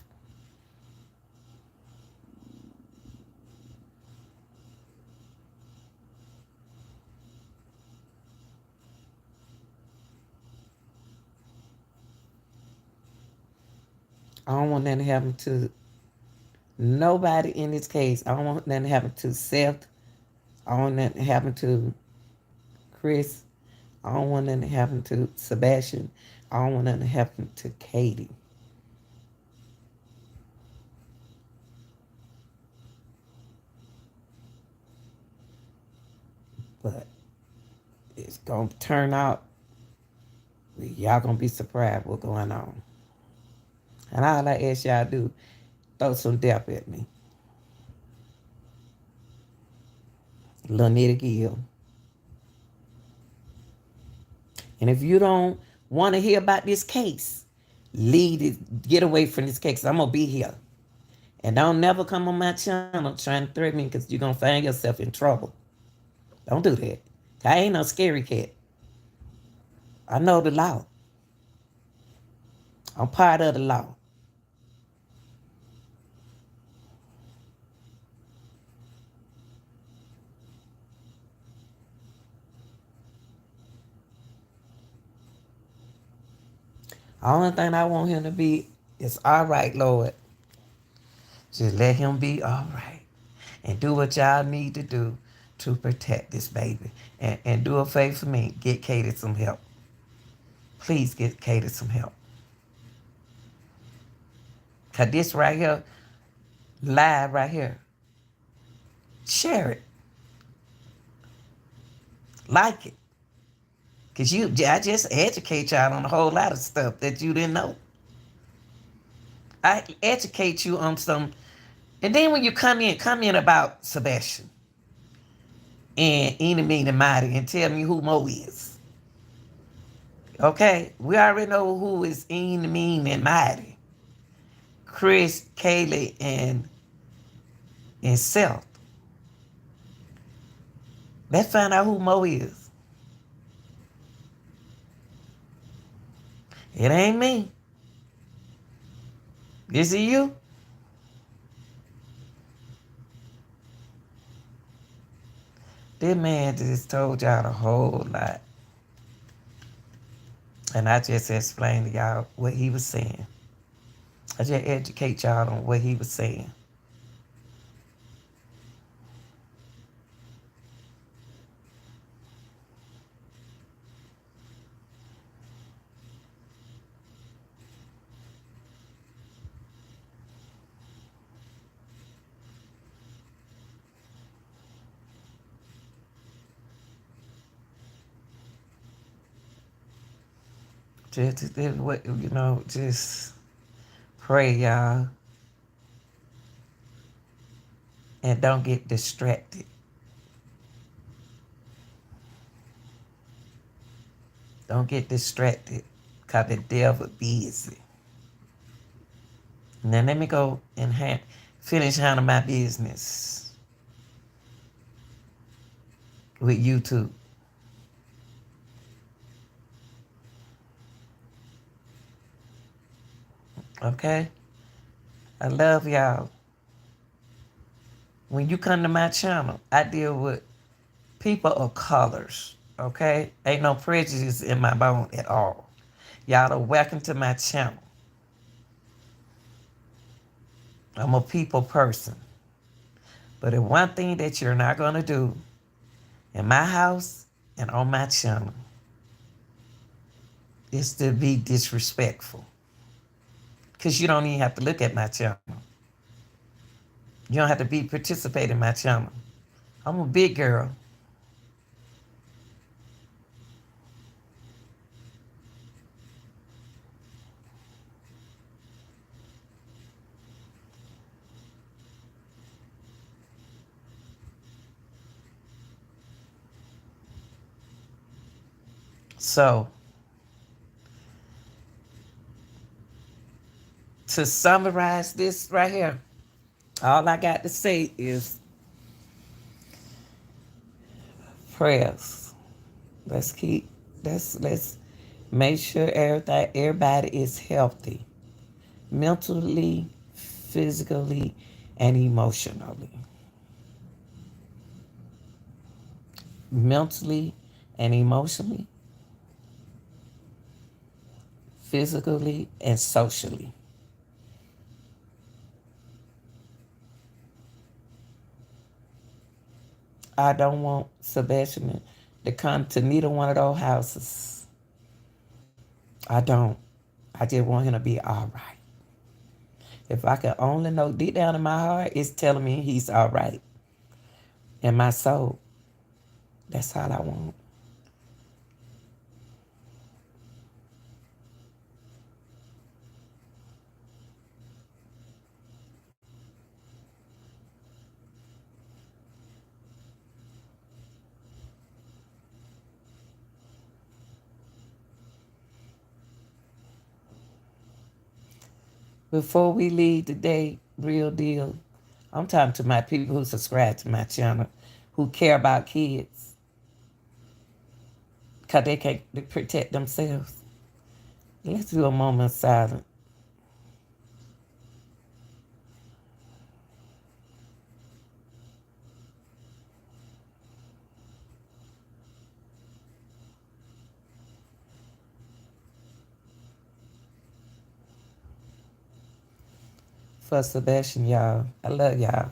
Speaker 1: I don't want nothing to happen to nobody in this case. I don't want nothing to happen to Seth. I don't want nothing to happen to Chris. I don't want nothing to happen to Sebastian. I don't want nothing to happen to Katie. But it's going to turn out, y'all going to be surprised what's going on. And all I ask y'all to do, throw some depth at me. Lanita Gill. And if you don't want to hear about this case, leave it, get away from this case. I'm going to be here. And don't never come on my channel trying to threaten me because you're going to find yourself in trouble. Don't do that. I ain't no scary cat. I know the law. I'm part of the law. The only thing I want him to be is all right, Lord. Just let him be all right. And do what y'all need to do to protect this baby. And do a favor for me. Get Katie some help. Please get Katie some help. Because this right here, live right here, share it. Like it. Because I just educate y'all on a whole lot of stuff that you didn't know. I educate you on some. And then when you come in about Sebastian and Eeny, Meeny, Mighty and tell me who Mo is. Okay? We already know who is Eeny, Meeny, and Mighty. Chris, Kaylee, and Seth. Let's find out who Mo is. It ain't me. Is it you? This man just told y'all a whole lot. And I just explained to y'all what he was saying. I just educate y'all on what he was saying. Just what just pray, y'all, and don't get distracted. Don't get distracted, cause the devil busy. Now let me go and finish handling my business with YouTube. Okay? I love y'all. When you come to my channel, I deal with people of colors. Okay? Ain't no prejudice in my bone at all. Y'all are welcome to my channel. I'm a people person. But the one thing that you're not going to do in my house and on my channel is to be disrespectful. Because you don't even have to look at my channel. You don't have to be participate in my channel. I'm a big girl. So, to summarize this right here, all I got to say is prayers. Let's keep let's make sure everybody is healthy, mentally, physically, and emotionally. Mentally and emotionally, physically and socially. I don't want Sebastian to come to neither one of those houses. I don't. I just want him to be all right. If I could only know deep down in my heart, it's telling me he's all right. In my soul, that's all I want. Before we leave today, real deal, I'm talking to my people who subscribe to my channel, who care about kids, because they can't protect themselves. Let's do a moment of silence. For Sebastian, y'all. I love y'all.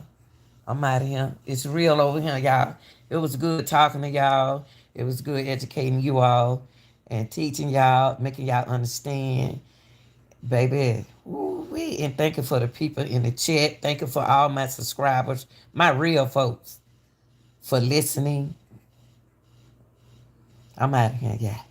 Speaker 1: I'm out of here. It's real over here, y'all. It was good talking to y'all. It was good educating you all and teaching y'all, making y'all understand. Baby, ooh-wee. And thank you for the people in the chat. Thank you for all my subscribers, my real folks, for listening. I'm out of here, yeah.